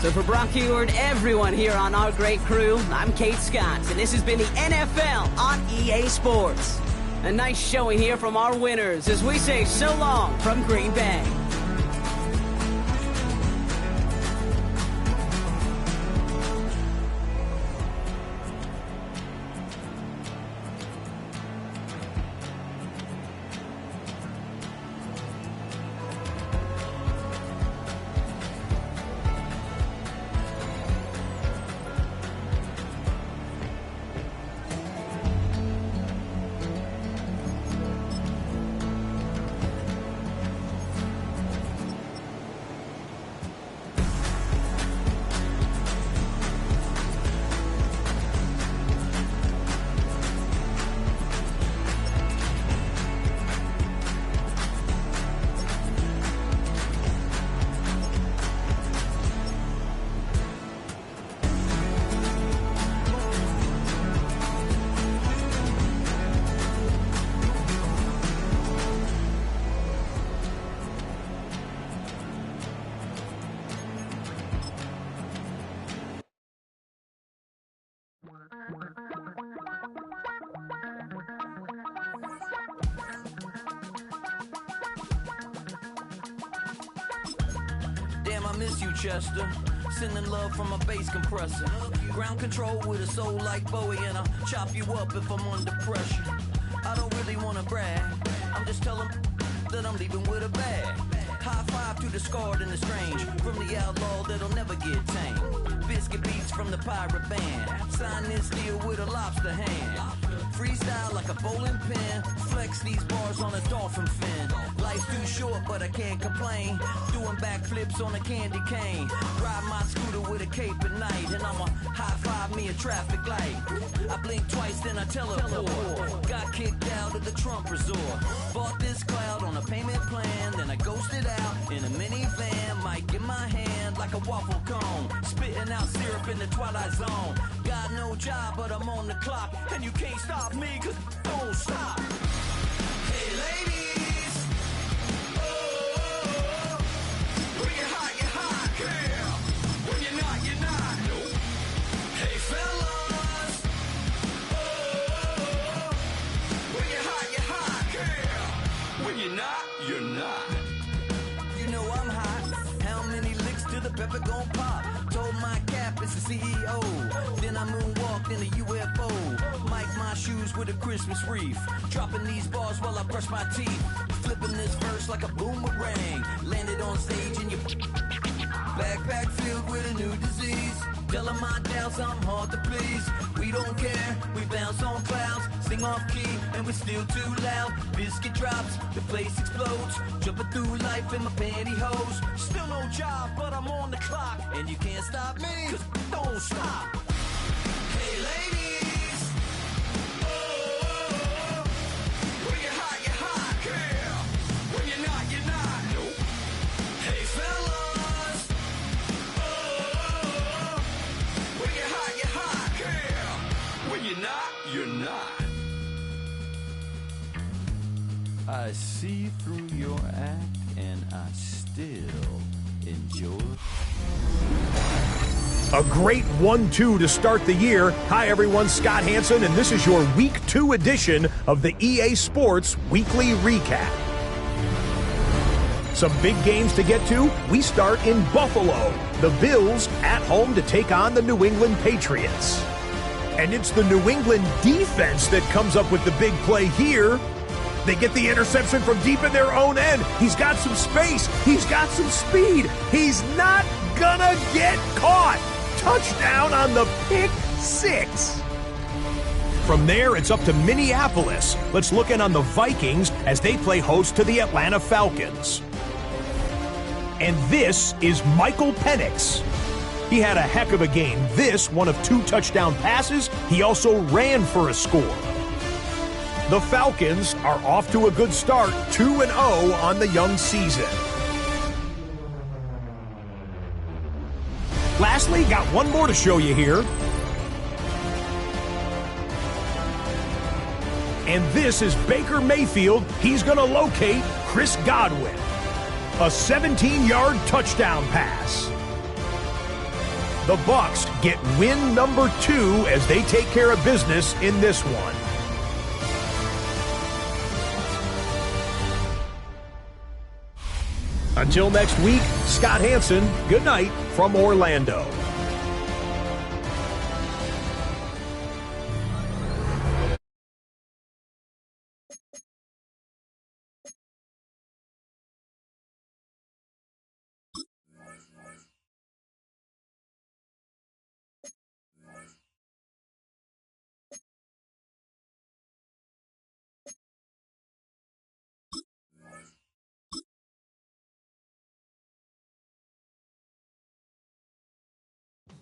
So for Brock Huard, everyone here on our great crew, I'm Kate Scott, and this has been the NFL on EA Sports. A nice showing here from our winners as we say so long from Green Bay. Damn, I miss you, Chester. Sending love from a bass compressor. Ground control with a soul like Bowie, and I'll chop you up if I'm under pressure. I don't really wanna brag. I'm just telling that I'm leaving with a bag. High five to the scarred and the strange, from the outlaw that'll never get tamed. Biscuit beats from the pirate band. Sign this deal with a lobster hand. Freestyle like a bowling pin. Flex these bars on a dolphin fin. Life's too short, but I can't complain. Doing backflips on a candy cane. Ride my scooter with a cape at night, and I'ma high five me a traffic light. I blink twice, then I teleport. Got kicked out of the Trump resort. Bought this cloud on a payment plan, then I ghosted out in a minivan. Mic in my hand like a waffle cone. Spitting out syrup in the twilight zone. Got no job, but I'm on the clock, and you can't stop me, cause don't stop. Hey ladies, oh, when you're hot, girl. When you're not, nope. Hey fellas, oh, when you're hot, girl. When you're not, you're not. You know I'm hot. How many licks till the pepper gon' pop? Told my cap it's the CEO. Then I moonwalked in a UFO. Mic my shoes with a Christmas wreath. Dropping these bars while I brush my teeth. Flipping this verse like a boomerang. Landed on stage in your backpack filled with a new disease. Telling my doubts I'm hard to please. We don't care, we bounce on clouds. Sing off key and we're still too loud. Biscuit drops, the place explodes. Jumping through life in my pantyhose. Still no job, but I'm on the clock. And you can't stop me, cause don't stop. Hey ladies, oh, when you're hot, girl. When you're not, nope. Hey fellas, oh, when you're hot, girl. When you're not, you're not. I see through your act and I still A great 1-2 to start the year. Hi, everyone. Scott Hanson, and this is your Week 2 edition of the EA Sports Weekly Recap. Some big games to get to. We start in Buffalo. The Bills at home to take on the New England Patriots. And it's the New England defense that comes up with the big play here. They get the interception from deep in their own end. He's got some space. He's got some speed. He's not gonna get caught. Touchdown on the pick six. From there, it's up to Minneapolis. Let's look in on the Vikings as they play host to the Atlanta Falcons. And this is Michael Penix. He had a heck of a game. This, one of 2 touchdown passes. He also ran for a score. The Falcons are off to a good start, 2-0 on the young season. Lastly, got one more to show you here. And this is Baker Mayfield. He's going to locate Chris Godwin. A 17-yard touchdown pass. The Bucs get win number 2 as they take care of business in this one. Until next week, Scott Hanson, good night from Orlando.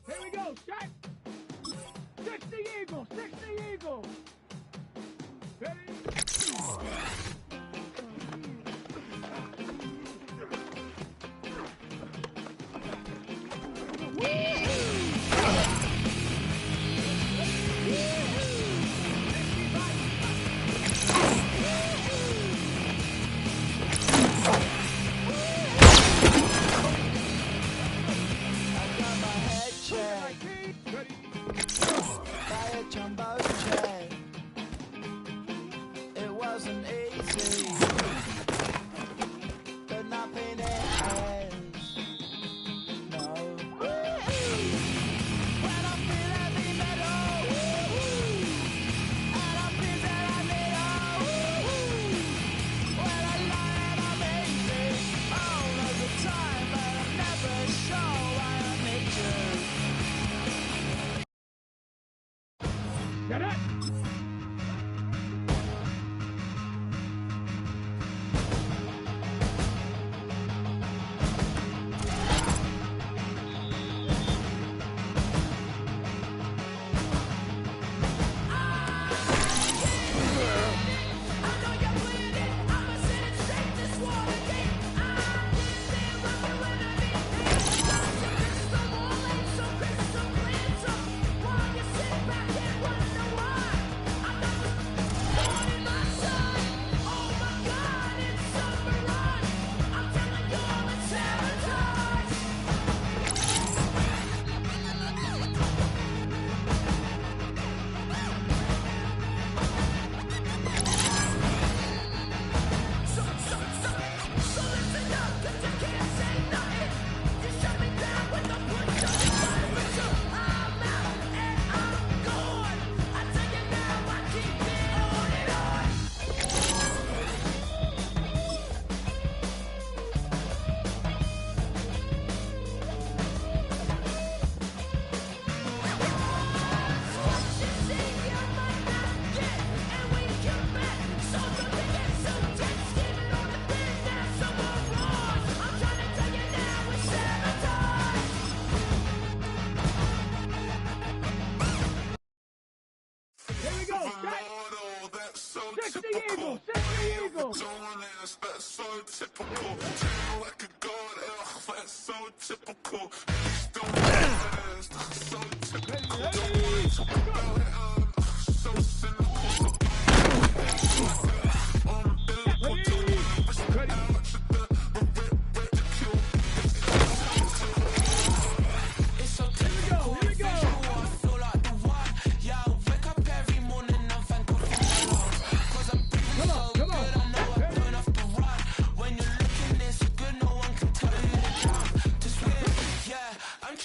Here we go, Scott. 60 Eagles, 60 Eagles. Ready? Get it!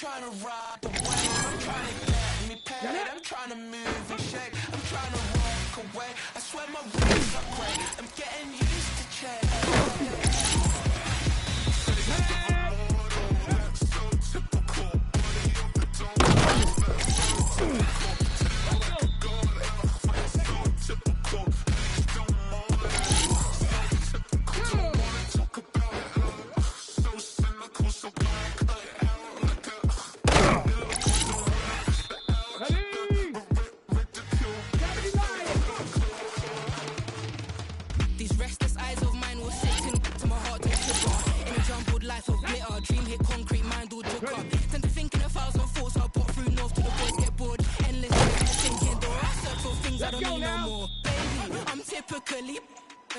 trying to ride the wave. I'm trying to get me paid. I'm trying to move and shake. I'm trying to walk away. I swear my wings are great. I'm getting used to change.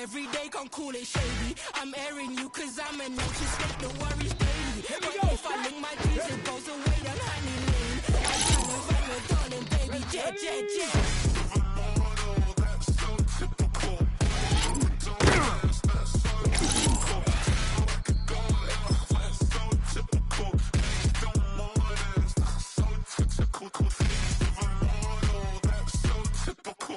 Every day can't call it shady. I'm airing you cause I'm an anxious state, the worries daily. But if I link my G's, it goes away down honey lane. I'm trying to find your darling baby, jet. That's so typical. That's so typical. Don't mind it, that's so typical. That's so typical.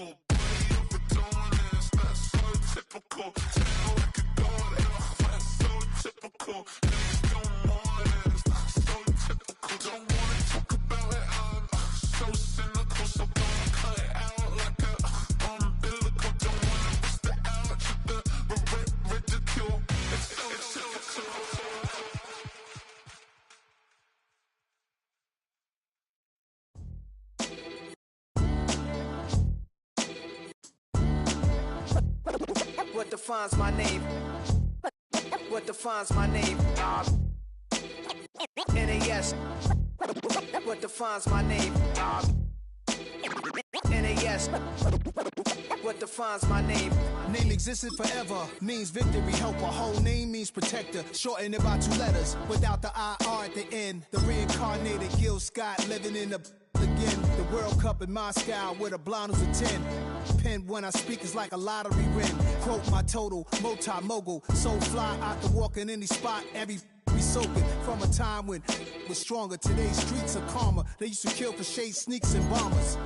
What defines my name? What defines my name? NAS. What defines my name? NAS. What defines my name? Name existed forever, means victory, helper. Whole name means protector, shortened it by 2 letters, without the IR at the end. The reincarnated Gil Scott living in the again. The World Cup in Moscow with a blonde who's a 10. Pen when I speak is like a lottery win. Quote my total, multi-mogul, so fly I can walk in any spot, every we soaking from a time when was stronger. Today's streets are calmer. They used to kill for shade sneaks and bombers.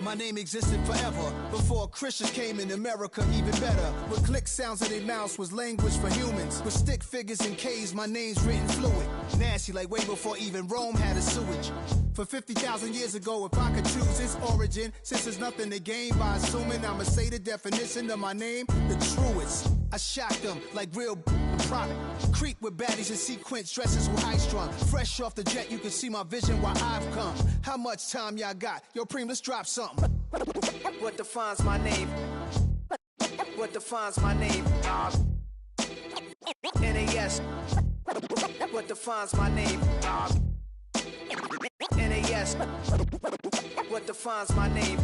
My name existed forever before Christians came in America, even better. With click sounds in their mouths was language for humans. With stick figures and K's, my name's written fluid. Nasty like way before even Rome had a sewage. For 50,000 years ago, if I could choose its origin, since there's nothing to gain by assuming I'ma say the definition of my name, the truest. I shocked them like real product. Creep with baddies in sequence, dresses with high strung. Fresh off the jet, you can see my vision where I've come. How much time y'all got? Yo, Preem, let's drop something. What defines my name? What defines my name? NAS. What defines my name? NAS. What defines my name?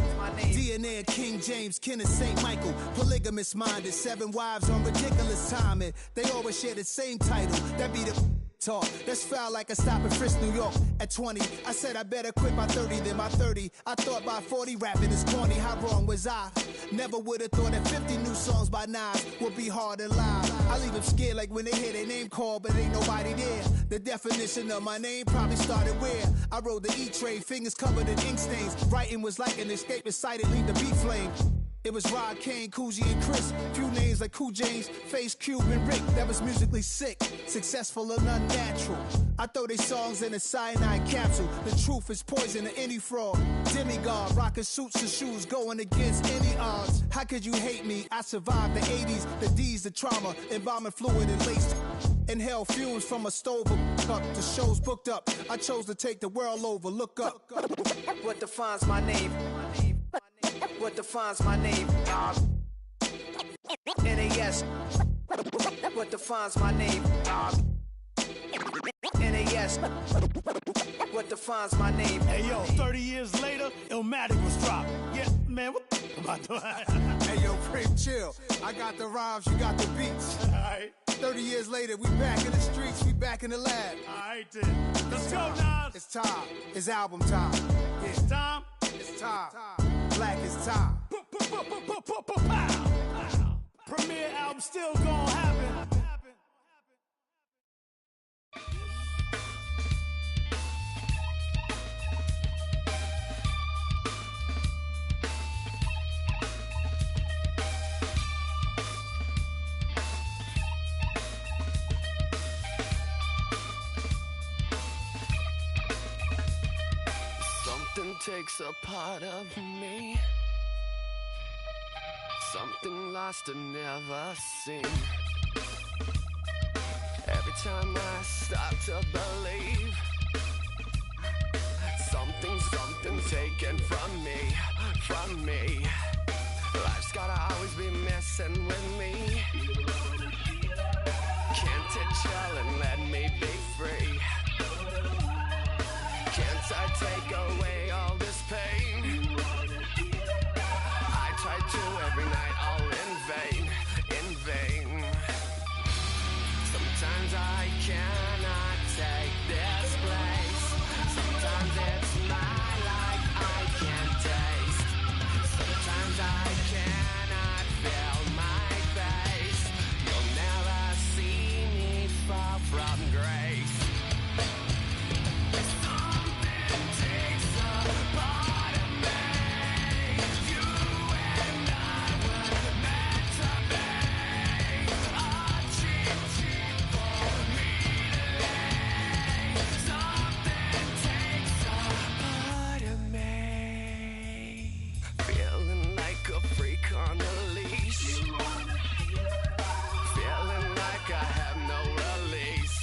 DNA of King James, kin of St. Michael. Polygamous minded, 7 wives on ridiculous timing. They always share the same title. That be the talk. That's foul like a stop in Frisk, New York. At 20, I said I better quit by 30 than by 30. I thought by 40 rapping is corny. How wrong was I? Never would have thought that 50 new songs by Nas would be hard to live. I leave them scared like when they hear their name called, but ain't nobody there. The definition of my name probably started where I rode the E-Trade, fingers covered in ink stains. Writing was like an escape inside it, leave the beat flame. It was Rod, Kane, Coogee, and Chris. Few names like Cool James, Face, Cube, and Rick. That was musically sick, successful and unnatural. I throw they songs in a cyanide capsule. The truth is poison to any fraud. Demigod, rocking suits and shoes, going against any odds. How could you hate me? I survived the 80s, the D's, the trauma, embalming fluid and laced. Inhale fumes from a stove up. The show's booked up. I chose to take the world over. Look up. What defines my name? What defines my name? NAS. What defines my name? NAS. What defines my name? Hey yo, 30 years later, Illmatic was dropped. Yeah, man, what the about to Hey yo, Preem, chill. I got the rhymes, you got the beats. Alright. 30 years later, we back in the streets, we back in the lab. Alright then. Let's go, Nas. It's time. It's album time. Yeah. It's time. It's time. Black is time. Premiere album still gonna happen. takes a part of me. Something lost and never seen. Every time I start to believe, something's taken from me. Life's gotta always be messing with me. Can't it chill and let me be free? Can't I take away all this pain? I try to every night, all in vain. Sometimes I cannot take this place. Sometimes it's my life I can't taste. Sometimes I cannot feel my face. You'll never see me fall from grace. Something takes a part of me. You and I were meant to be. A cheat for me to lay. Something takes a part of me. Feeling like a freak on a leash. Feeling like I have no release.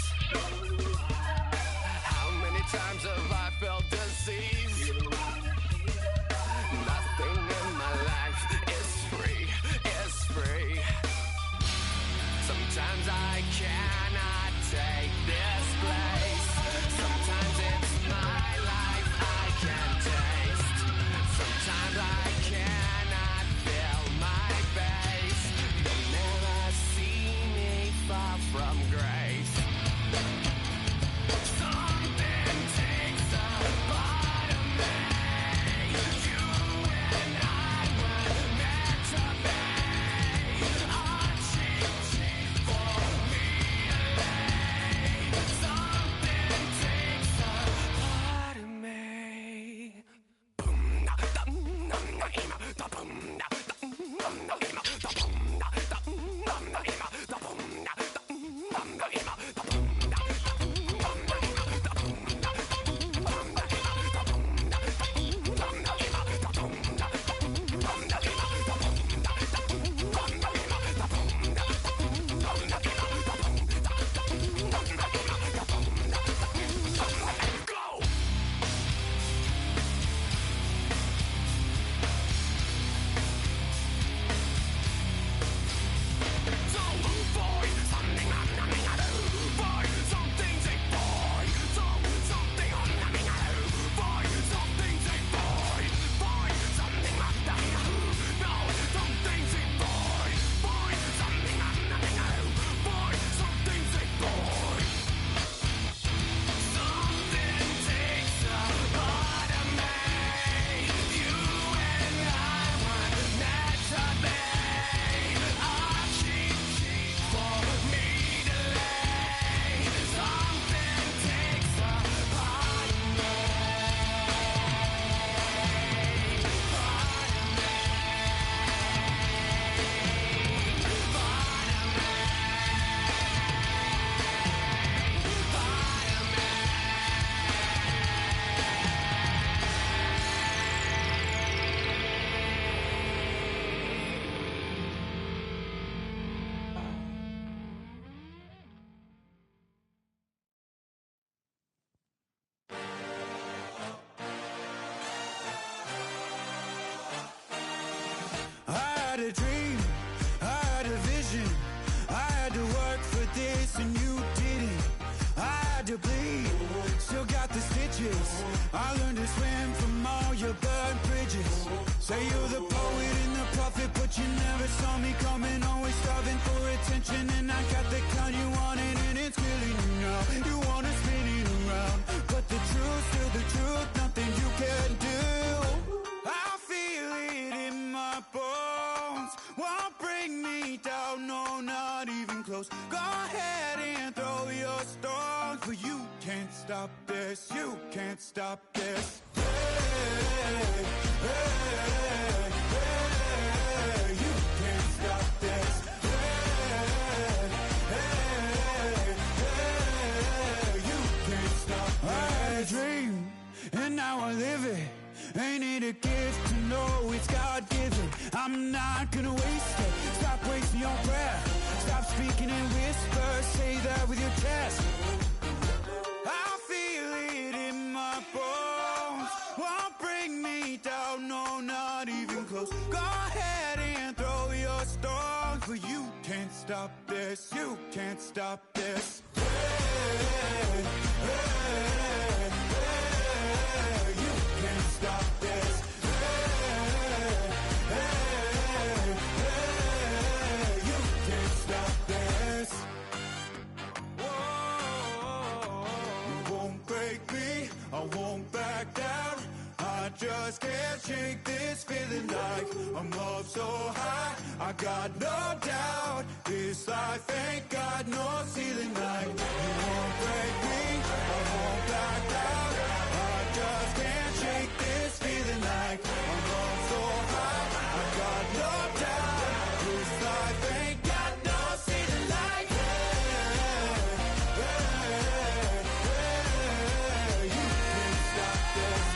How many times have I felt disease? Nothing in my life is free. Sometimes I cannot take this place. Sometimes it's my life I can't taste. Sometimes I cannot feel my face. You'll never see me far from grace. Something takes a part of me. You and I were meant to be. A cheat for me to lay. Something takes a part of me. Boom, da, dum, dum, da, ima, da, boom, da, dum, dum, da, ima, da, boom, da, dum, dum, da, ima, da, boom, da, dum, dum, da, ima, da, boom, da, dum, dum, da, ima, da, boom, da, dum, dum, da, ima, da, boom, da, dum, dum, da, ima, da, boom, da, dum, dum, da, ima, da, boom, da, dum, dum, da, ima, da, boom, da, dum, dum, da, ima, da, boom, da, go! So boy, something I'm numbing I do. Boy, something say boy. Something I'm numbing I do. Boy, something say boy. Boy, something I'm numbing I do. No, something say boy. Boy, something I'm numbing I do. Boy, something say boy. Something takes a part of me. You and I were meant to be. A cheat for me to lay. Something takes a part of me. I had a dream, I had a vision. I had to work for this and you didn't. I had to bleed, still got the stitches. I learned to swim from all your burnt bridges. Say you're the poet and the prophet, but you never saw me coming. Always starving for attention, and I got the kind you wanted, and it's killing you now. You wanna spin it around, but the truth's still the truth. Nothing you can do. I feel it in my bones. Won't bring me down, no, not even close. Go ahead and throw your stones, but you can't stop this. You can't stop this. Hey, hey, hey, you can't stop this. Hey, hey, hey, you can't stop. I had a dream, and now I live it. it's God-given. I'm not gonna waste it. Stop wasting your breath. Stop speaking in whispers. Say that with your chest. I feel it in my bones. Won't bring me down, no, not even close. Go ahead and throw your stones, but you can't stop this. You can't stop this. Hey, hey, hey, you can't stop this. Hey, hey, hey, you can't stop this. You won't break me, I won't back down. I just can't shake this feeling like I'm up so high. I got no doubt this life ain't got no ceiling like. You won't break me, I won't back down. I just can't shake this feeling like I'm up so high. I got no doubt this life ain't got no ceiling like. Hey, hey, hey, you can't stop this.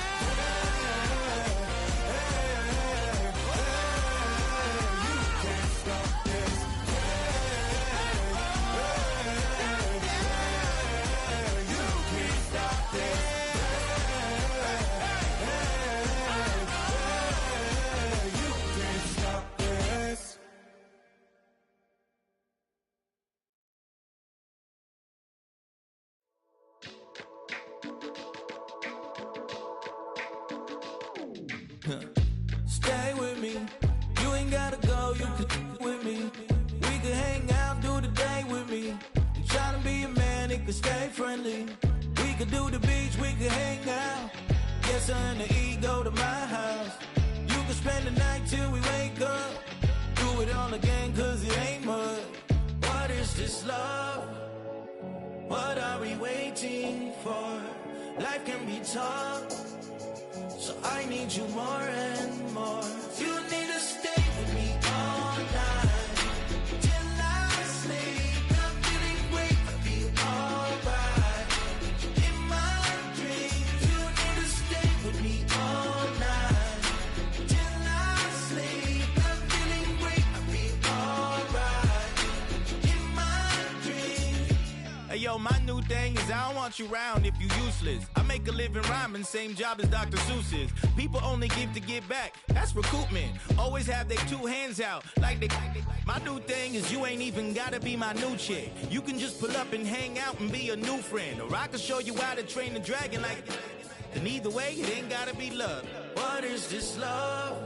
Stay with me, you ain't gotta go, you can with me. We could hang out, do the day with me. I'm trying to be a man, it could stay friendly. We could do the beach, we could hang out. Yes, her and the E go to my house. You could spend the night till we wake up. Do it all again, cause it ain't mud. What is this love? What are we waiting for? Life can be tough, so I need you more and more. You need to stay with me all night till I sleep. I'm feeling great, I'll be alright. In my dreams, you need to stay with me all night till I sleep. I'm feeling great, I'll be alright. In my dreams. Hey yo, my new thing is I don't want you round if you useless. I make a living rhyming, same job as Dr. Seuss's. People only give to get back, that's recoupment. Always have their two hands out, like they. My new thing is you ain't even gotta be my new chick. You can just pull up and hang out and be a new friend. Or I can show you how to train the dragon like. And either way, it ain't gotta be love. What is this love?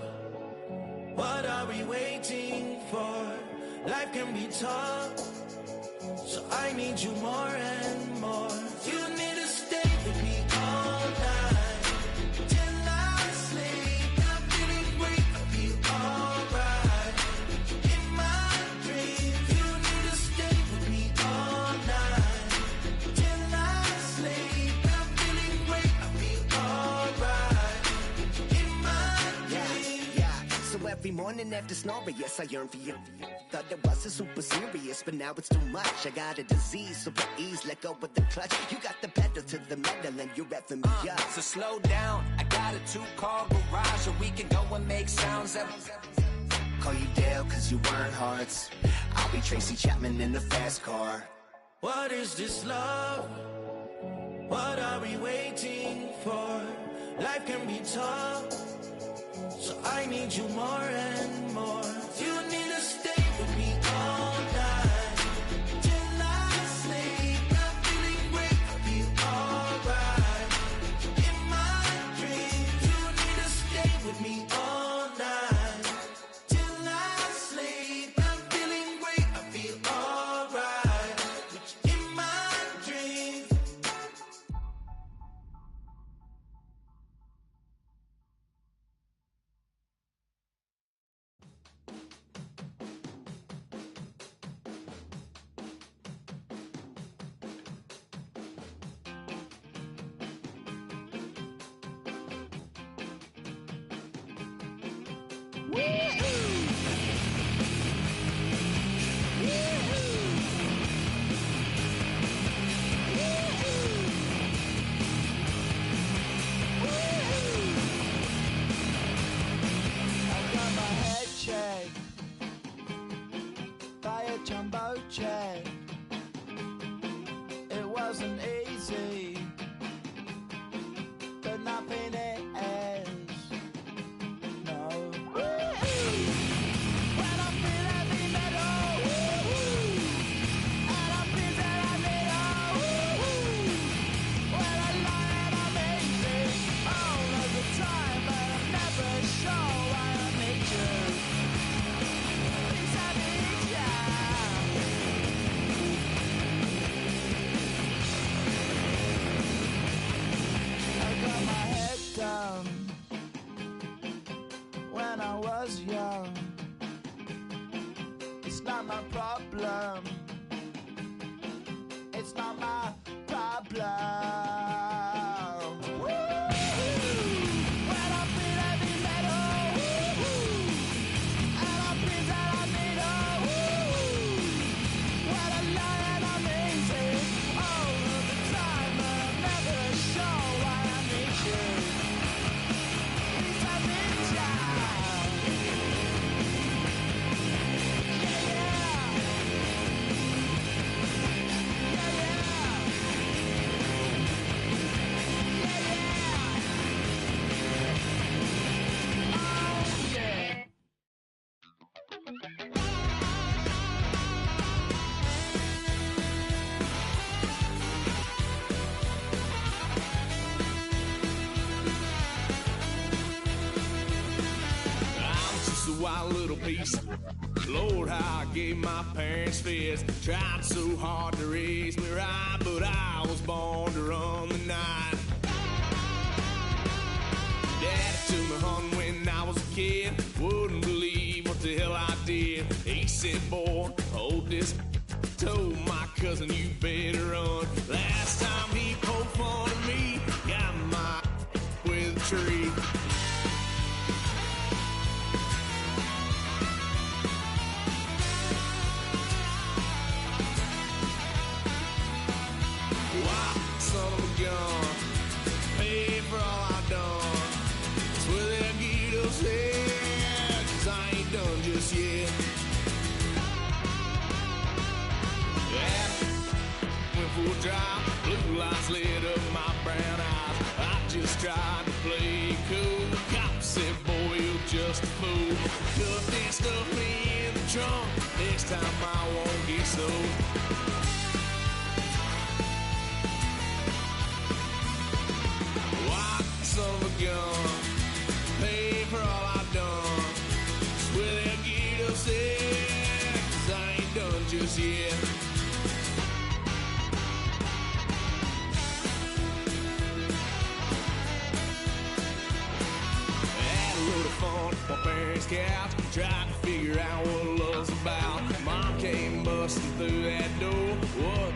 What are we waiting for? Life can be tough, so I need you more and more. You need to stay with me all night till I sleep. I'm feeling great, I'll be alright. In my dreams, you need to stay with me all night till I sleep. I'm feeling great, I'll be alright. In my dreams. Yeah. So every morning after snoring, yes, I yearn for you. Thought it wasn't super serious, but now it's too much. I got a disease, so please let go with the clutch. You got the pedal to the metal and you're revving me up. So slow down, I got a 2-car garage, or we can go and make sounds. Call you Dale, cause you weren't hearts. I'll be Tracy Chapman in the fast car. What is this love? What are we waiting for? Life can be tough, so I need you more and more. You need to stay with me all night till I sleep. I'm feeling great, I'll be alright. In my dreams, you need to stay with me all night till I sleep. I'm feeling great, I'll be alright. In my dreams. piece. Lord, how I gave my parents fits. Tried so hard to raise me right, but I was born to run the night. Daddy took me home when I was a kid. Wouldn't believe what the hell I did. He said, boy, hold this. Told my cousin, you better run. Last time he poked fun at me, got my with a tree. Why, son of a gun, pay for all I done. That's where they'll get us here, 'cause I ain't done just yet. Went for a drive, blue lights lit up my brown eyes. I just tried to play cool. Cop said, boy, you're just a fool. Cuffed and stuffed me in the trunk. Next time I won't get so. Why, son of a gun, pay for all I've done. Swear they'll get us there, 'cause I ain't done just yet. My parents' couch, tried to figure out what love's about. Mom came busting through that door. What?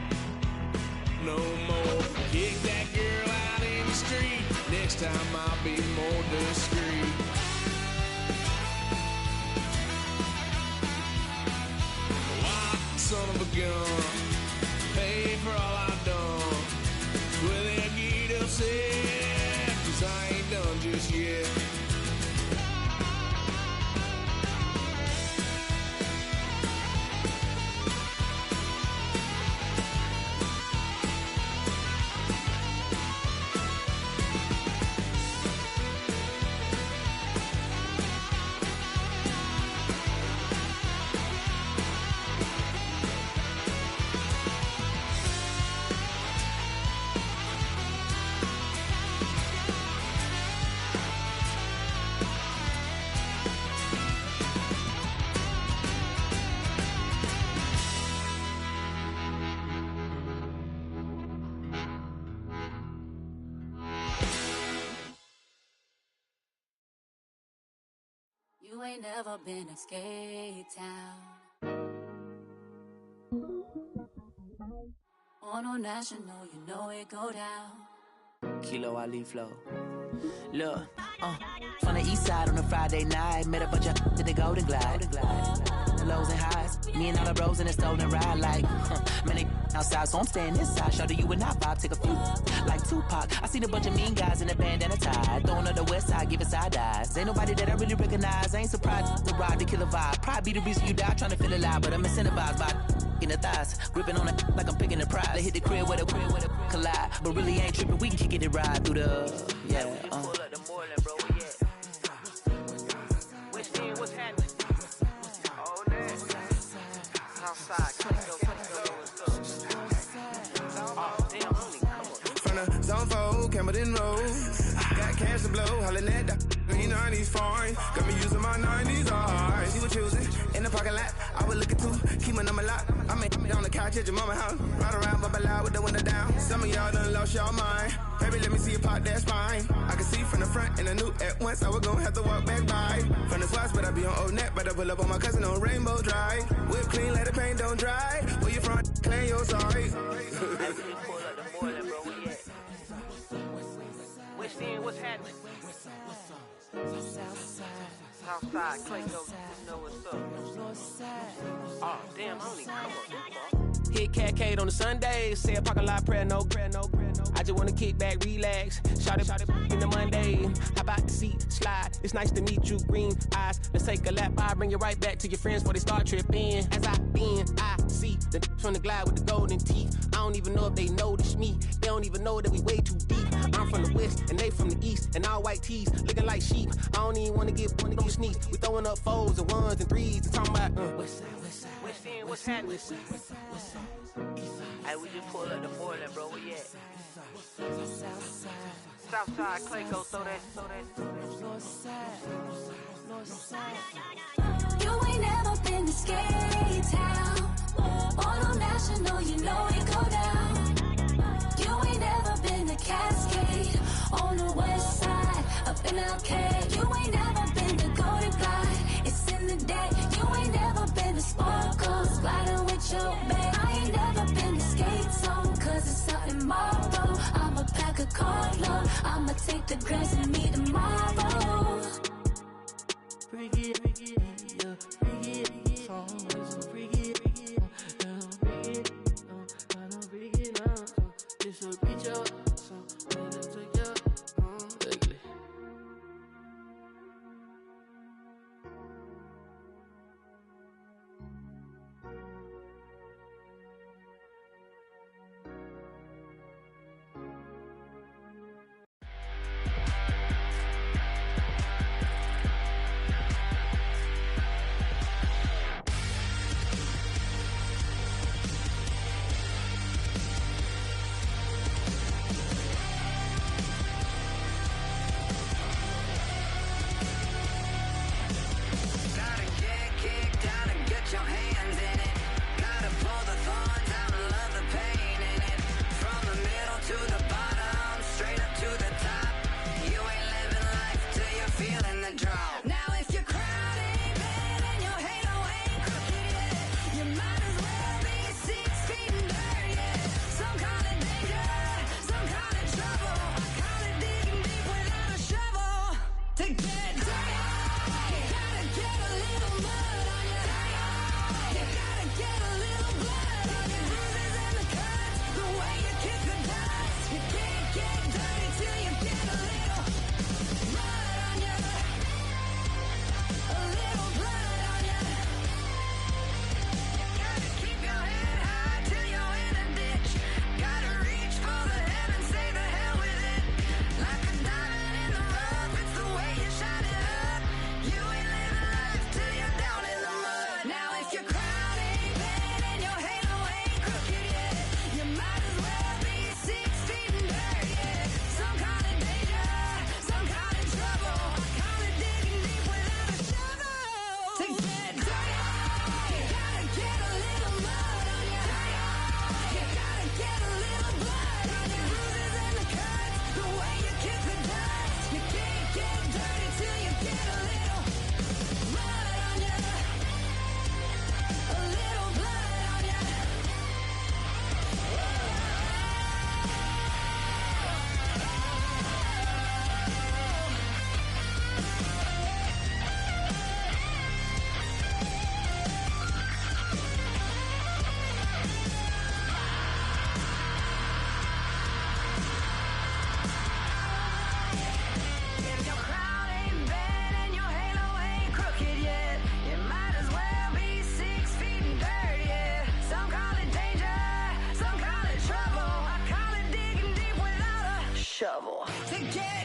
No more. Kick that girl out in the street. Next time I'll be more discreet. Why, son of a gun, pay for all I've done. Well, they'll get upset, 'cause I ain't done just yet. You ain't never been in Skate Town. On a national, you know it go down. Kilo Ali Flow. Look, from the east side on a Friday night, met a bunch of to the Golden Glide. The lows and highs, me and all the bros in a stolen ride like, man, they outside, so I'm staying inside. Show you and I vibe, take a few, like Tupac. I seen a bunch of mean guys in a bandana tie, throwing up the west side, giving side eyes. Ain't nobody that I really recognize, I ain't surprised to ride the killer vibe. Probably be the reason you die, trying to feel alive, but I'm incentivized by in the thighs, gripping on it like I'm picking a prize. They hit the crib with a collide, but really ain't tripping. We can kick it and ride through the pull up the Moreland, bro. What's happening? Oh, man. Southside, From the zone 4, Campbellton Road. Got cash to blow, hollin' at the green 90s foreign. Got me using my 90s, alright. She was choosing in the parking lot. I was looking too, keep my number locked. I mean, on the couch at your mama house. Ride around, bubble loud with the window down. Some of y'all done lost y'all mind. Baby, let me see you pop that spine. I can see from the front and I knew at once I was gonna have to walk back by. From the spots, but I be on Old Net. Better pull up on my cousin on Rainbow Drive. Whip clean, let the paint don't dry. Where you from? Claim your sorry. What's happening? Southside, Clayco, you know what's up. Oh, damn, I don't even come up this far. Hit Catcade on the Sundays, say a parking lot prayer, no. I just wanna kick back, relax, shout it in the Monday. How about the seat, slide, it's nice to meet you, green eyes. Let's take a lap, I bring you right back to your friends before they start tripping. As I see the from the glide with the golden teeth. I don't even know if they notice me, they don't even know that we way too deep. I'm from the west, and they from the east, and all white tees, looking like sheep. I don't even wanna get sneaks. We throwing up fours and ones and threes, and talking about, what's happening? Hey, we just pulled up to Portland, bro. Where you at? Southside, Clayco, throw that. You ain't never been to Skate Town. Auto National, you know it go down. You ain't never been to Cascade. On the west side, up in Arcade. You ain't never been to Golden Glide. It's in the day. You ain't never been to Sparkles. Gliding with your babe. I ain't never been to Skate Zone. Cause it's out tomorrow. I'ma pack a carload. I'ma take the grass and me tomorrow. Bring it, yeah, bring it, song, so bring it, yeah, bring it, I know bring it now, so this will reach out, so let's take your, ugly. shovel. To get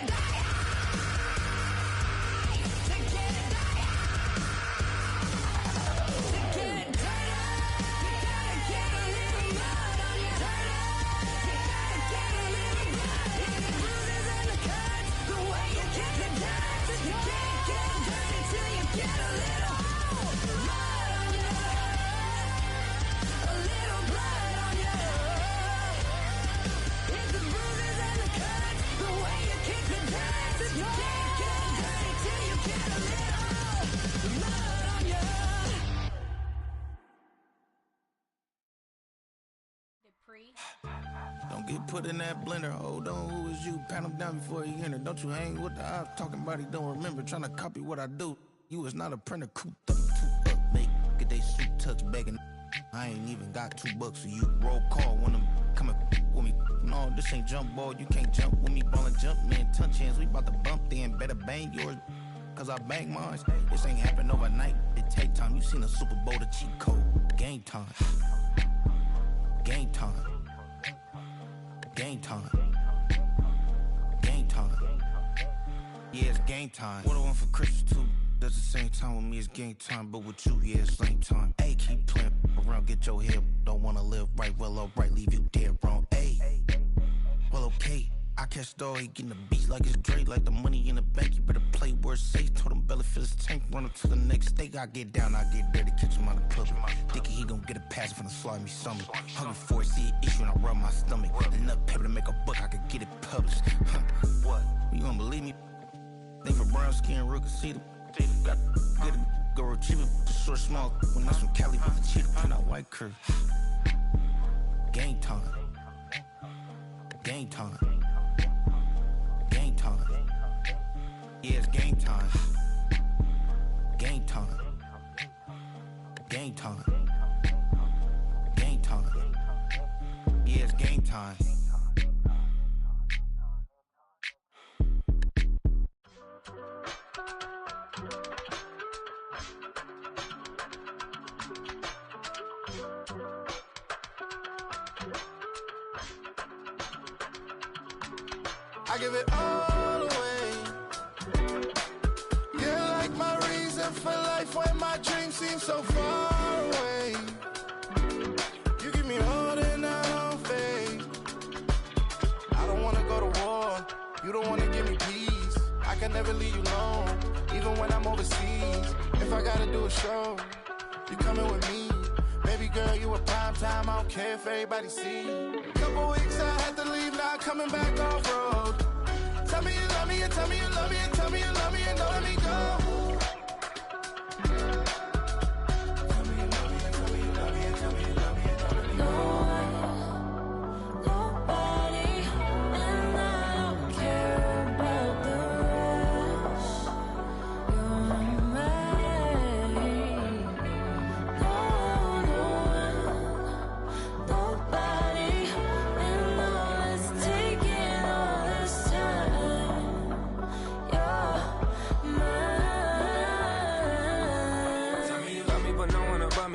Don't get put in that blender. Hold on, who is you? Pat him down before you enter. Don't you hang with the ops talking about he don't remember. Trying to copy what I do. You is not a printer. Cooped up, two up, make get they suit touch begging. I ain't even got $2 for you. Roll call when I'm coming with me. No, this ain't jump ball. You can't jump with me. Ballin' jump, man. Touch hands. We about to bump then. Better bang yours. Cause I bang mine. This ain't happen overnight. It take time. You seen a Super Bowl, the cheat code. Game time. Game time. Game time. Game time. Yeah, it's game time. What I want for Christmas too. Does the same time with me, it's game time. But with you, yeah, it's same time. Hey, keep playing around, get your head. Don't wanna live right, well, alright, leave you dead wrong. Ayy, well, okay. I catch the dog, he getting the beats like it's Dre, like the money in the bank. You better play where it's safe. Told him belly fill his tank, run up to the next state. I get down, I get dirty, catch him on the club. Thinking he gon' get a pass from the slide me something. Hungry for it, see an issue and I rub my stomach. Enough paper to make a book, I could get it published. What? You don't believe me? Think for brown skin, real can see them. Got good, go retrieve it, short, small. When that's from Cali, but the cheetah print out white curve. Game time. Game time. Game time. Yeah, it's game time. Game time. Game time. Game time. Yeah, it's game time. I give it all away. You're like my reason for life when my dreams seem so far away. You give me all that I don't fade. I don't wanna go to war. You don't wanna give me peace. I can never leave you alone, even when I'm overseas. If I gotta do a show, you coming with me. Baby girl, you a prime time. I don't care if everybody see. Couple weeks I had to leave, now coming back off road. Tell me you love me and tell me you love me and tell me you love me and don't let me go.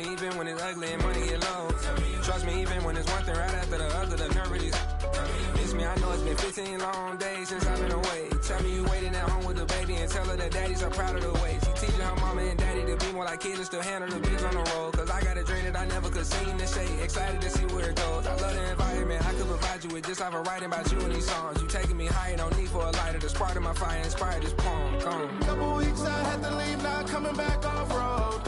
Even when it's ugly and money get low. Trust me, even when it's one thing right after the other, the nerve really miss me. I know it's been 15 long days since I've been away. Tell me you waiting at home with the baby and tell her that daddy's so proud of the way. She teaching her mama and daddy to be more like kids and still handle the beats on the road. Cause I got a dream that I never could sing and say. Excited to see where it goes. I love the environment. I could provide you with just like I'm writing about you in these songs. You taking me higher, no need for a lighter. The spark of my fire inspired this poem. Gone. Couple weeks I had to leave, now coming back off road.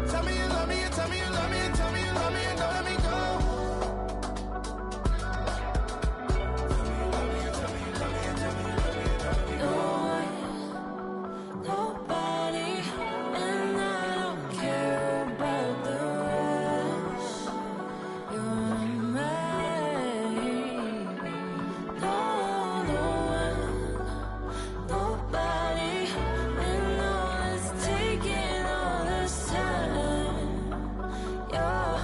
Tell me you love me and tell me you love me and tell me you love me and don't let me go. Nobody, and I don't care about the rest. You're mine. Nobody, and all is taking all this time. You're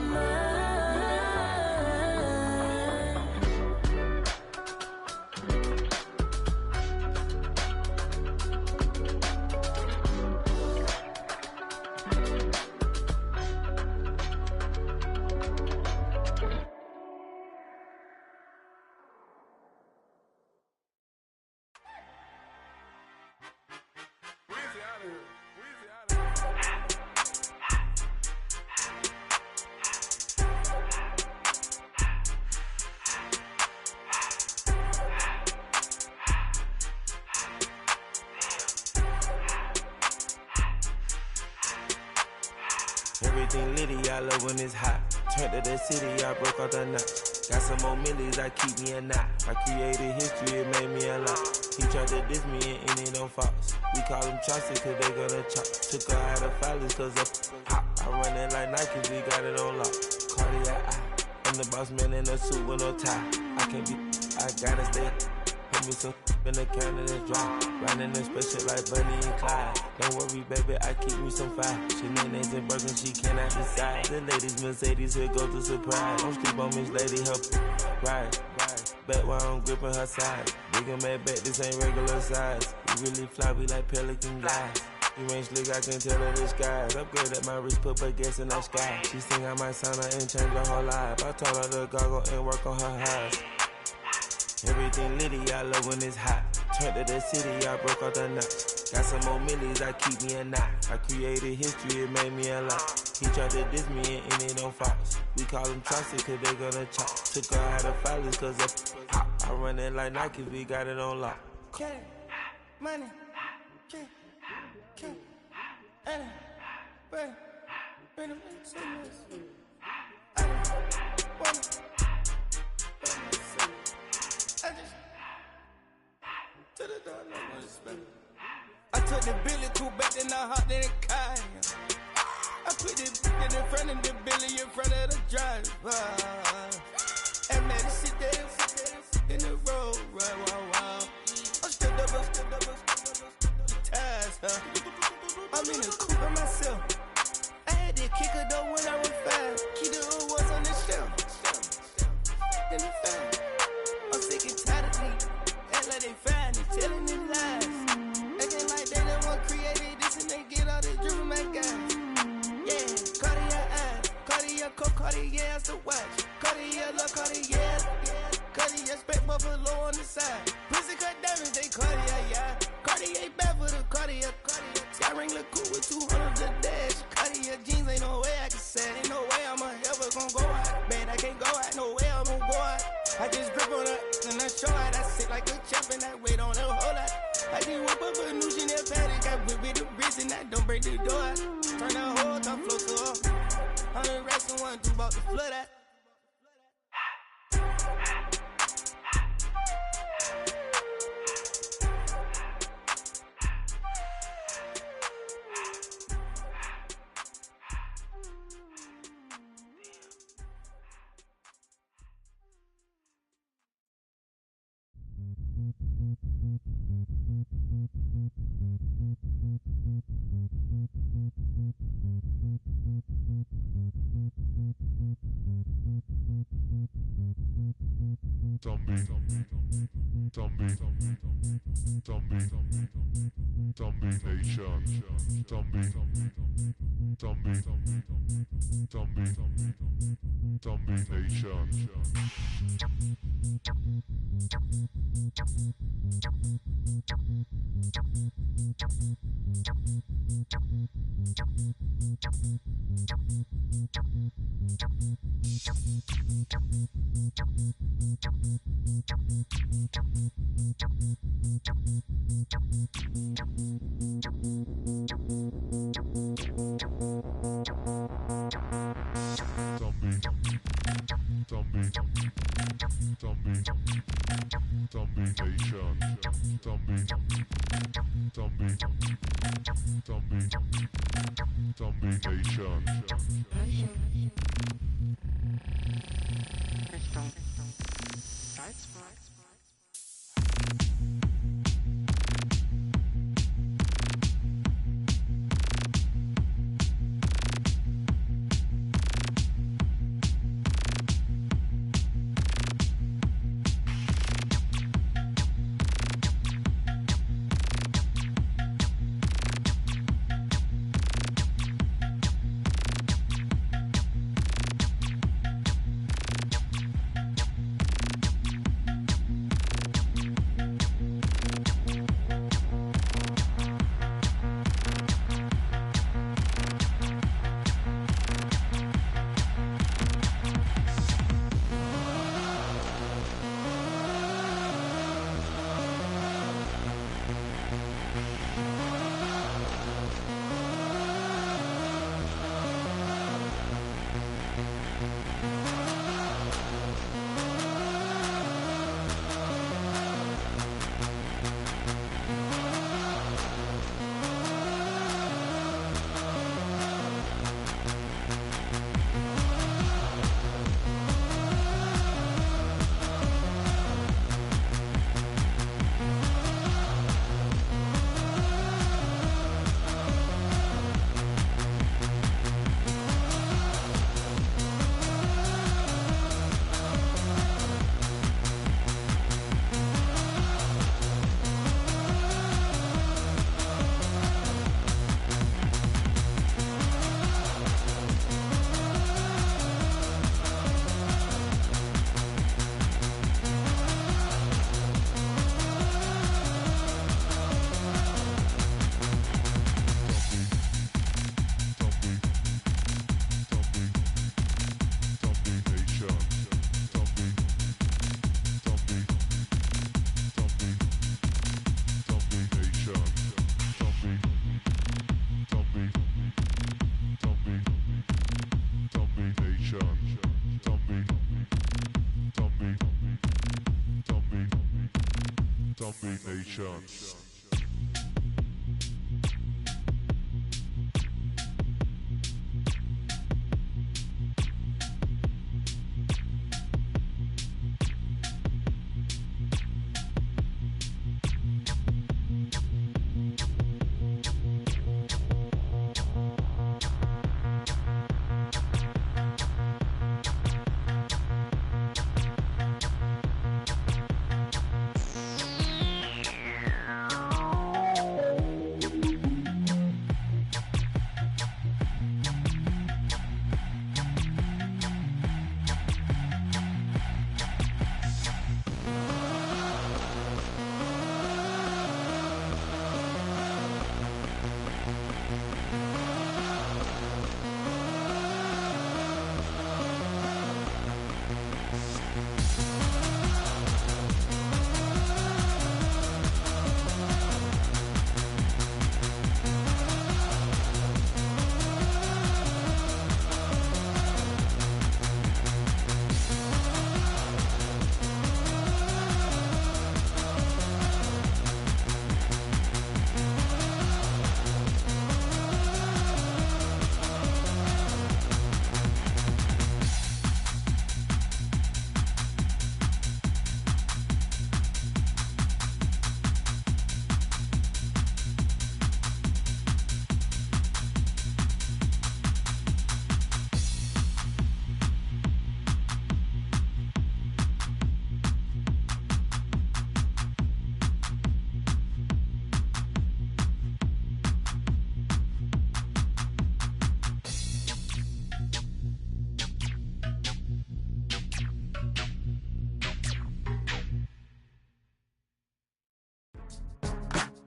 mine. Everything litty, I love when it's hot. Turned to the city, I broke out the notch. Got some more millies, I keep me a knot. I created history, it made me a lot. He tried to diss me and ended on Fox. We call them Chaucer cause they gonna chop. Took her out of filers cause of hot. I run it like Nike, we got it on lock. Cardiac eye. I'm the boss man in a suit with no tie. I can't be, I gotta stay. Put me some in the can and it's dry. Riding in special like Bunny and Clyde. Don't worry, baby, I keep me some fire. She names and broken, she cannot decide. The ladies Mercedes, here go to surprise. Don't sleep on Miss Lady, help ride. Bet while I'm gripping her side. Big and mad bet, this ain't regular size. We really fly, we like pelican guys. You ain't slick, I can tell her the skies. Upgrade at my wrist, put baguettes in the sky. She think I might sign her and change her whole life. I told her to goggle and work on her highs. Everything litty, I love when it's hot. Turned to the city, I broke out the nuts. Got some more millies, I keep me a knot. I created history, it made me a lot. He tried to diss me and it on Fox. We call them trusted cause they gonna chop. Took her out of filers cause of pop. I run it like Nike, we got it on lock. Cash, money, cash, money, bring it to me. I just to the door, no more respect. I took the Billy Cool back, then I hopped in the car. I put the in front of the Billy, in front of the driver. And man, this shit there in the road, right, wow. I'm still double, ties, huh? I'm in the coupe by myself. I had to kick her though when I was 5. Keep the old was on the shelf. In the fan. I'm sick and tired of me. Act like they find it, telling them lies. Acting like they the one created this and they get all this drip from my guys. Yeah, Cartier eyes, Cartier coat, Cartier ass to watch. Cartier look, Cartier, Cartier spec buffalo on the side. Pussy cut diamonds, they Cartier, yeah. Cartier bad for the Cartier. Sky ring look cool with 200 the dash. Cartier jeans, ain't no way I can say it. Ain't no way I'm ever gonna go out. Man, I can't go out, no way I'm gonna go out. I just grip on her and I show out. I sit like a champ and I wait on her whole lot. I just whip up a new Chanel paddock. I whip with the wrist and I don't break the door out. Turn that whole top flow to her. 100 racks and 1 2 about to flood out. Zombie Nation.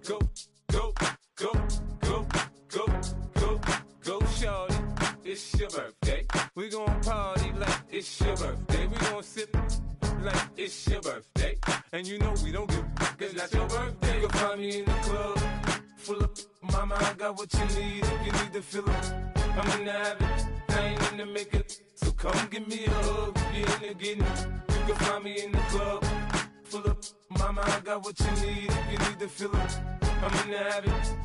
Go, go, go, go, go, go, go, shorty. It's your birthday. We gon' party like it's your birthday. We gon' sip like it's your birthday. And you know we don't give a cause that's your birthday. You can find me in the club, full of mama, I got what you need if you need to fill it. I'm in the habit, I ain't in the making. So come give me a hug, you're in the getting. You can find me in the club, full of mama, I got what you need if you need to fill it. I'm in the habit.